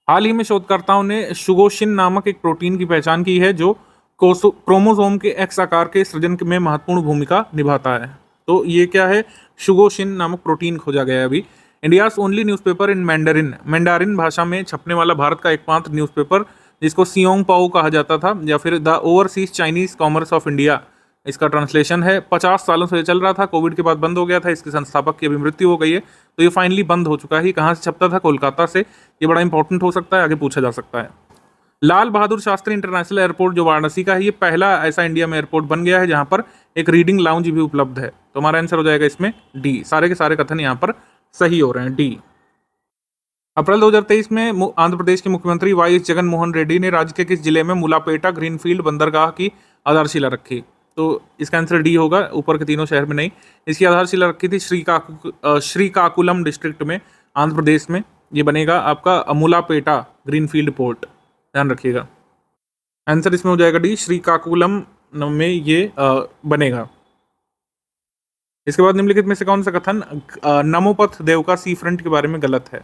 हाल ही में शोधकर्ताओं ने शुगोशिन नामक एक प्रोटीन की पहचान की है जो क्रोमोसोम के एक्स आकार के सृजन में महत्वपूर्ण भूमिका निभाता है। तो ये क्या है? शुगोशिन नामक प्रोटीन खोजा गया है अभी। इंडियाज ओनली न्यूज़पेपर इन मैंडारिन भाषा में छपने वाला भारत का एकमात्र न्यूज़पेपर, जिसको सियोंग पाओ कहा जाता था या फिर the overseas Chinese commerce of India, इसका ट्रांसलेशन है। 50 सालों से ये चल रहा था, कोविड के बाद बंद हो गया था। इसके संस्थापक की अभी मृत्यु हो गई है, तो ये फाइनली बंद हो चुका है। ये कहाँ से छपता था? कोलकाता से। ये बड़ा इंपॉर्टेंट हो सकता है, आगे पूछा जा सकता है। लाल बहादुर शास्त्री इंटरनेशनल एयरपोर्ट जो वाराणसी का है, ये पहला ऐसा इंडिया में एयरपोर्ट बन गया है जहाँ पर एक रीडिंग लाउंज भी उपलब्ध है। तो हमारा आंसर हो जाएगा इसमें डी। सारे के सारे कथन यहाँ पर सही हो रहे हैं, डी। अप्रैल 2023 में आंध्र प्रदेश के मुख्यमंत्री वाई जगन मोहन रेड्डी ने राज्य के किस जिले में मुलापेटा ग्रीनफील्ड बंदरगाह की आधारशिला रखी? तो इसका आंसर डी होगा, ऊपर के तीनों शहर में नहीं। इसकी आधारशिला रखी थी श्रीकाकुलम डिस्ट्रिक्ट में, आंध्र प्रदेश में। ये बनेगा आपका मुलापेटा ग्रीनफील्ड पोर्ट, ध्यान रखिएगा। आंसर इसमें हो जाएगा डी, श्रीकाकुलम में ये बनेगा। इसके बाद निम्नलिखित में से कौन सा कथन नमोपथ देवका सी फ्रंट के बारे में गलत है?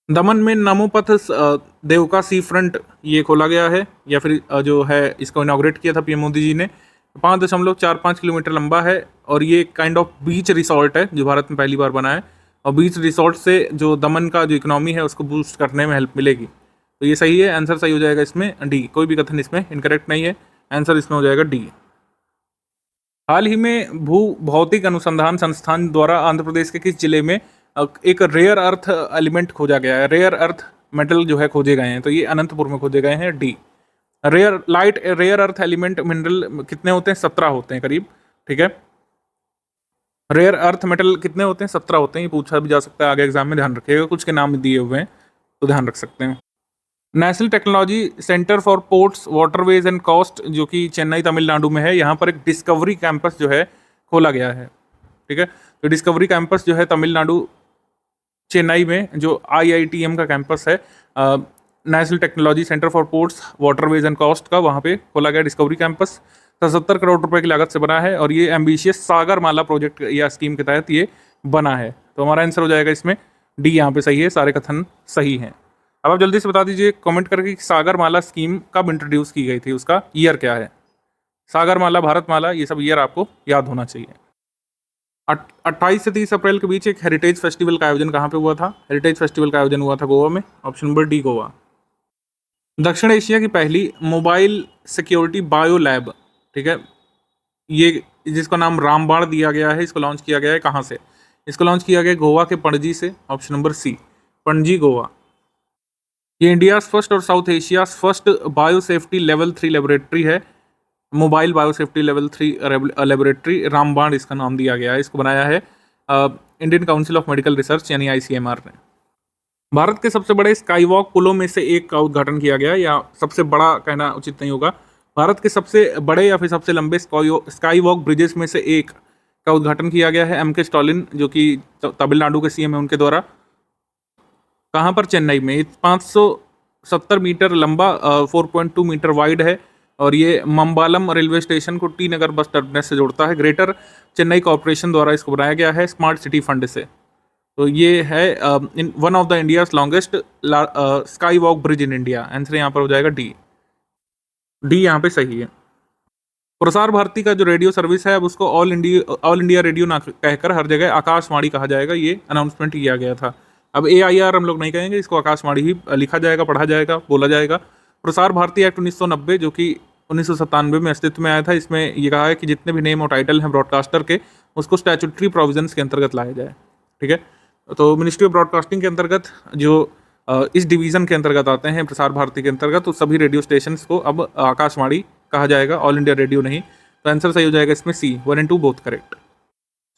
दमन में नमोपथ देवका सी फ्रंट ये खोला गया है, या फिर जो है इसको इनॉग्रेट किया था पीएम मोदी जी ने। 5.45 किलोमीटर लंबा है और ये काइंड ऑफ बीच रिसोर्ट है जो भारत में पहली बार बना है। और बीच रिसोर्ट से जो दमन का जो इकोनॉमी है उसको बूस्ट करने में हेल्प मिलेगी। तो ये सही है, आंसर सही हो जाएगा इसमें डी। कोई भी कथन इसमें इनकरेक्ट नहीं है, आंसर इसमें हो जाएगा डी। हाल ही में भू भौतिक अनुसंधान संस्थान द्वारा आंध्र प्रदेश के किस जिले में एक रेयर अर्थ एलिमेंट खोजा गया है? रेयर अर्थ मेटल जो है खोजे गए हैं, तो ये अनंतपुर में खोजे गए हैं, D. Rare earth element mineral कितने होते हैं? 17 होते हैं करीब, ठीक है। रेयर अर्थ मेटल कितने होते हैं? 17 होते हैं। ये पूछा भी जा सकता है आगे एग्जाम में, ध्यान रखिएगा। कुछ के नाम दिए हुए हैं तो ध्यान रख सकते हैं। National technology centre for ports waterways and coast जो कि चेन्नई तमिलनाडु में है, यहाँ पर एक डिस्कवरी कैंपस जो है खोला गया है, ठीक है। तो डिस्कवरी कैंपस जो है तमिलनाडु चेन्नई में जो IITM का कैंपस है, national technology centre for ports waterways and coast का, वहाँ पे खोला गया डिस्कवरी कैंपस। 77 करोड़ रुपए की लागत से बना है और ये एम्बिशियस सागरमाला प्रोजेक्ट या स्कीम के तहत ये बना है। तो हमारा आंसर हो जाएगा इसमें डी, यहाँ पे सही है, सारे कथन सही हैं। अब आप जल्दी से बता दीजिए कमेंट करके कि सागरमाला स्कीम कब इंट्रोड्यूस की गई थी, उसका ईयर क्या है? सागरमाला, भारतमाला, ये सब ईयर आपको याद होना चाहिए। 28 से 30 अप्रैल के बीच एक हेरिटेज फेस्टिवल का आयोजन कहाँ पे हुआ था? हेरिटेज फेस्टिवल का आयोजन हुआ था गोवा में, ऑप्शन नंबर डी गोवा। दक्षिण एशिया की पहली मोबाइल सिक्योरिटी बायो लैब, ठीक है, ये जिसका नाम रामबाण दिया गया है, इसको लॉन्च किया गया है कहाँ से? इसको लॉन्च किया गया गोवा के पणजी से, option number C, Panaji Goa. ये इंडिया फर्स्ट और south Asia first bio safety level 3 laboratory है, mobile bio safety level 3 laboratory, Rambaan इसका नाम दिया गया है। इसको बनाया है Indian council of medical research यानी ICMR ने। भारत के सबसे बड़े स्काईवॉक पुलों में से एक का उद्घाटन किया गया, या सबसे बड़ा कहना उचित नहीं होगा, भारत के सबसे बड़े या फिर सबसे लंबे स्काईवॉक ब्रिजेस में से एक का उद्घाटन किया गया है MK स्टालिन जो कि तमिलनाडु के CM है उनके द्वारा। कहाँ पर? चेन्नई में। 570 मीटर लंबा, 4.2 मीटर वाइड है और ये मम्बालम रेलवे स्टेशन को टी नगर बस टर्मिनस से जोड़ता है। ग्रेटर चेन्नई कॉर्पोरेशन द्वारा इसको बनाया गया है स्मार्ट सिटी फंड से। तो ये है one of the India's longest sky walk bridge in India. Answer यहाँ पर हो जाएगा डी। डी यहाँ पे सही है। प्रसार भारती का जो रेडियो सर्विस है अब उसको ऑल इंडिया रेडियो ना कहकर हर जगह आकाशवाणी कहा जाएगा, ये अनाउंसमेंट किया गया था। अब AIR हम लोग नहीं कहेंगे, इसको आकाशवाणी ही लिखा जाएगा, पढ़ा जाएगा, बोला जाएगा। प्रसार भारती एक्ट 1990 जो कि 1997 में अस्तित्व में आया था, इसमें ये कहा है कि जितने भी नेम और टाइटल हैं ब्रॉडकास्टर के उसको स्टैट्यूटरी प्रोविजंस के अंतर्गत लाया जाए, ठीक है। तो मिनिस्ट्री ऑफ ब्रॉडकास्टिंग के अंतर्गत जो इस डिवीज़न के अंतर्गत आते हैं प्रसार भारती के अंतर्गत, तो सभी रेडियो स्टेशन को अब आकाशवाणी कहा जाएगा, ऑल इंडिया रेडियो नहीं। तो आंसर सही हो जाएगा इसमें सी, 1 and 2 बोथ करेक्ट।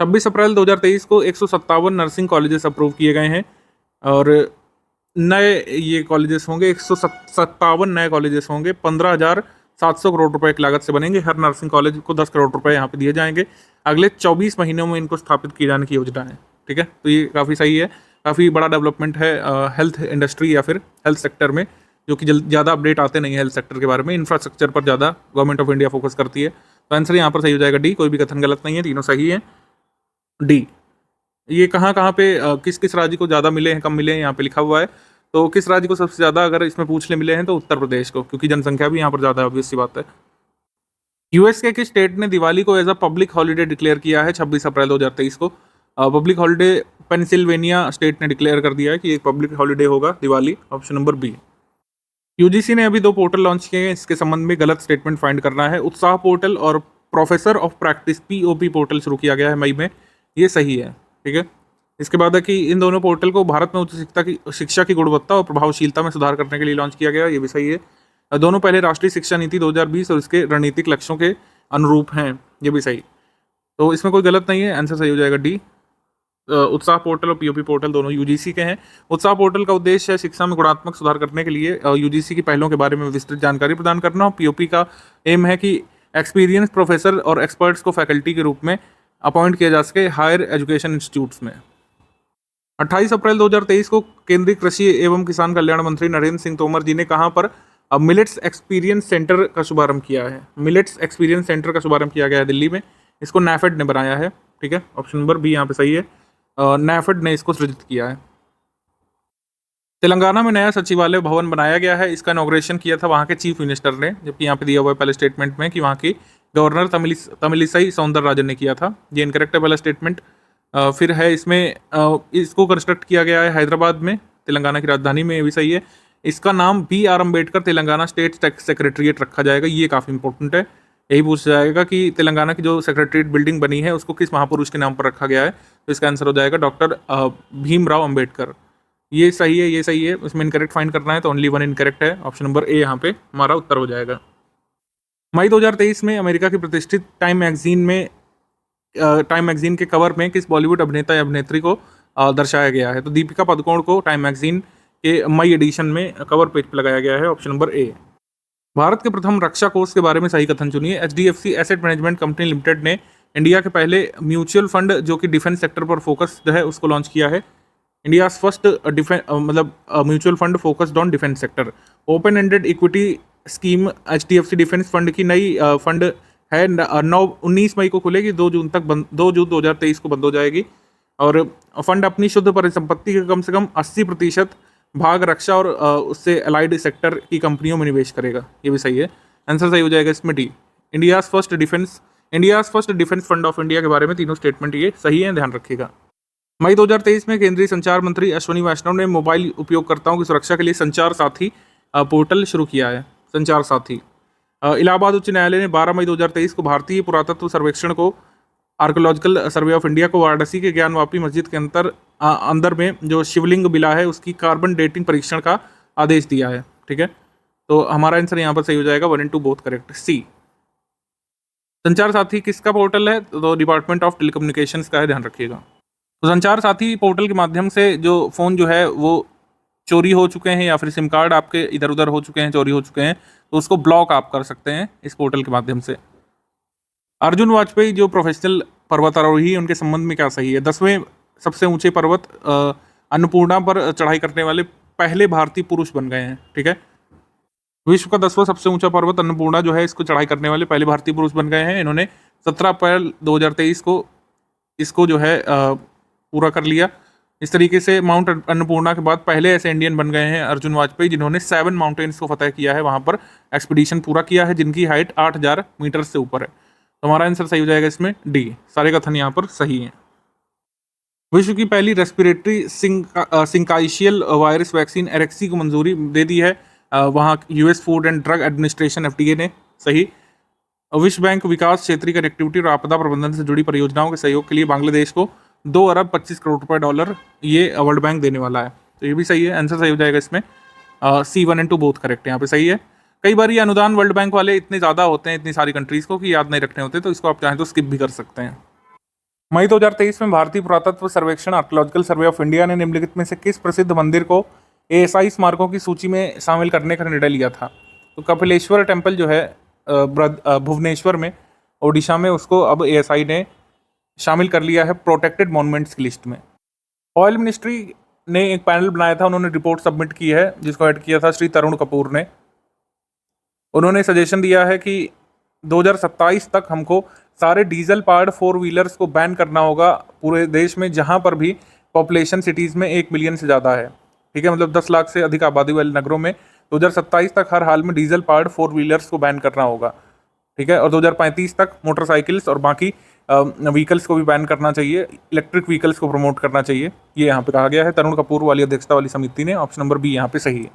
26 अप्रैल 2023 को 157 नर्सिंग कॉलेजेस अप्रूव किए गए हैं और नए ये कॉलेजेस होंगे, 157 नए कॉलेजेस होंगे, 15,700 करोड़ रुपए की लागत से बनेंगे। हर नर्सिंग कॉलेज को 10 करोड़ रुपए यहाँ पे दिए जाएंगे। अगले 24 महीनों में इनको स्थापित किए जाने की योजना है, ठीक है। तो ये काफ़ी सही है। काफ़ी बड़ा डेवलपमेंट है हेल्थ इंडस्ट्री या फिर हेल्थ सेक्टर में, जो कि ज़्यादा अपडेट आते नहीं है हेल्थ सेक्टर के बारे में। इंफ्रास्ट्रक्चर पर ज़्यादा गवर्नमेंट ऑफ इंडिया फोकस करती है। तो आंसर यहाँ पर सही हो जाएगा डी, कोई भी कथन गलत नहीं है, तीनों सही है। डी। ये कहाँ कहाँ पे किस किस राज्य को ज़्यादा मिले हैं, कम मिले हैं, यहाँ पे लिखा हुआ है। तो किस राज्य को सबसे ज़्यादा अगर इसमें पूछ ले मिले हैं तो उत्तर प्रदेश को, क्योंकि जनसंख्या भी यहाँ पर ज़्यादा है, ऑब्वियस सी बात है। यूएस के किस स्टेट ने दिवाली को as a public holiday declare किया है 26 अप्रैल 2023 को? पब्लिक हॉलीडे पेंसिल्वेनिया स्टेट ने डिक्लेयर कर दिया है कि एक पब्लिक हॉलीडे होगा Diwali, option number B. UGC ने अभी 2 पोर्टल लॉन्च किए हैं, इसके संबंध में गलत स्टेटमेंट फाइंड करना है। उत्साह पोर्टल और professor of practice POP portal शुरू किया गया है मई में, ये सही है, ठीक है। इसके बाद है कि इन दोनों पोर्टल को भारत में उच्च शिक्षा की गुणवत्ता और प्रभावशीलता में सुधार करने के लिए लॉन्च किया गया, ये भी सही है। दोनों पहले राष्ट्रीय शिक्षा नीति 2020 और इसके रणनीतिक लक्ष्यों के अनुरूप हैं, ये भी सही। तो इसमें कोई गलत नहीं है, आंसर सही हो जाएगा डी। उत्साह पोर्टल और पीओपी पोर्टल दोनों यूजीसी के हैं। उत्साह पोर्टल का उद्देश्य है शिक्षा में गुणात्मक सुधार करने के लिए यूजीसी की पहलों के बारे में विस्तृत जानकारी प्रदान करना, और पीओपी का एम है कि एक्सपीरियंस प्रोफेसर और एक्सपर्ट्स को फैकल्टी के रूप में अपॉइंट किया जा सके हायर एजुकेशन इंस्टीट्यूट्स में। 28 अप्रैल 2023 को केंद्रीय कृषि एवं किसान कल्याण मंत्री नरेंद्र सिंह तोमर जी ने कहाँ पर मिलेट्स एक्सपीरियंस सेंटर का शुभारंभ किया है? मिलेट्स एक्सपीरियंस सेंटर का शुभारंभ किया गया है दिल्ली में, इसको नैफेड ने बनाया है, ठीक है, ऑप्शन नंबर बी यहाँ पे सही है। नैफेड ने इसको सृजित किया है। तेलंगाना में नया सचिवालय भवन बनाया गया है, इसका इनॉग्रेशन किया था वहाँ के चीफ मिनिस्टर ने, जबकि यहाँ पे दिया हुआ है पहले स्टेटमेंट में कि वहाँ की गवर्नर तमिलिसाई सौंदरराजन ने किया था। ये इनकरेक्ट है पहला स्टेटमेंट। फिर है इसमें इसको कंस्ट्रक्ट किया गया है हैदराबाद में, तेलंगाना की राजधानी में, ये भी सही है। इसका नाम BR Ambedkar Telangana state secretariat रखा जाएगा, ये काफ़ी इंपॉर्टेंट है। यही पूछा जाएगा कि तेलंगाना की जो सेक्रेटरीट बिल्डिंग बनी है उसको किस महापुरुष के नाम पर रखा गया है, तो इसका आंसर हो जाएगा डॉक्टर भीमराव अम्बेडकर। ये सही है, ये सही है। इसमें इनकरेक्ट फाइंड करना है तो ओनली वन इनकरेक्ट है, ऑप्शन नंबर ए यहाँ पे हमारा उत्तर हो जाएगा। मई 2023 में अमेरिका की प्रतिष्ठित टाइम मैगजीन के कवर में किस बॉलीवुड अभिनेता या अभिनेत्री को दर्शाया गया है? तो दीपिका पादुकोण को टाइम मैगजीन के मई एडिशन में कवर पेज पर लगाया गया है, ऑप्शन नंबर ए। भारत के प्रथम रक्षा कोष के बारे में सही कथन चुनिए। HDFC asset management company limited ने इंडिया के पहले म्यूचुअल फंड जो कि डिफेंस सेक्टर पर फोकस्ड है उसको लॉन्च किया है। India first mutual fund focused on defence sector. Open ended equity scheme HDFC defence fund की नई फंड है, 19 मई को खुलेगी, 2 जून 2023 को बंद हो जाएगी। और फंड अपनी शुद्ध परिसंपत्ति के कम से कम 80% भाग रक्षा और उससे अलाइड सेक्टर की कंपनियों में निवेश करेगा, ये भी सही है, आंसर सही हो जाएगा इसमें D. India's first defence fund of India के बारे में तीनों स्टेटमेंट ये सही है, ध्यान रखिएगा। मई 2023 में केंद्रीय संचार मंत्री अश्विनी वैष्णव ने मोबाइल उपयोगकर्ताओं की सुरक्षा के लिए संचार साथी पोर्टल शुरू किया है। संचार साथी इलाहाबाद उच्च न्यायालय ने 12 मई 2023 को भारतीय पुरातत्व सर्वेक्षण को आर्कोलॉजिकल सर्वे ऑफ इंडिया को वाराणसी के ज्ञानवापी मस्जिद के अंदर में जो शिवलिंग मिला है उसकी कार्बन डेटिंग परीक्षण का आदेश दिया है, ठीक है। तो हमारा आंसर यहाँ पर सही हो जाएगा, 1 and 2 बोथ करेक्ट, सी। संचार साथी किसका पोर्टल है? तो डिपार्टमेंट ऑफ टेलीकम्युनिकेशंस का है, ध्यान रखिएगा। तो संचार साथी पोर्टल के माध्यम से जो फ़ोन जो है वो चोरी हो चुके हैं या फिर सिम कार्ड आपके इधर उधर हो चुके हैं, चोरी हो चुके हैं, तो उसको ब्लॉक आप कर सकते हैं इस पोर्टल के माध्यम से। अर्जुन वाजपेयी जो प्रोफेशनल पर्वतारोही उनके संबंध में क्या सही है? 10वें सबसे ऊंचे पर्वत अन्नपूर्णा पर चढ़ाई करने वाले पहले भारतीय पुरुष बन गए हैं, ठीक है। विश्व का 10वां सबसे ऊंचा पर्वत अन्नपूर्णा जो है इसको चढ़ाई करने वाले पहले भारतीय पुरुष बन गए हैं। इन्होंने 17 अप्रैल 2023 को इसको जो है पूरा कर लिया। इस तरीके से माउंट अन्नपूर्णा के बाद पहले ऐसे इंडियन बन गए हैं अर्जुन वाजपेयी जिन्होंने 7 माउंटेन्स को फतह किया है, वहाँ पर एक्सपीडिशन पूरा किया है जिनकी हाइट 8000 मीटर से ऊपर है। तो हमारा आंसर सही हो जाएगा इसमें डी, सारे कथन यहाँ पर सही हैं। विश्व की पहली रेस्पिरेटरी सिंकाइशियल वायरस वैक्सीन एरेक्सी को मंजूरी दे दी है वहाँ US food and drug administration FDA ने, सही। विश्व बैंक विकास क्षेत्रीय कनेक्टिविटी और आपदा प्रबंधन से जुड़ी परियोजनाओं के सहयोग के लिए बांग्लादेश को 2 अरब 25 करोड़ रुपए डॉलर ये वर्ल्ड बैंक देने वाला है, तो ये भी सही है, आंसर सही हो जाएगा इसमें। C 1 and 2 बोथ करेक्ट यहाँ पे सही है। कई बार ये अनुदान वर्ल्ड बैंक वाले इतने ज़्यादा होते हैं इतनी सारी कंट्रीज़ को कि याद नहीं रखने होते, तो इसको आप चाहें तो स्किप भी कर सकते हैं। मई 2023 में भारतीय पुरातत्व सर्वेक्षण आर्कोलॉजिकल सर्वे ऑफ इंडिया ने निम्नलिखित में से किस प्रसिद्ध मंदिर को ASI स्मारकों की सूची में शामिल करने का निर्णय लिया था? तो कपिलेश्वर टेम्पल जो है भुवनेश्वर में ओडिशा में, उसको अब ASI ने शामिल कर लिया है प्रोटेक्टेड मॉन्यूमेंट्स की लिस्ट में। ऑयल मिनिस्ट्री ने एक पैनल बनाया था, उन्होंने रिपोर्ट सबमिट की है जिसको हेड किया था श्री तरुण कपूर ने। उन्होंने सजेशन दिया है कि 2027 तक हमको सारे डीजल पावर्ड 4 व्हीलर्स को बैन करना होगा पूरे देश में, जहां पर भी पॉपुलेशन सिटीज़ में 1 मिलियन से ज़्यादा है। ठीक है, मतलब 10 लाख से अधिक आबादी वाले नगरों में 2027 तक हर हाल में डीजल पावर्ड 4 व्हीलर्स को बैन करना होगा। ठीक है, और 2035 तक मोटरसाइकिल्स और बाकी व्हीकल्स को भी बैन करना चाहिए, इलेक्ट्रिक व्हीकल्स को प्रमोट करना चाहिए, ये यहाँ पे कहा गया है तरुण कपूर वाली अध्यक्षता वाली समिति ने। ऑप्शन नंबर बी यहाँ पे सही है।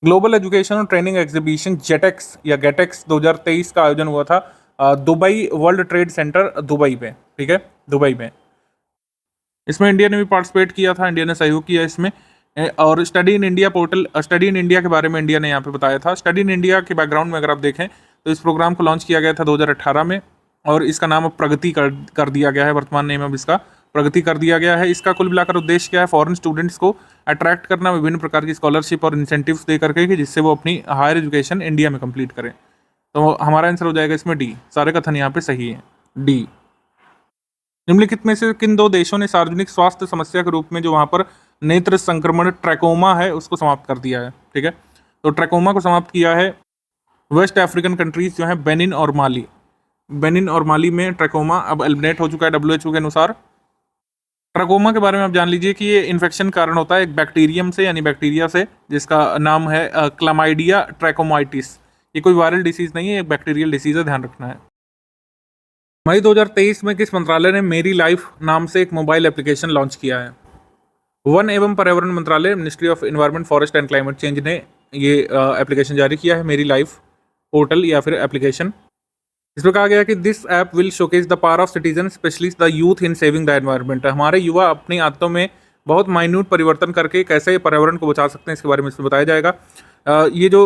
ग्लोबल एजुकेशन और ट्रेनिंग एग्जीबिशन जेटेक्स या गेटेक्स 2023 का आयोजन हुआ था Dubai world trade centre Dubai में। ठीक है, दुबई में। इसमें इंडिया ने भी पार्टिसिपेट किया था, इंडिया ने सहयोग किया इसमें। और study in India portal, study in India के बारे में इंडिया ने यहाँ पे बताया था। स्टडी इन इंडिया के बैकग्राउंड में अगर आप देखें तो इस प्रोग्राम को लॉन्च किया गया था 2018 में, और इसका नाम अब प्रगति कर दिया गया है। वर्तमान नेम अब इसका प्रगति कर दिया गया है। इसका कुल मिलाकर उद्देश्य क्या है? फॉरेन स्टूडेंट्स को अट्रैक्ट करना विभिन्न प्रकार की स्कॉलरशिप और इंसेंटिव्स दे करके कि जिससे वो अपनी हायर एजुकेशन इंडिया में कंप्लीट करें। तो हमारा आंसर हो जाएगा इसमें डी। सारे कथन यहाँ पे सही है, डी। निम्नलिखित में से किन 2 देशों ने सार्वजनिक स्वास्थ्य समस्या के रूप में जो वहाँ पर नेत्र संक्रमण ट्रैकोमा है उसको समाप्त कर दिया है? ठीक है, तो ट्रैकोमा को समाप्त किया है वेस्ट अफ्रीकन कंट्रीज जो है बेनिन और माली। बेनिन और माली में ट्रैकोमा अब एलिमिनेट हो चुका है WHO के अनुसार। ट्रैकोमा के बारे में आप जान लीजिए कि ये इन्फेक्शन कारण होता है एक बैक्टीरियम से, यानी बैक्टीरिया से, जिसका नाम है क्लामाइडिया ट्रैकोमाइटिस। ये कोई वायरल डिसीज नहीं है, एक बैक्टीरियल डिसीज है, ध्यान रखना है। मई 2023 में किस मंत्रालय ने मेरी लाइफ नाम से एक मोबाइल एप्लीकेशन लॉन्च किया है? वन एवं पर्यावरण मंत्रालय, ministry of environment forest and climate change ने ये एप्लीकेशन जारी किया है, मेरी लाइफ पोर्टल या फिर एप्लीकेशन। इसमें कहा गया कि this app will showcase the power of citizen specially the youth in saving the environment. हमारे युवा अपनी आदतों में बहुत माइन्यूट परिवर्तन करके कैसे पर्यावरण को बचा सकते हैं इसके बारे में इसमें बताया जाएगा। ये जो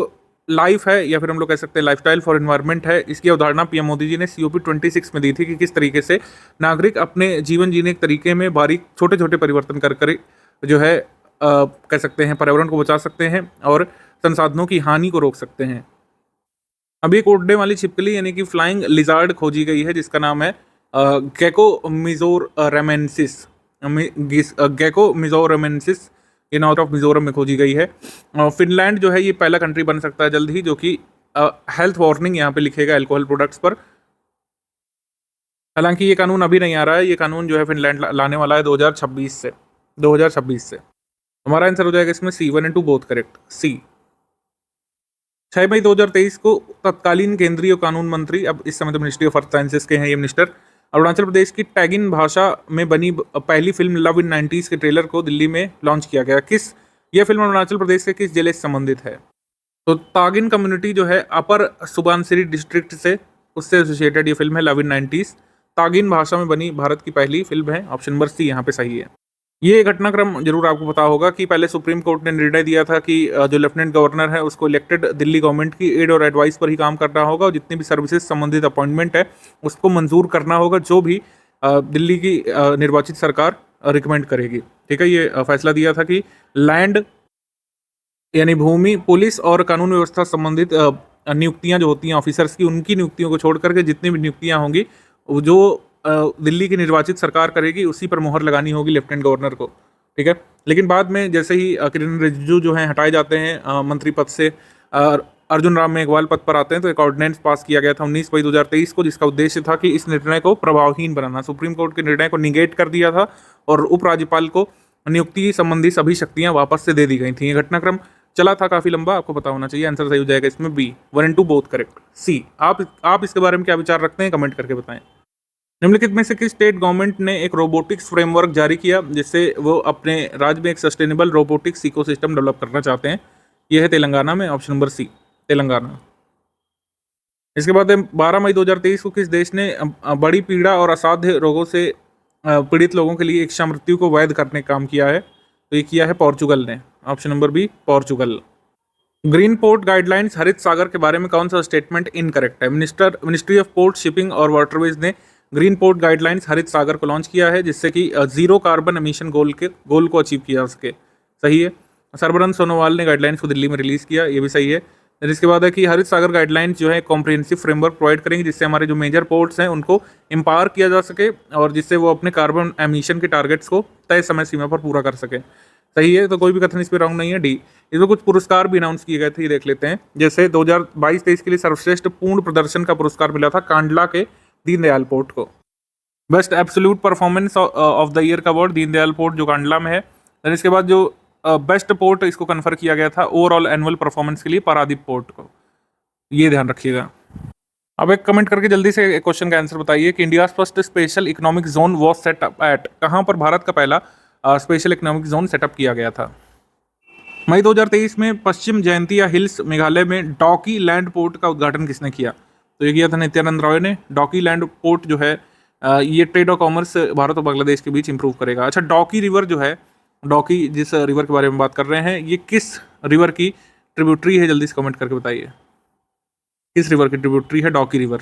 लाइफ है या फिर हम लोग कह सकते हैं लाइफस्टाइल फॉर एनवायरनमेंट है, इसकी अवधारणा पीएम मोदी जी ने COP 26 में दी थी कि किस तरीके से नागरिक अपने जीवन जीने के तरीके में बारीक छोटे छोटे परिवर्तन कर जो है कह सकते हैं पर्यावरण को बचा सकते हैं और संसाधनों की हानि को रोक सकते हैं। अभी एक उड़ने वाली छिपकली यानी कि फ्लाइंग लिजार्ड खोजी गई है जिसका नाम है गेको मिजोरमेंसिस। गेको मिजोरमेंसिस, ये नॉर्थ ऑफ मिजोरम में खोजी गई है। फिनलैंड जो है ये पहला कंट्री बन सकता है जल्द ही जो कि हेल्थ वार्निंग यहाँ पे लिखेगा अल्कोहल प्रोडक्ट्स पर। हालांकि ये कानून अभी नहीं आ रहा है, ये कानून जो है फिनलैंड लाने वाला है 2026 से। हमारा आंसर हो जाएगा इसमें C, 1 and 2 both correct, C। 6 मई 2023 को तत्कालीन केंद्रीय कानून मंत्री, अब इस समय तो मिनिस्ट्री ऑफ अर्थ साइंसेस के हैं ये मिनिस्टर, अरुणाचल प्रदेश की टैगिन भाषा में बनी पहली फिल्म लव इन 90s के ट्रेलर को दिल्ली में लॉन्च किया गया। यह फिल्म अरुणाचल प्रदेश के किस जिले से संबंधित है? तो तागिन कम्युनिटी जो है अपर सुबनसिरी डिस्ट्रिक्ट से, उससे एसोसिएटेड ये फिल्म है लव इन 90s। तागिन भाषा में बनी भारत की पहली फिल्म है, ऑप्शन नंबर C यहाँ पे सही है। ये घटनाक्रम जरूर आपको पता होगा कि पहले सुप्रीम कोर्ट ने निर्णय दिया था कि जो लेफ्टिनेंट गवर्नर है उसको इलेक्टेड दिल्ली गवर्नमेंट की एड और एडवाइस पर ही काम करना होगा और जितनी भी सर्विसेज संबंधित अपॉइंटमेंट है उसको मंजूर करना होगा जो भी दिल्ली की निर्वाचित सरकार रिकमेंड करेगी। ठीक है, ये फैसला दिया था कि लैंड यानी भूमि, पुलिस और कानून व्यवस्था संबंधित नियुक्तियां जो होती हैं ऑफिसर्स की, उनकी नियुक्तियों को छोड़ करके जितनी भी नियुक्तियां होंगी जो दिल्ली की निर्वाचित सरकार करेगी उसी पर मोहर लगानी होगी लेफ्टिनेंट गवर्नर को। ठीक है, लेकिन बाद में जैसे ही किरण रिजिजू जो हैं हटाए जाते हैं मंत्री पद से, अर्जुन राम मेघवाल पद पर आते हैं, तो एक ऑर्डिनेंस पास किया गया था 19 मई 2023 को जिसका उद्देश्य था कि इस निर्णय को प्रभावहीन बनाना। सुप्रीम कोर्ट के निर्णय को निगेट कर दिया था और उपराज्यपाल को नियुक्ति संबंधी सभी शक्तियां वापस से दे दी गई थी। ये घटनाक्रम चला था काफी लंबा, आपको पता होना चाहिए। आंसर सही हो जाएगा इसमें B, 1 and 2 both correct, C। आप इसके बारे में क्या विचार रखते हैं कमेंट करके बताएं। निम्नलिखित में से किस स्टेट गवर्नमेंट ने एक रोबोटिक्स फ्रेमवर्क जारी किया जिससे वो अपने राज्य में एक सस्टेनेबल रोबोटिक्स इकोसिस्टम डेवलप करना चाहते हैं? यह है तेलंगाना में, ऑप्शन नंबर C, तेलंगाना। इसके बाद 12 मई 2023 को किस देश ने बड़ी पीड़ा और असाध्य रोगों से पीड़ित लोगों के लिए इच्छा मृत्यु को वैध करने का काम किया है? तो ये किया है पोर्चुगल ने, option number B, Portugal. Green port guidelines हरित सागर के बारे में कौन सा स्टेटमेंट इनकरेक्ट है? मिनिस्ट्री ऑफ पोर्ट, शिपिंग और वाटरवेज ने ग्रीन पोर्ट गाइडलाइंस हरित सागर को लॉन्च किया है जिससे कि जीरो कार्बन एमिशन गोल को अचीव किया जा सके। सही है। सर्बानंद सोनोवाल ने गाइडलाइंस को दिल्ली में रिलीज किया, ये भी सही है। इसके बाद है कि हरित सागर गाइडलाइंस जो है कॉम्प्रिहेंसिव फ्रेमवर्क प्रोवाइड करेंगे जिससे हमारे जो मेजर पोर्ट्स हैं उनको एम्पावर किया जा सके और जिससे वो अपने कार्बन एमिशन के टारगेट्स को तय समय सीमा पर पूरा कर सके। सही है, तो कोई भी कथन इस पे रॉन्ग नहीं है। डी। इसमें कुछ पुरस्कार भी अनाउंस किए गए थे, ये देख लेते हैं। जैसे 2022-23 के लिए सर्वश्रेष्ठ पूर्ण प्रदर्शन का पुरस्कार मिला था कांडला के दीनदयाल पोर्ट को। Best absolute performance of the year का अवार्ड दीनदयाल पोर्ट जो कांडला में है। देन इसके बाद जो बेस्ट पोर्ट इसको कन्फर किया गया था ओवरऑल एनुअल परफॉर्मेंस के लिए पारादीप पोर्ट को, ये ध्यान रखिएगा। अब एक कमेंट करके जल्दी से एक क्वेश्चन का आंसर बताइए कि India first special economic zone was set up at, कहाँ पर भारत का पहला स्पेशल इकोनॉमिक जोन सेटअप किया गया था। मई 2023 में पश्चिम जयंतिया हिल्स मेघालय में डॉकी लैंड पोर्ट का उद्घाटन किसने किया? तो ये किया था नित्यानंद रॉय ने। डॉकी लैंड पोर्ट जो है ये ट्रेड और कॉमर्स भारत और बांग्लादेश के बीच इंप्रूव करेगा। अच्छा, डॉकी रिवर जो है, डॉकी जिस रिवर के बारे में बात कर रहे हैं, ये किस रिवर की ट्रिब्यूटरी है? जल्दी से कमेंट करके बताइए किस रिवर की ट्रिब्यूटरी है डॉकी रिवर।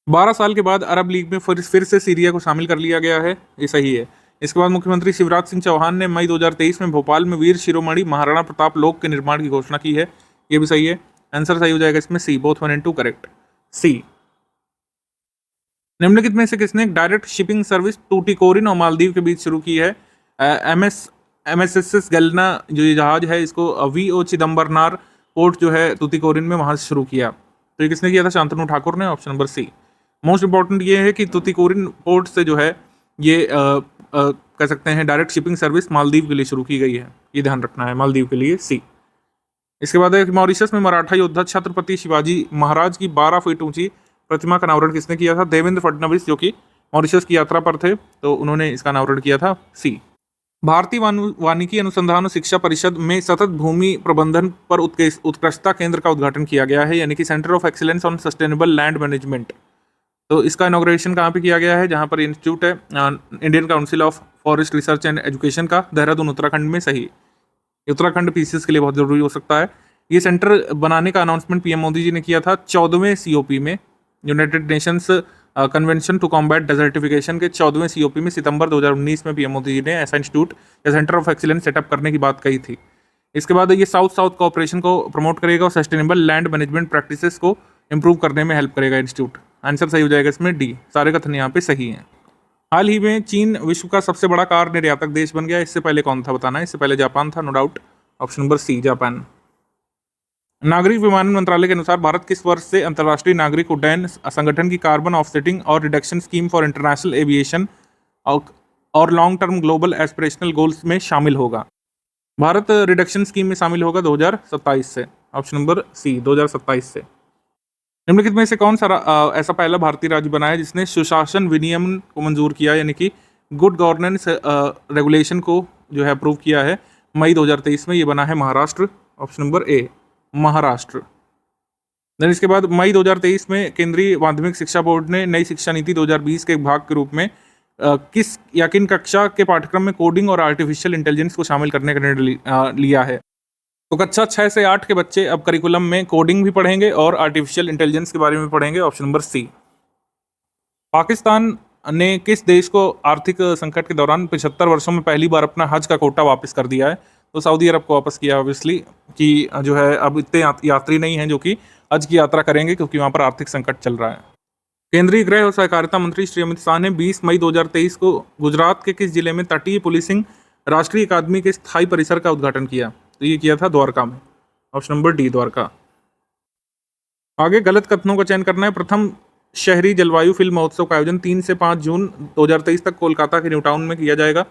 12 साल के बाद अरब लीग में फिर से सीरिया को शामिल कर लिया गया है, ये सही है। इसके बाद मुख्यमंत्री शिवराज सिंह चौहान ने मई 2023 में भोपाल में वीर शिरोमणि महाराणा प्रताप लोक के निर्माण की घोषणा की है, ये भी सही है। आंसर सही हो जाएगा इसमें सी, बोथ 1 and 2 करेक्ट, सी। निम्नलिखित में से किसने डायरेक्ट शिपिंग सर्विस टूटिकोरिन और मालदीव के बीच शुरू की है? MSS गैलना जो ये जहाज है, इसको VO चिदम्बरनार पोर्ट जो है तूतीकोरिन में वहां से शुरू किया। तो ये किसने किया था? शांतनु ठाकुर ने, option number C. Most important ये है कि तूतीकोरिन पोर्ट से जो है ये कह सकते हैं डायरेक्ट शिपिंग सर्विस मालदीव के लिए शुरू की गई है, ये ध्यान रखना है, मालदीव के लिए सी। इसके बाद है मॉरिशस में मराठा योद्धा छत्रपति शिवाजी महाराज की 12 फीट ऊंची प्रतिमा का अनावरण किसने किया था? देवेंद्र फडणवीस, जो कि मॉरिशस की यात्रा पर थे, तो उन्होंने इसका अनावरण किया था, सी। भारतीय वानिकी अनुसंधान और शिक्षा परिषद में सतत भूमि प्रबंधन पर उत्कृष्टता केंद्र का उद्घाटन किया गया है, यानी कि centre of excellence on sustainable land management. तो इसका इनॉग्रेशन कहाँ पे किया गया है? जहाँ पर इंस्टीट्यूट है Indian council of forest research and education का, देहरादून उत्तराखंड में, सही। उत्तराखंड पीसीएस के लिए बहुत जरूरी हो सकता है। ये सेंटर बनाने का अनाउंसमेंट पीएम मोदी जी ने किया था 14वें COP में, United Nations convention to combat desertification के 14वें COP में सितंबर 2019 में पीएम मोदी जी ने ऐसा इंस्टीट्यूट या सेंटर ऑफ एक्सीलेंस सेटअप करने की बात कही थी। इसके बाद ये साउथ साउथ कोऑपरेशन को प्रमोट करेगा और सस्टेनेबल लैंड मैनेजमेंट प्रैक्टिसेस को इंप्रूव करने में हेल्प करेगा इंस्टीट्यूट। आंसर सही हो जाएगा इसमें डी, सारे कथन यहाँ पे सही हैं। हाल ही में चीन विश्व का सबसे बड़ा कार निर्यातक देश बन गया, इससे पहले कौन था बताना है? इससे पहले जापान था, no doubt, option number C, Japan. नागरिक विमानन मंत्रालय के अनुसार भारत किस वर्ष से अंतर्राष्ट्रीय नागरिक उड्डयन संगठन की कार्बन ऑफसेटिंग और reduction scheme for international aviation और long term global aspirational goals में शामिल होगा? भारत रिडक्शन स्कीम में शामिल होगा 2027 से, ऑप्शन नंबर सी, 2027 से। निम्नलिखित में से कौन सा ऐसा पहला भारतीय राज्य बना है जिसने सुशासन विनियमन को मंजूर किया, यानी कि गुड गवर्नेंस रेगुलेशन को जो है अप्रूव किया है मई 2023 में? ये बना है Maharashtra, option number A, Maharashtra. Then इसके बाद मई 2023 में केंद्रीय माध्यमिक शिक्षा बोर्ड ने नई शिक्षा नीति 2020 के एक भाग के रूप में किस या किन कक्षा के पाठ्यक्रम में कोडिंग और आर्टिफिशियल इंटेलिजेंस को शामिल करने का निर्णय लिया है? तो कक्षा 6 से 8 के बच्चे अब करिकुलम में कोडिंग भी पढ़ेंगे और आर्टिफिशियल इंटेलिजेंस के बारे में पढ़ेंगे, ऑप्शन नंबर सी। पाकिस्तान ने किस देश को आर्थिक संकट के दौरान 75 वर्षों में पहली बार अपना हज का कोटा वापस कर दिया है? तो सऊदी अरब को वापस किया, ऑब्वियसली, कि जो है अब इतने यात्री नहीं हैं जो कि हज की यात्रा करेंगे, क्योंकि वहाँ पर आर्थिक संकट चल रहा है। केंद्रीय गृह और सहकारिता मंत्री श्री अमित शाह ने 20 मई 2023 को गुजरात के किस जिले में तटीय पुलिसिंग राष्ट्रीय अकादमी के स्थायी परिसर का उद्घाटन किया? तो ये किया था द्वारका में, ऑप्शन नंबर डी, द्वारका। आगे गलत कथनों का चयन करना है। प्रथम शहरी जलवायु फिल्म महोत्सव का आयोजन 3 से 5 जून 2023 तक कोलकाता के न्यू टाउन में किया जाएगा,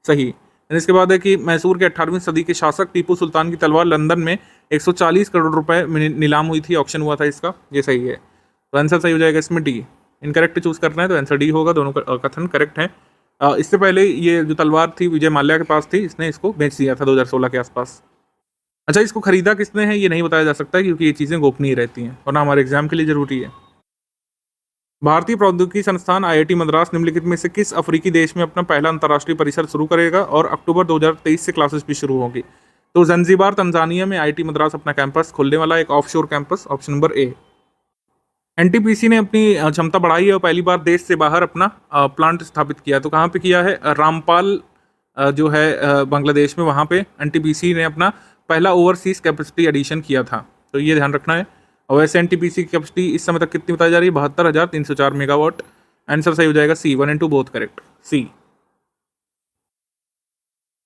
सही। इसके बाद है कि मैसूर के 18वीं सदी के शासक टीपू सुल्तान की तलवार लंदन में 140 करोड़ रुपए में नीलाम हुई थी, ऑप्शन हुआ था इसका, ये सही है। तो आंसर सही हो जाएगा इसमें डी। इनकरेक्ट चूज करना है तो आंसर डी होगा, दोनों कथन करेक्ट हैं। इससे पहले ये जो तलवार थी विजय माल्या के पास थी, इसने इसको बेच दिया था 2016 के आसपास। अच्छा, इसको खरीदा किसने है ये नहीं बताया जा सकता, क्योंकि ये चीज़ें गोपनीय रहती हैं और ना हमारे एग्जाम के लिए जरूरी है। भारतीय प्रौद्योगिकी संस्थान IIT मद्रास निम्नलिखित में से किस अफ्रीकी देश में अपना पहला अंतर्राष्ट्रीय परिसर शुरू करेगा और अक्टूबर 2023 से क्लासेस भी शुरू होंगी? तो जंजीबार तंजानिया में IIT मद्रास अपना कैंपस खोलने वाला, एक ऑफशोर कैंपस, ऑप्शन नंबर ए। NTPC ने अपनी क्षमता बढ़ाई है और पहली बार देश से बाहर अपना प्लांट स्थापित किया। तो कहाँ पे किया है? रामपाल जो है बांग्लादेश में, वहाँ पे NTPC ने अपना पहला ओवरसीज कैपेसिटी एडिशन किया था, तो ये ध्यान रखना है। और वैसे NTPC की कैपेसिटी इस समय तक कितनी बताई जा रही है? 72,304 मेगावाट। आंसर सही हो जाएगा सी, 1 and 2 बोथ करेक्ट, सी।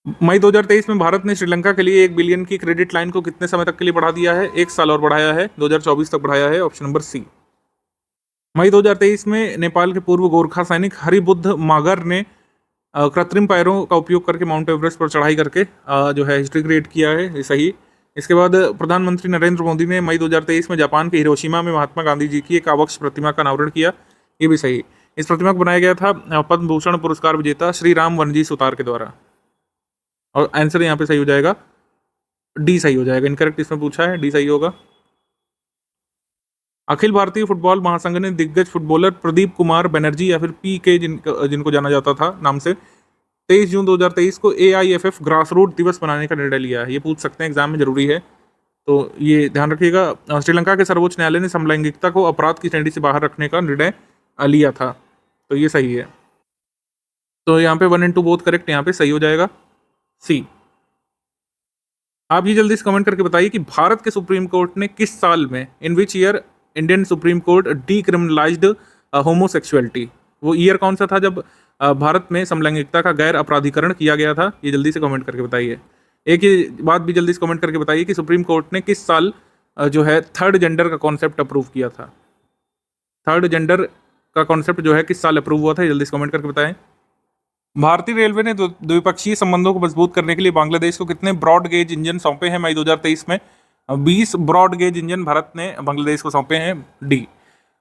मई 2023 में भारत ने श्रीलंका के लिए 1 बिलियन की क्रेडिट लाइन को कितने समय तक के लिए बढ़ा दिया है? 1 साल और बढ़ाया है, 2024 तक बढ़ाया है, ऑप्शन नंबर सी। मई 2023 में नेपाल के पूर्व गोरखा सैनिक हरिबुद्ध मागर ने कृत्रिम पैरों का उपयोग करके माउंट एवरेस्ट पर चढ़ाई करके जो है हिस्ट्री क्रिएट किया है, ये सही। इसके बाद प्रधानमंत्री नरेंद्र मोदी ने मई 2023 में जापान के हिरोशिमा में महात्मा गांधी जी की एक आवक्ष प्रतिमा का अनावरण किया, ये भी सही। इस प्रतिमा को बनाया गया था पद्म भूषण पुरस्कार विजेता श्री राम वनजी सुतार के द्वारा। और आंसर यहाँ पे सही हो जाएगा, डी सही हो जाएगा। इनकरेक्ट इसमें पूछा है, डी सही होगा। अखिल भारतीय फुटबॉल महासंघ ने दिग्गज फुटबॉलर प्रदीप कुमार बनर्जी या फिर पीके जिनको जाना जाता था नाम से 23 जून 2023 को AIFF ग्रास रूट दिवस मनाने का निर्णय लिया है। ये पूछ सकते हैं, एग्जाम में जरूरी है, तो ये ध्यान रखिएगा। श्रीलंका के सर्वोच्च न्यायालय ने समलैंगिकता को अपराध की श्रेणी से बाहर रखने का निर्णय लिया था, तो ये सही है। तो यहाँ पे 1 and 2 बोथ करेक्ट, यहाँ पे सही हो जाएगा सी। आप ये जल्दी से कमेंट करके बताइए कि भारत के सुप्रीम कोर्ट ने किस साल में, in which year Indian supreme court decriminalised homosexuality, वो ईयर कौन सा था जब भारत में समलैंगिकता का गैर अपराधीकरण किया गया था? ये जल्दी से कमेंट करके बताइए। एक ही बात भी जल्दी से कमेंट करके बताइए कि सुप्रीम कोर्ट ने किस साल जो है थर्ड जेंडर का कॉन्सेप्ट अप्रूव किया था? थर्ड जेंडर का कॉन्सेप्ट जो है किस साल अप्रूव हुआ था? ये जल्दी से कमेंट करके बताएं। भारतीय रेलवे ने द्विपक्षीय संबंधों को मजबूत करने के लिए बांग्लादेश को कितने ब्रॉड गेज इंजन सौंपे हैं मई 2023 में? 20 ब्रॉड गेज इंजन भारत ने बांग्लादेश को सौंपे हैं, डी।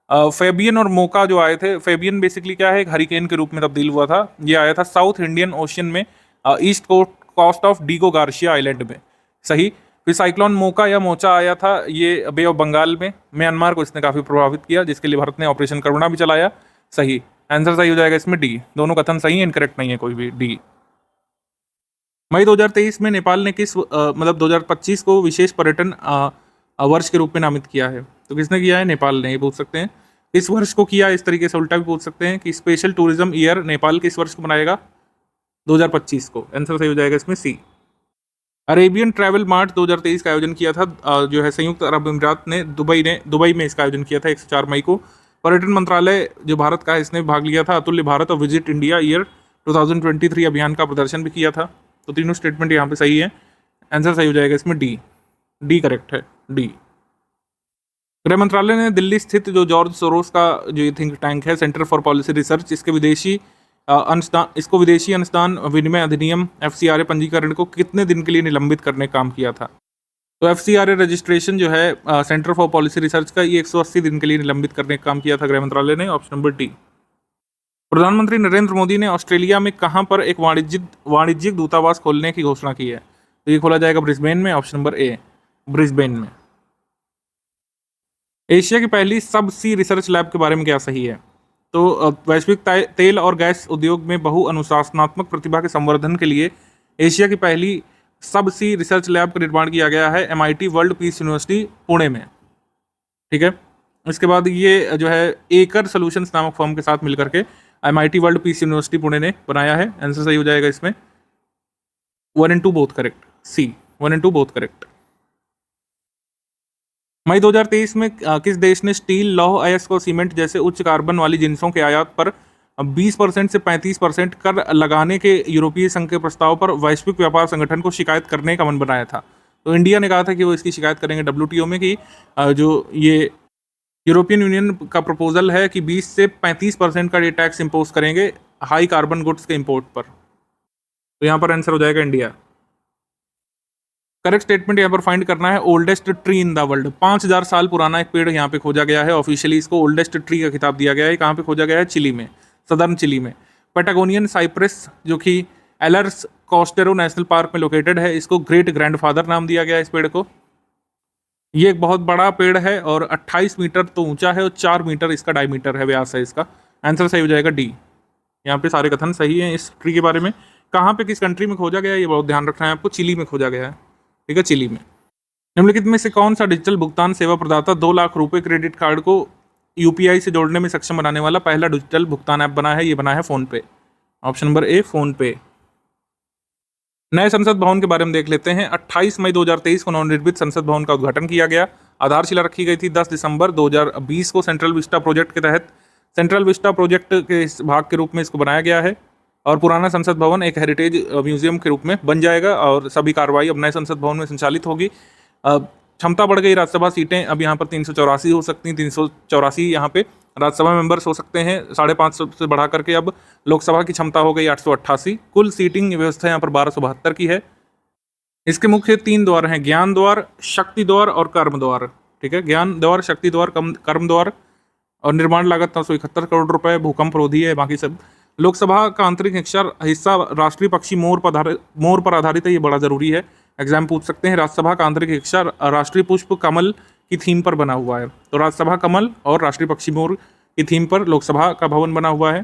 फेबियन और मोका जो आए थे, फेबियन बेसिकली क्या है, एक हरिकेन के रूप में तब्दील हुआ था। ये आया था साउथ इंडियन ओशियन में, east coast of Diego Garcia island में, सही। फिर साइक्लोन मोका या मोचा आया था, ये बे ऑफ बंगाल में, म्यांमार को इसने काफी प्रभावित किया, जिसके लिए भारत ने ऑपरेशन करुणा भी चलाया, सही। आंसर सही हो जाएगा इसमें डी। दोनों कथन सही है, इनकरेक्ट नहीं है कोई भी, डी। मई 2023 में नेपाल ने किस मतलब 2025 को विशेष पर्यटन वर्ष के रूप में नामित किया है? तो किसने किया है? नेपाल ने। ये पूछ सकते हैं इस वर्ष को किया, इस तरीके से उल्टा भी पूछ सकते हैं कि स्पेशल टूरिज्म ईयर नेपाल किस वर्ष को मनाएगा? 2025 को। आंसर सही हो जाएगा इसमें सी। अरेबियन ट्रैवल मार्ट 2023 का आयोजन किया था जो है संयुक्त अरब अमीरात ने दुबई में इसका आयोजन किया था 1 से 4 मई को। पर्यटन मंत्रालय जो भारत का है इसने भाग लिया था अतुल्य भारत और विजिट इंडिया ईयर 2023 अभियान का प्रदर्शन भी किया था। तो तीनों स्टेटमेंट यहाँ पे सही है, आंसर सही हो जाएगा इसमें डी। डी करेक्ट है, डी। गृह मंत्रालय ने दिल्ली स्थित जो जॉर्ज सोरोस का जो थिंक टैंक है सेंटर फॉर पॉलिसी रिसर्च, इसके विदेशी अनुदान विनिमय अधिनियम FCRA पंजीकरण को कितने दिन के लिए निलंबित करने का काम किया था? तो FCRA रजिस्ट्रेशन जो है सेंटर फॉर पॉलिसी रिसर्च का, ये 180 दिन के लिए निलंबित करने का काम किया था गृह मंत्रालय ने, ऑप्शन नंबर डी। प्रधानमंत्री नरेंद्र मोदी ने ऑस्ट्रेलिया में कहां पर एक वाणिज्यिक दूतावास खोलने की घोषणा की है? तो ये खोला जाएगा ब्रिस्बेन में, ऑप्शन नंबर ए, ब्रिस्बेन में। एशिया की पहली सब सी रिसर्च लैब के बारे में क्या सही है? तो वैश्विक तेल और गैस उद्योग में बहु अनुशासनात्मक प्रतिभा के संवर्धन के लिए एशिया की पहली सब सी रिसर्च लैब का निर्माण किया गया है MIT world peace university Pune में, ठीक है। इसके बाद ये जो है एकर सॉल्यूशंस नामक फर्म के साथ मिलकर के MIT world peace university Pune ने बनाया है। आंसर सही हो जाएगा इसमें 1 and 2 both correct, C. 1 and 2 both correct. मई 2023 में किस देश ने स्टील, लौह अयस्क और सीमेंट जैसे उच्च कार्बन वाली जिंसों के आयात पर 20% से 35% कर लगाने के यूरोपीय संघ के प्रस्ताव पर वैश्विक व्यापार संगठन को शिकायत करने का मन बनाया था? तो इंडिया ने कहा था कि वो इसकी शिकायत करेंगे WTO में कि जो ये यूरोपियन यूनियन का प्रपोजल है कि 20 से 35% का ये टैक्स इम्पोज करेंगे हाई कार्बन गुड्स के इंपोर्ट पर। तो यहाँ पर आंसर हो जाएगा इंडिया। करेक्ट स्टेटमेंट यहाँ पर फाइंड करना है oldest tree in the world. 5000 साल पुराना एक पेड़ यहाँ पे खोजा गया है, ऑफिशियली इसको ओल्डेस्ट ट्री का खिताब दिया गया है। कहाँ पे खोजा गया है? चिली में, सदर्न चिली में। पैटागोनियन साइप्रस जो कि एलर्स कॉस्टेरो नेशनल पार्क में लोकेटेड है, इसको ग्रेट ग्रैंडफादर नाम दिया गया है इस पेड़ को। ये एक बहुत बड़ा पेड़ है और 28 मीटर तो ऊंचा है और 4 मीटर इसका डायमीटर है, व्यास है इसका। आंसर सही हो जाएगा डी। यहाँ पे सारे कथन सही हैं इस ट्री के बारे में। कहाँ पे, किस कंट्री में खोजा गया है ये बहुत ध्यान रखना है आपको। चिली में खोजा गया है, ठीक है, चिली में। निम्नलिखित में से कौन सा डिजिटल भुगतान सेवा प्रदाता 2 लाख रुपए क्रेडिट कार्ड को UPI से जोड़ने में सक्षम बनाने वाला पहला डिजिटल भुगतान ऐप बना है? ये बना है फोन पे, ऑप्शन नंबर ए, फोन पे। नए संसद भवन के बारे में देख लेते हैं। 28 मई 2023 को नवनिर्मित संसद भवन का उद्घाटन किया गया। आधारशिला रखी गई थी 10 दिसंबर 2020 को सेंट्रल विस्टा प्रोजेक्ट के तहत। सेंट्रल विस्टा प्रोजेक्ट के इस भाग के रूप में इसको बनाया गया है। और पुराना संसद भवन एक हेरिटेज म्यूजियम के रूप में बन जाएगा और सभी कार्रवाई अब नए संसद भवन में संचालित होगी। क्षमता बढ़ गई, राज्यसभा सीटें अब यहाँ पर 384 हो सकती हैं, 384 यहाँ पे राज्यसभा मेंबर्स हो सकते हैं, 550 से बढ़ा करके अब लोकसभा की क्षमता हो गई 888। कुल सीटिंग व्यवस्था यहाँ पर 1272 की है। इसके मुख्य 3 द्वार हैं, ज्ञान द्वार, शक्ति द्वार और कर्म द्वार। ठीक है, ज्ञान द्वार, शक्ति द्वार, कर्म द्वार। और निर्माण लागत 971 करोड़ रुपए, भूकंप रोधी है, बाकी सब। लोकसभा का आंतरिक हिस्सा राष्ट्रीय पक्षी मोर पर आधारित है, ये बड़ा जरूरी है, एग्जाम पूछ सकते हैं। राज्यसभा का आंतरिक हिस्सा राष्ट्रीय पुष्प कमल की थीम पर बना हुआ है, तो राज्यसभा कमल और राष्ट्रीय पक्षी मोर की थीम पर लोकसभा का भवन बना हुआ है।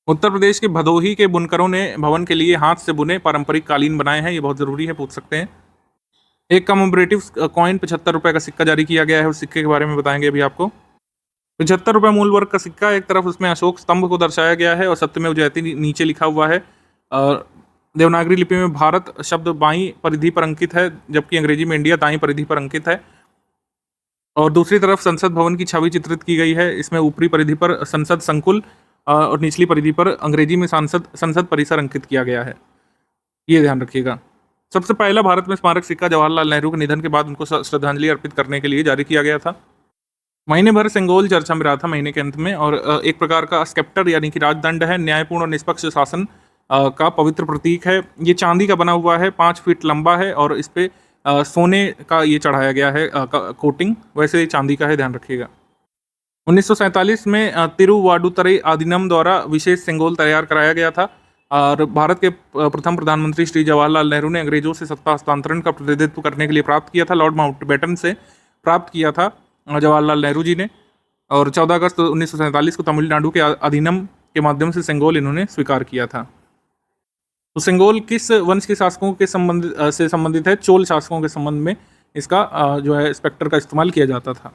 उत्तर प्रदेश के भदोही के बुनकरों ने भवन के लिए हाथ से बुने पारंपरिक कालीन बनाए हैं, ये बहुत जरूरी है, पूछ सकते हैं। एक कमोमरेटिव कॉइन 75 रुपए का सिक्का जारी किया गया है, उस सिक्के के बारे में बताएंगे अभी आपको। 75 रुपये मूल वर्ग का सिक्का, एक तरफ उसमें अशोक स्तंभ को दर्शाया गया है और सत्यमेव जयते नीचे लिखा हुआ है। देवनागरी लिपि में भारत शब्द बाईं परिधि पर अंकित है, जबकि अंग्रेजी में इंडिया दाईं परिधि पर अंकित है। और दूसरी तरफ संसद भवन की छवि चित्रित की गई है, इसमें ऊपरी परिधि पर संसद संकुल और निचली परिधि पर अंग्रेजी में संसद परिसर अंकित किया गया है, ये ध्यान रखिएगा। सबसे पहला भारत में स्मारक सिक्का जवाहरलाल नेहरू के निधन के बाद उनको श्रद्धांजलि अर्पित करने के लिए जारी किया गया था। महीने भर सेंगोल चर्चा में रहा था महीने के अंत में, और एक प्रकार का स्केप्टर यानी कि राजदंड है, न्यायपूर्ण और निष्पक्ष शासन का पवित्र प्रतीक है। ये चांदी का बना हुआ है, 5 फीट लंबा है और इस पे सोने का ये चढ़ाया गया है कोटिंग, वैसे चांदी का है, ध्यान रखिएगा। 1947 में तिरुवाडुतरई अधिनियम द्वारा विशेष सेंगोल तैयार कराया गया था और भारत के प्रथम प्रधानमंत्री श्री जवाहरलाल नेहरू ने अंग्रेजों से सत्ता हस्तांतरण का प्रतिनिधित्व करने के लिए प्राप्त किया था, लॉर्ड माउंटबेटन से प्राप्त किया था जवाहरलाल नेहरू जी ने। और 14 अगस्त 1947 को तमिलनाडु के अधिनियम के माध्यम से सेंगोल इन्होंने स्वीकार किया था। तो सेंगोल किस वंश के शासकों के संबंधित है? चोल शासकों के संबंध में इसका जो है स्पेक्टर का इस्तेमाल किया जाता था।